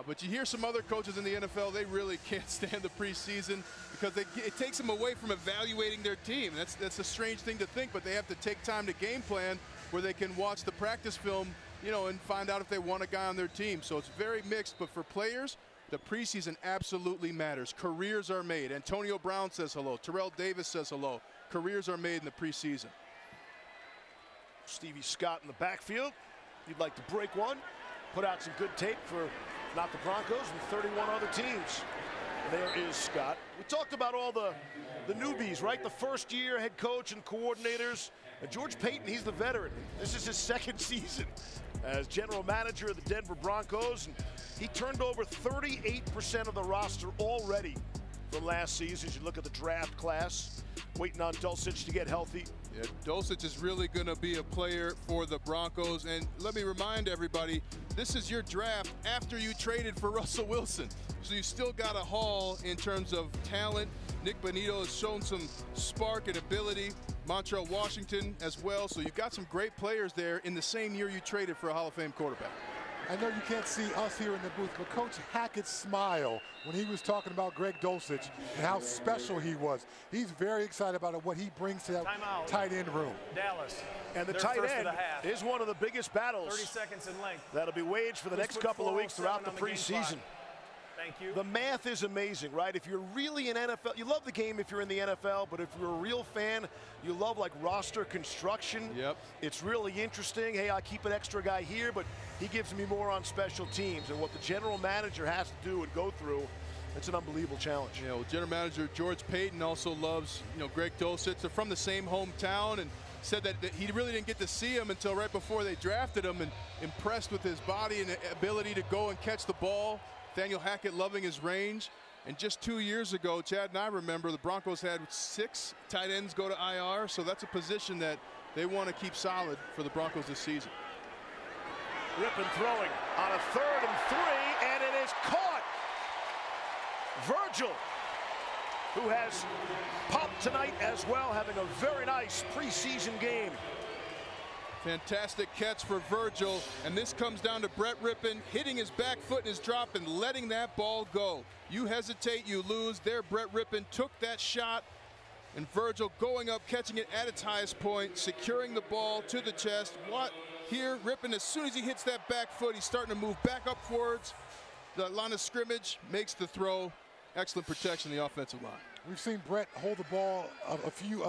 [SPEAKER 4] But you hear some other coaches in the NFL, they really can't stand the preseason because it takes them away from evaluating their team. That's a strange thing to think, but they have to take time to game plan where they can watch the practice film, you know, and find out if they want a guy on their team. So it's very mixed, but for players, the preseason absolutely matters. Careers are made. Antonio Brown says hello. Terrell Davis says hello. Careers are made in the preseason.
[SPEAKER 2] Stevie Scott in the backfield. You'd like to break one, put out some good tape for not the Broncos and 31 other teams. And there is Scott. We talked about all the newbies, right? The first-year head coach and coordinators. And George Payton, he's the veteran. This is his second season as general manager of the Denver Broncos. And he turned over 38% of the roster already from last season. As you look at the draft class, waiting on Dulcich to get healthy.
[SPEAKER 4] Yeah, Dulcich is really going to be a player for the Broncos. And let me remind everybody, this is your draft after you traded for Russell Wilson. So you still got a haul in terms of talent. Nick Bonito has shown some spark and ability. Montrell Washington as well. So you've got some great players there in the same year you traded for a Hall of Fame quarterback.
[SPEAKER 3] I know you can't see us here in the booth, but Coach Hackett's smile when he was talking about Greg Dulcich and how special he was. He's very excited about what he brings to that tight end room.
[SPEAKER 7] Dallas.
[SPEAKER 2] And the tight end is one of the biggest battles
[SPEAKER 7] 30 seconds in length.
[SPEAKER 2] That'll be waged for the next couple of weeks throughout the preseason.
[SPEAKER 7] Thank you.
[SPEAKER 2] The math is amazing, right? If you're really an NFL, you love the game if you're in the NFL, but if you're a real fan, you love like roster construction.
[SPEAKER 4] Yep.
[SPEAKER 2] It's really interesting. Hey, I keep an extra guy here, but he gives me more on special teams. And what the general manager has to do and go through, it's an unbelievable challenge.
[SPEAKER 4] You know, general manager George Payton also loves, you know, Greg Dulcich. They're from the same hometown, and said that he really didn't get to see him until right before they drafted him, and impressed with his body and ability to go and catch the ball. Daniel Hackett loving his range. And just 2 years ago, Chad and I remember the Broncos had 6 tight ends go to IR, so that's a position that they want to keep solid for the Broncos this season.
[SPEAKER 2] Rippon throwing on a 3rd and 3, and it is caught. Virgil, who has popped tonight as well, having a very nice preseason game.
[SPEAKER 4] Fantastic catch for Virgil, and this comes down to Brett Rippon hitting his back foot in his drop and letting that ball go. You hesitate, you lose. There, Brett Rippon took that shot, and Virgil going up, catching it at its highest point, securing the ball to the chest. What here, Rippon, as soon as he hits that back foot, he's starting to move back up towards the line of scrimmage, makes the throw. Excellent protection on the offensive line.
[SPEAKER 3] We've seen Brett hold the ball a few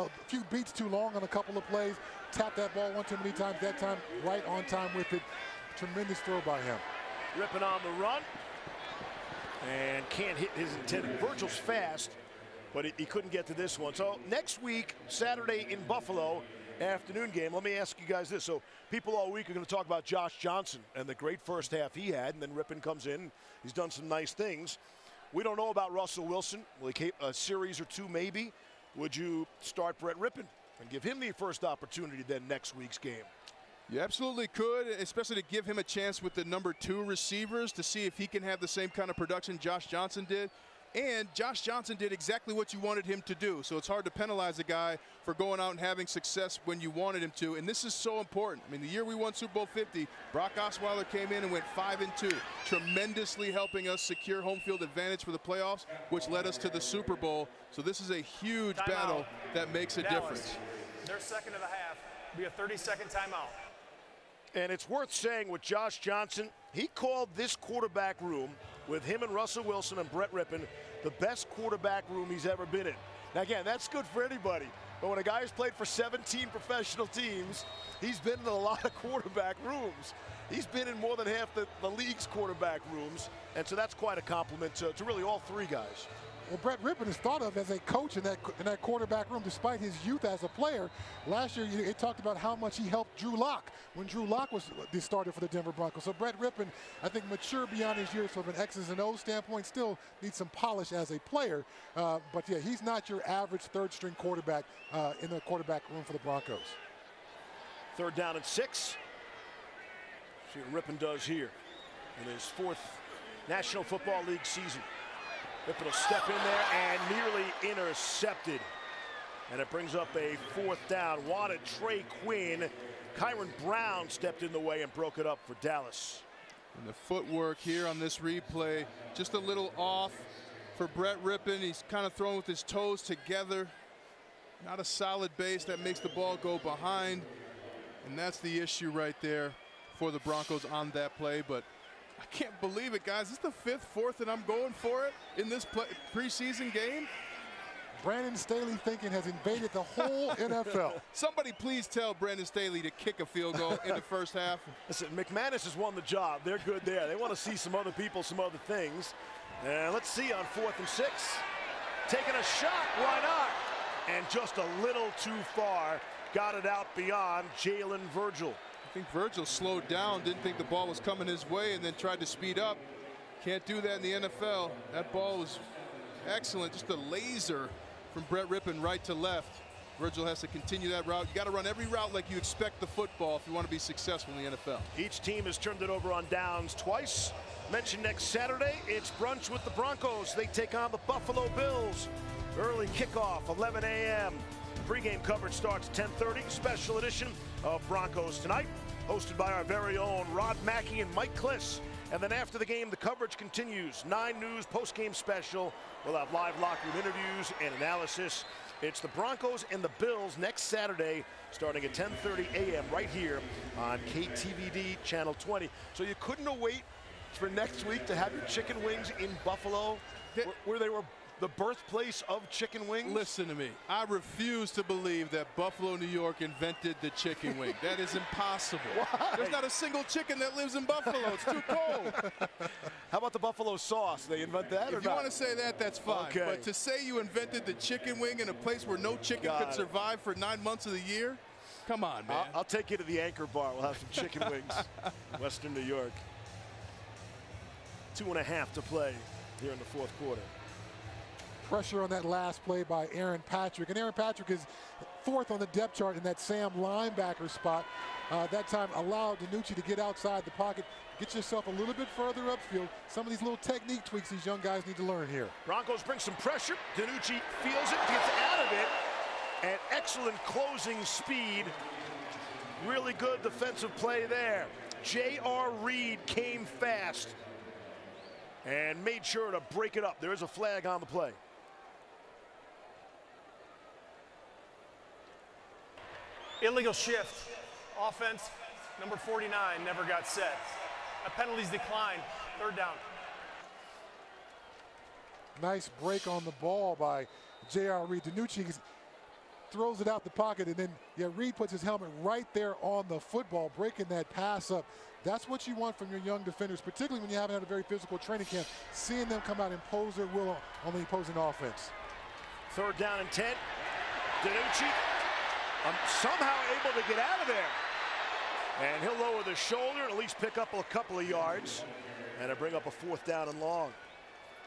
[SPEAKER 3] beats too long on a couple of plays. Tap that ball one too many times. That time, right on time with it. Tremendous throw by him.
[SPEAKER 2] Rippon on the run. And can't hit his intended. Virgil's fast, but he couldn't get to this one. So next week, Saturday in Buffalo, afternoon game. Let me ask you guys this. So people all week are going to talk about Josh Johnson and the great first half he had, and then Rippon comes in. He's done some nice things. We don't know about Russell Wilson. A series or two maybe. Would you start Brett Rippon and give him the first opportunity then next week's game?
[SPEAKER 4] You absolutely could, especially to give him a chance with the number 2 receivers to see if he can have the same kind of production Josh Johnson did. And Josh Johnson did exactly what you wanted him to do. So it's hard to penalize a guy for going out and having success when you wanted him to. And this is so important. I mean, the year we won Super Bowl 50, Brock Osweiler came in and went 5-2, tremendously helping us secure home field advantage for the playoffs, which led us to the Super Bowl. So this is a huge battle that makes a difference.
[SPEAKER 7] Their second of the half will be a 30-second timeout.
[SPEAKER 2] And it's worth saying with Josh Johnson, he called this quarterback room with him and Russell Wilson and Brett Rippon the best quarterback room he's ever been in. Now, again, that's good for anybody. But when a guy has played for 17 professional teams, he's been in a lot of quarterback rooms. He's been in more than half the league's quarterback rooms. And so that's quite a compliment to really all 3 guys.
[SPEAKER 3] Well, Brett Rippon is thought of as a coach in that quarterback room despite his youth as a player. Last year, it talked about how much he helped Drew Lock when Drew Lock was the starter for the Denver Broncos. So Brett Rippon, I think, mature beyond his years from an X's and O's standpoint, still needs some polish as a player. But, yeah, he's not your average third-string quarterback in the quarterback room for the Broncos.
[SPEAKER 2] 3rd down and 6. See what Rippon does here in his 4th National Football League season. Rippon will step in there and nearly intercepted. And it brings up a 4th down. Wanted Trey Quinn. Kyron Brown stepped in the way and broke it up for Dallas.
[SPEAKER 4] And the footwork here on this replay, just a little off for Brett Rippon. He's kind of throwing with his toes together. Not a solid base that makes the ball go behind. And that's the issue right there for the Broncos on that play. But I can't believe it, guys. This is the 5th, 4th that I'm going for it in this preseason game.
[SPEAKER 3] Brandon Staley thinking has invaded the whole NFL.
[SPEAKER 4] Somebody please tell Brandon Staley to kick a field goal in the first half.
[SPEAKER 2] Listen, McManus has won the job. They're good there. They want to see some other people, some other things. And let's see on 4th and 6. Taking a shot, why not? And just a little too far. Got it out beyond Jalen Virgil.
[SPEAKER 4] I think Virgil slowed down, didn't think the ball was coming his way, and then tried to speed up. Can't do that in the NFL. That ball was excellent, just a laser from Brett Rippon right to left. Virgil has to continue that route. You got to run every route like you expect the football if you want to be successful in the NFL.
[SPEAKER 2] Each team has turned it over on downs twice. Mentioned next Saturday, it's brunch with the Broncos. They take on the Buffalo Bills. Early kickoff, 11 a.m. Pre-game coverage starts 10:30. Special edition of Broncos Tonight, hosted by our very own Rod Mackey and Mike Kliss. And then after the game, the coverage continues. 9 News post-game special. We'll have live locker room interviews and analysis. It's the Broncos and the Bills next Saturday, starting at 10:30 a.m. right here on KTVD Channel 20. So you couldn't wait for next week to have your chicken wings in Buffalo, where they were the birthplace of chicken wings?
[SPEAKER 4] Listen to me. I refuse to believe that Buffalo, New York invented the chicken wing. That is impossible.
[SPEAKER 2] Why?
[SPEAKER 4] There's not a single chicken that lives in Buffalo. It's too cold.
[SPEAKER 2] How about the buffalo sauce? They invent that or
[SPEAKER 4] If you
[SPEAKER 2] not?
[SPEAKER 4] want to say that, that's fine.
[SPEAKER 2] Okay.
[SPEAKER 4] But to say you invented the chicken wing in a place where no chicken could survive for 9 months of the year, come on, man.
[SPEAKER 2] I'll take you to the Anchor Bar. We'll have some chicken wings. Western New York. 2.5 to play here in the 4th quarter.
[SPEAKER 3] Pressure on that last play by Aaron Patrick. And Aaron Patrick is 4th on the depth chart in that Sam linebacker spot. That time allowed DiNucci to get outside the pocket. Get yourself a little bit further upfield. Some of these little technique tweaks these young guys need to learn here.
[SPEAKER 2] Broncos bring some pressure. DiNucci feels it, gets out of it. And excellent closing speed. Really good defensive play there. J.R. Reed came fast and made sure to break it up. There is a flag on the play.
[SPEAKER 7] Illegal shift. Offense, number 49, never got set. A penalties declined. 3rd down.
[SPEAKER 3] Nice break on the ball by J.R. Reed. DiNucci throws it out the pocket, and then Reed puts his helmet right there on the football, breaking that pass up. That's what you want from your young defenders, particularly when you haven't had a very physical training camp. Seeing them come out and impose their will on the opposing offense.
[SPEAKER 2] 3rd down and 10. DiNucci somehow able to get out of there. And he'll lower the shoulder and at least pick up a couple of yards. And bring up a 4th down and long.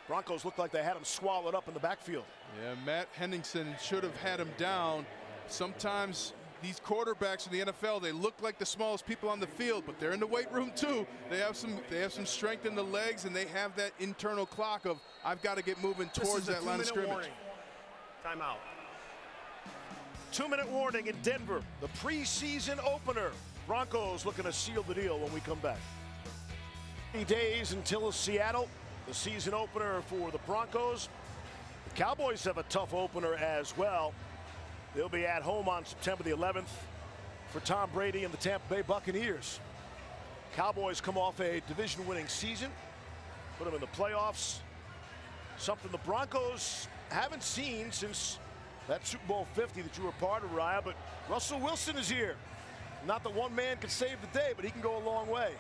[SPEAKER 2] Broncos looked like they had him swallowed up in the backfield.
[SPEAKER 4] Yeah, Matt Henningsen should have had him down. Sometimes these quarterbacks in the NFL, they look like the smallest people on the field, but they're in the weight room too. They have some strength in the legs, and they have that internal clock of, I've got to get moving towards that line of scrimmage.
[SPEAKER 7] Warning. Timeout.
[SPEAKER 2] 2-minute warning in Denver. The preseason opener. Broncos looking to seal the deal when we come back. 8 days until Seattle, the season opener for the Broncos. The Cowboys have a tough opener as well. They'll be at home on September the 11th for Tom Brady and the Tampa Bay Buccaneers. Cowboys come off a division-winning season, put them in the playoffs. Something the Broncos haven't seen since that Super Bowl 50 that you were part of, Raya. But Russell Wilson is here. Not that one man can save the day, but he can go a long way.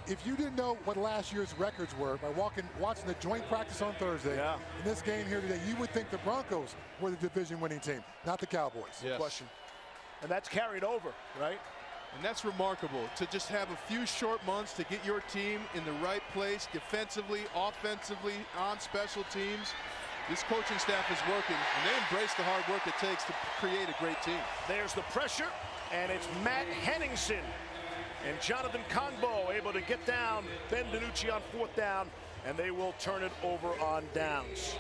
[SPEAKER 3] If you didn't know what last year's records were by watching the joint practice on Thursday, in this game here today, you would think the Broncos were the division-winning team, not the Cowboys.
[SPEAKER 4] Yes.
[SPEAKER 2] No question. And that's carried over, right?
[SPEAKER 4] And that's remarkable, to just have a few short months to get your team in the right place defensively, offensively, on special teams. This coaching staff is working, and they embrace the hard work it takes to create a great team.
[SPEAKER 2] There's the pressure, and it's Matt Henningsen and Jonathan Kongbo able to get down Ben DiNucci on 4th down, and they will turn it over on downs.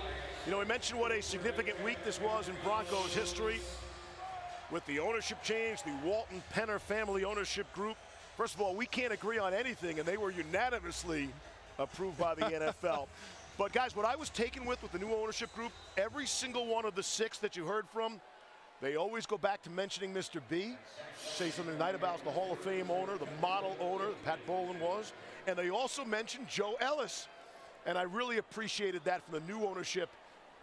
[SPEAKER 2] You know, we mentioned what a significant week this was in Broncos history with the ownership change, the Walton Penner family ownership group. First of all, we can't agree on anything, and they were unanimously approved by the NFL. But guys, what I was taken with the new ownership group, every single one of the 6 that you heard from, they always go back to mentioning Mr. B, say something tonight about the Hall of Fame owner, the model owner, Pat Bowlen was, and they also mentioned Joe Ellis. And I really appreciated that from the new ownership,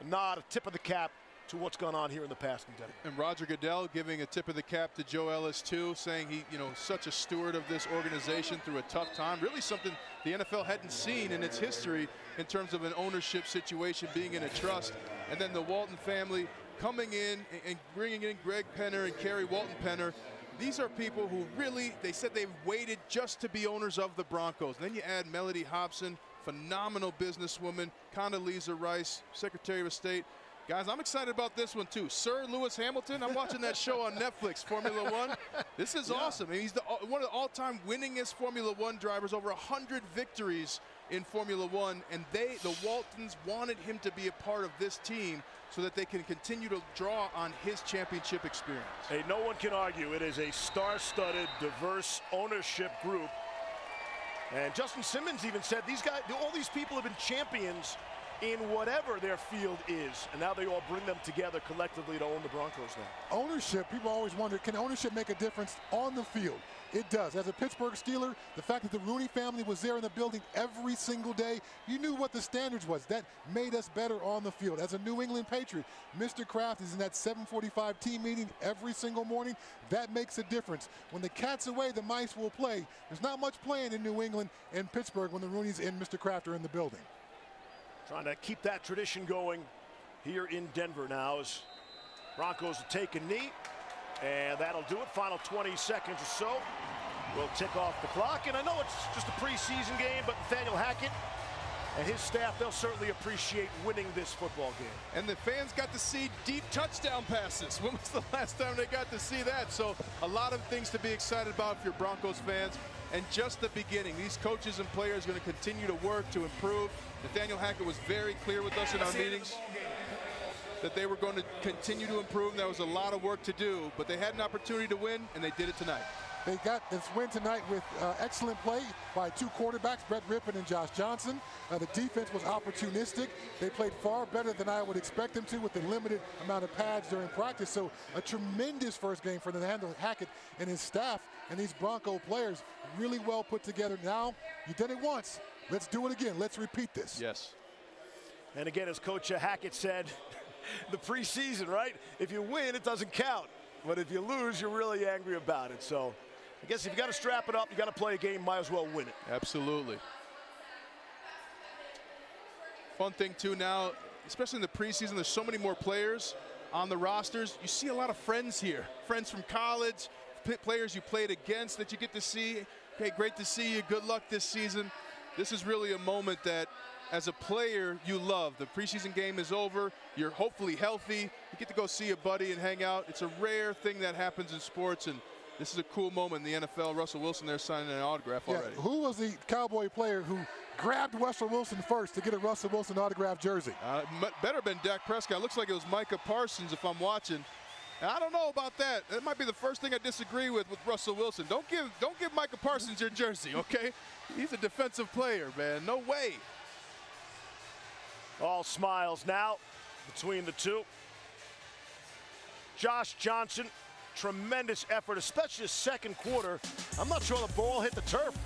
[SPEAKER 2] a nod, a tip of the cap to what's gone on here in the past in Denver.
[SPEAKER 4] And Roger Goodell giving a tip of the cap to Joe Ellis too, saying he, such a steward of this organization through a tough time. Really something the NFL hadn't seen in its history in terms of an ownership situation, being in a trust. And then the Walton family coming in and bringing in Greg Penner and Kerry Walton Penner. These are people who really, they said they've waited just to be owners of the Broncos. And then you add Melody Hobson, phenomenal businesswoman, Condoleezza Rice, Secretary of State. Guys, I'm excited about this one too. Sir Lewis Hamilton, I'm watching that show on Netflix, Formula One. This is awesome. I mean, he's one of the all-time winningest Formula One drivers, over 100 victories in Formula One, and the Waltons wanted him to be a part of this team so that they can continue to draw on his championship experience.
[SPEAKER 2] Hey, no one can argue. It is a star-studded, diverse ownership group. And Justin Simmons even said these guys, all these people have been champions in whatever their field is, and now they all bring them together collectively to own the Broncos now.
[SPEAKER 3] Ownership, people always wonder, can ownership make a difference on the field? It does. As a Pittsburgh Steeler, the fact that the Rooney family was there in the building every single day, you knew what the standards was. That made us better on the field. As a New England Patriot, Mr. Kraft is in that 7:45 team meeting every single morning. That makes a difference. When the cat's away, the mice will play. There's not much playing in New England and Pittsburgh when the Rooneys and Mr. Kraft are in the building.
[SPEAKER 2] Trying to keep that tradition going here in Denver now as Broncos will take a knee, and that'll do it. Final 20 seconds or so. We'll tick off the clock, and I know it's just a preseason game, but Nathaniel Hackett and his staff, they'll certainly appreciate winning this football game.
[SPEAKER 4] And the fans got to see deep touchdown passes. When was the last time they got to see that? So a lot of things to be excited about if you're Broncos fans. And just the beginning. These coaches and players are going to continue to work to improve. Nathaniel Hackett was very clear with us in our meetings that they were going to continue to improve. There was a lot of work to do, but they had an opportunity to win, and they did it tonight.
[SPEAKER 3] They got this win tonight with excellent play by 2 quarterbacks, Brett Rippon and Josh Johnson. The defense was opportunistic. They played far better than I would expect them to with the limited amount of pads during practice. So a tremendous first game for Nathaniel Hackett and his staff, and these Bronco players really well put together. Now, you did it once. Let's do it again. Let's repeat this.
[SPEAKER 4] Yes.
[SPEAKER 2] And again, as Coach Hackett said, the preseason, right? If you win, it doesn't count. But if you lose, you're really angry about it. So I guess if you got to strap it up, you got to play a game, might as well win it.
[SPEAKER 4] Absolutely. Fun thing, too, now, especially in the preseason, there's so many more players on the rosters. You see a lot of friends here, friends from college, players you played against that you get to see. Hey, great to see you. Good luck this season. This is really a moment that, as a player, you love. The preseason game is over. You're hopefully healthy. You get to go see a buddy and hang out. It's a rare thing that happens in sports, and this is a cool moment in the NFL. Russell Wilson there signing an autograph already.
[SPEAKER 3] Who was the Cowboy player who grabbed Russell Wilson first to get a Russell Wilson autographed jersey?
[SPEAKER 4] Better been Dak Prescott. Looks like it was Micah Parsons if I'm watching. And I don't know about that. That might be the first thing I disagree with Russell Wilson. Don't give Micah Parsons your jersey, okay? He's a defensive player, man. No way.
[SPEAKER 2] All smiles now between the two. Josh Johnson, tremendous effort, especially the second quarter. I'm not sure the ball hit the turf.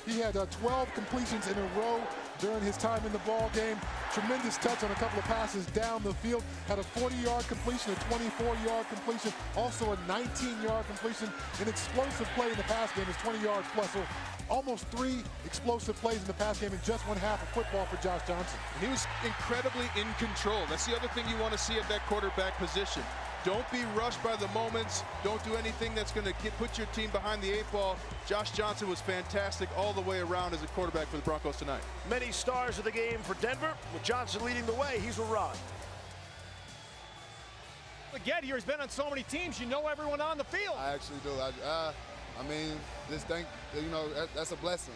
[SPEAKER 3] He had 12 completions in a row during his time in the ball game. Tremendous touch on a couple of passes down the field. Had a 40-yard completion, a 24-yard completion, also a 19-yard completion. An explosive play in the pass game is 20 yards plus. So almost 3 explosive plays in the pass game in just one half of football for Josh Johnson.
[SPEAKER 4] He was incredibly in control. That's the other thing you want to see at that quarterback position. Don't be rushed by the moments. Don't do anything that's going to put your team behind the 8 ball. Josh Johnson was fantastic all the way around as a quarterback for the Broncos tonight.
[SPEAKER 2] Many stars of the game for Denver, with Johnson leading the way. He's with Ron.
[SPEAKER 1] Again, he's been on so many teams, you know everyone on the field.
[SPEAKER 11] I actually do. I mean, this thing, that's a blessing.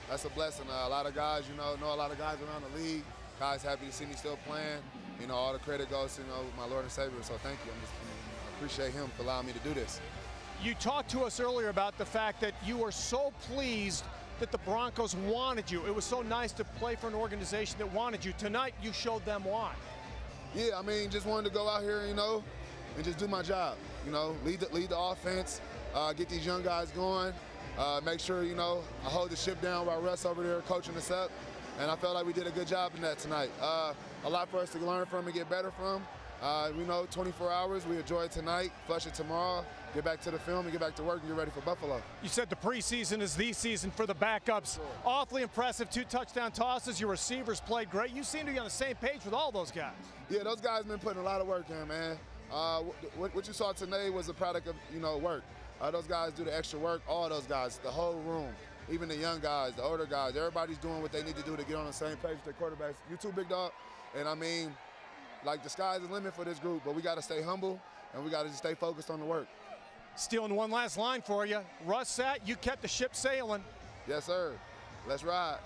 [SPEAKER 11] That's a blessing. A lot of guys, know a lot of guys around the league. Guys happy to see me still playing. you know, all the credit goes to, you know, my Lord and Savior. So thank you. I appreciate him for allowing me to do this.
[SPEAKER 1] You talked to us earlier about the fact that you were so pleased that the Broncos wanted you. It was so nice to play for an organization that wanted you. Tonight, you showed them why.
[SPEAKER 11] Yeah, I mean, just wanted to go out here, you know, and just do my job. You know, lead the offense, get these young guys going, make sure, you know, I hold the ship down while Russ over there coaching us up. And I felt like we did a good job in that tonight. A lot for us to learn from and get better from. You know, 24 hours, we enjoy it tonight, flush it tomorrow, get back to the film and get back to work and get ready for Buffalo.
[SPEAKER 1] You said the preseason is the season for the backups. Awfully impressive, 2 touchdown tosses. Your receivers played great. You seem to be on the same page with all those guys.
[SPEAKER 11] Yeah, those guys been putting a lot of work in, man. What you saw today was a product of, you know, work. Those guys do the extra work, all those guys, the whole room, even the young guys, the older guys. Everybody's doing what they need to do to get on the same page with their quarterbacks. You too, big dog. And I mean, like, the sky's the limit for this group, but we got to stay humble and we got to just stay focused on the work.
[SPEAKER 1] Stealing one last line for you. Russ sat, you kept the ship sailing.
[SPEAKER 11] Yes, sir. Let's ride.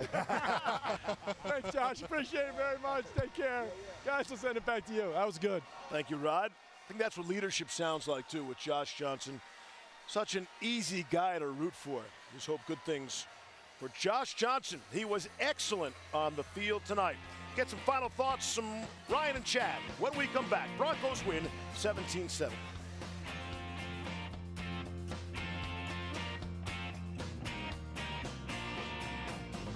[SPEAKER 1] Thanks, Josh. Appreciate it very much. Take care. Guys, we'll send it back to you. That was good.
[SPEAKER 2] Thank you, Rod. I think that's what leadership sounds like, too, with Josh Johnson. Such an easy guy to root for. Just hope good things for Josh Johnson. He was excellent on the field tonight. Get some final thoughts from Ryan and Chad when we come back. Broncos win 17-7.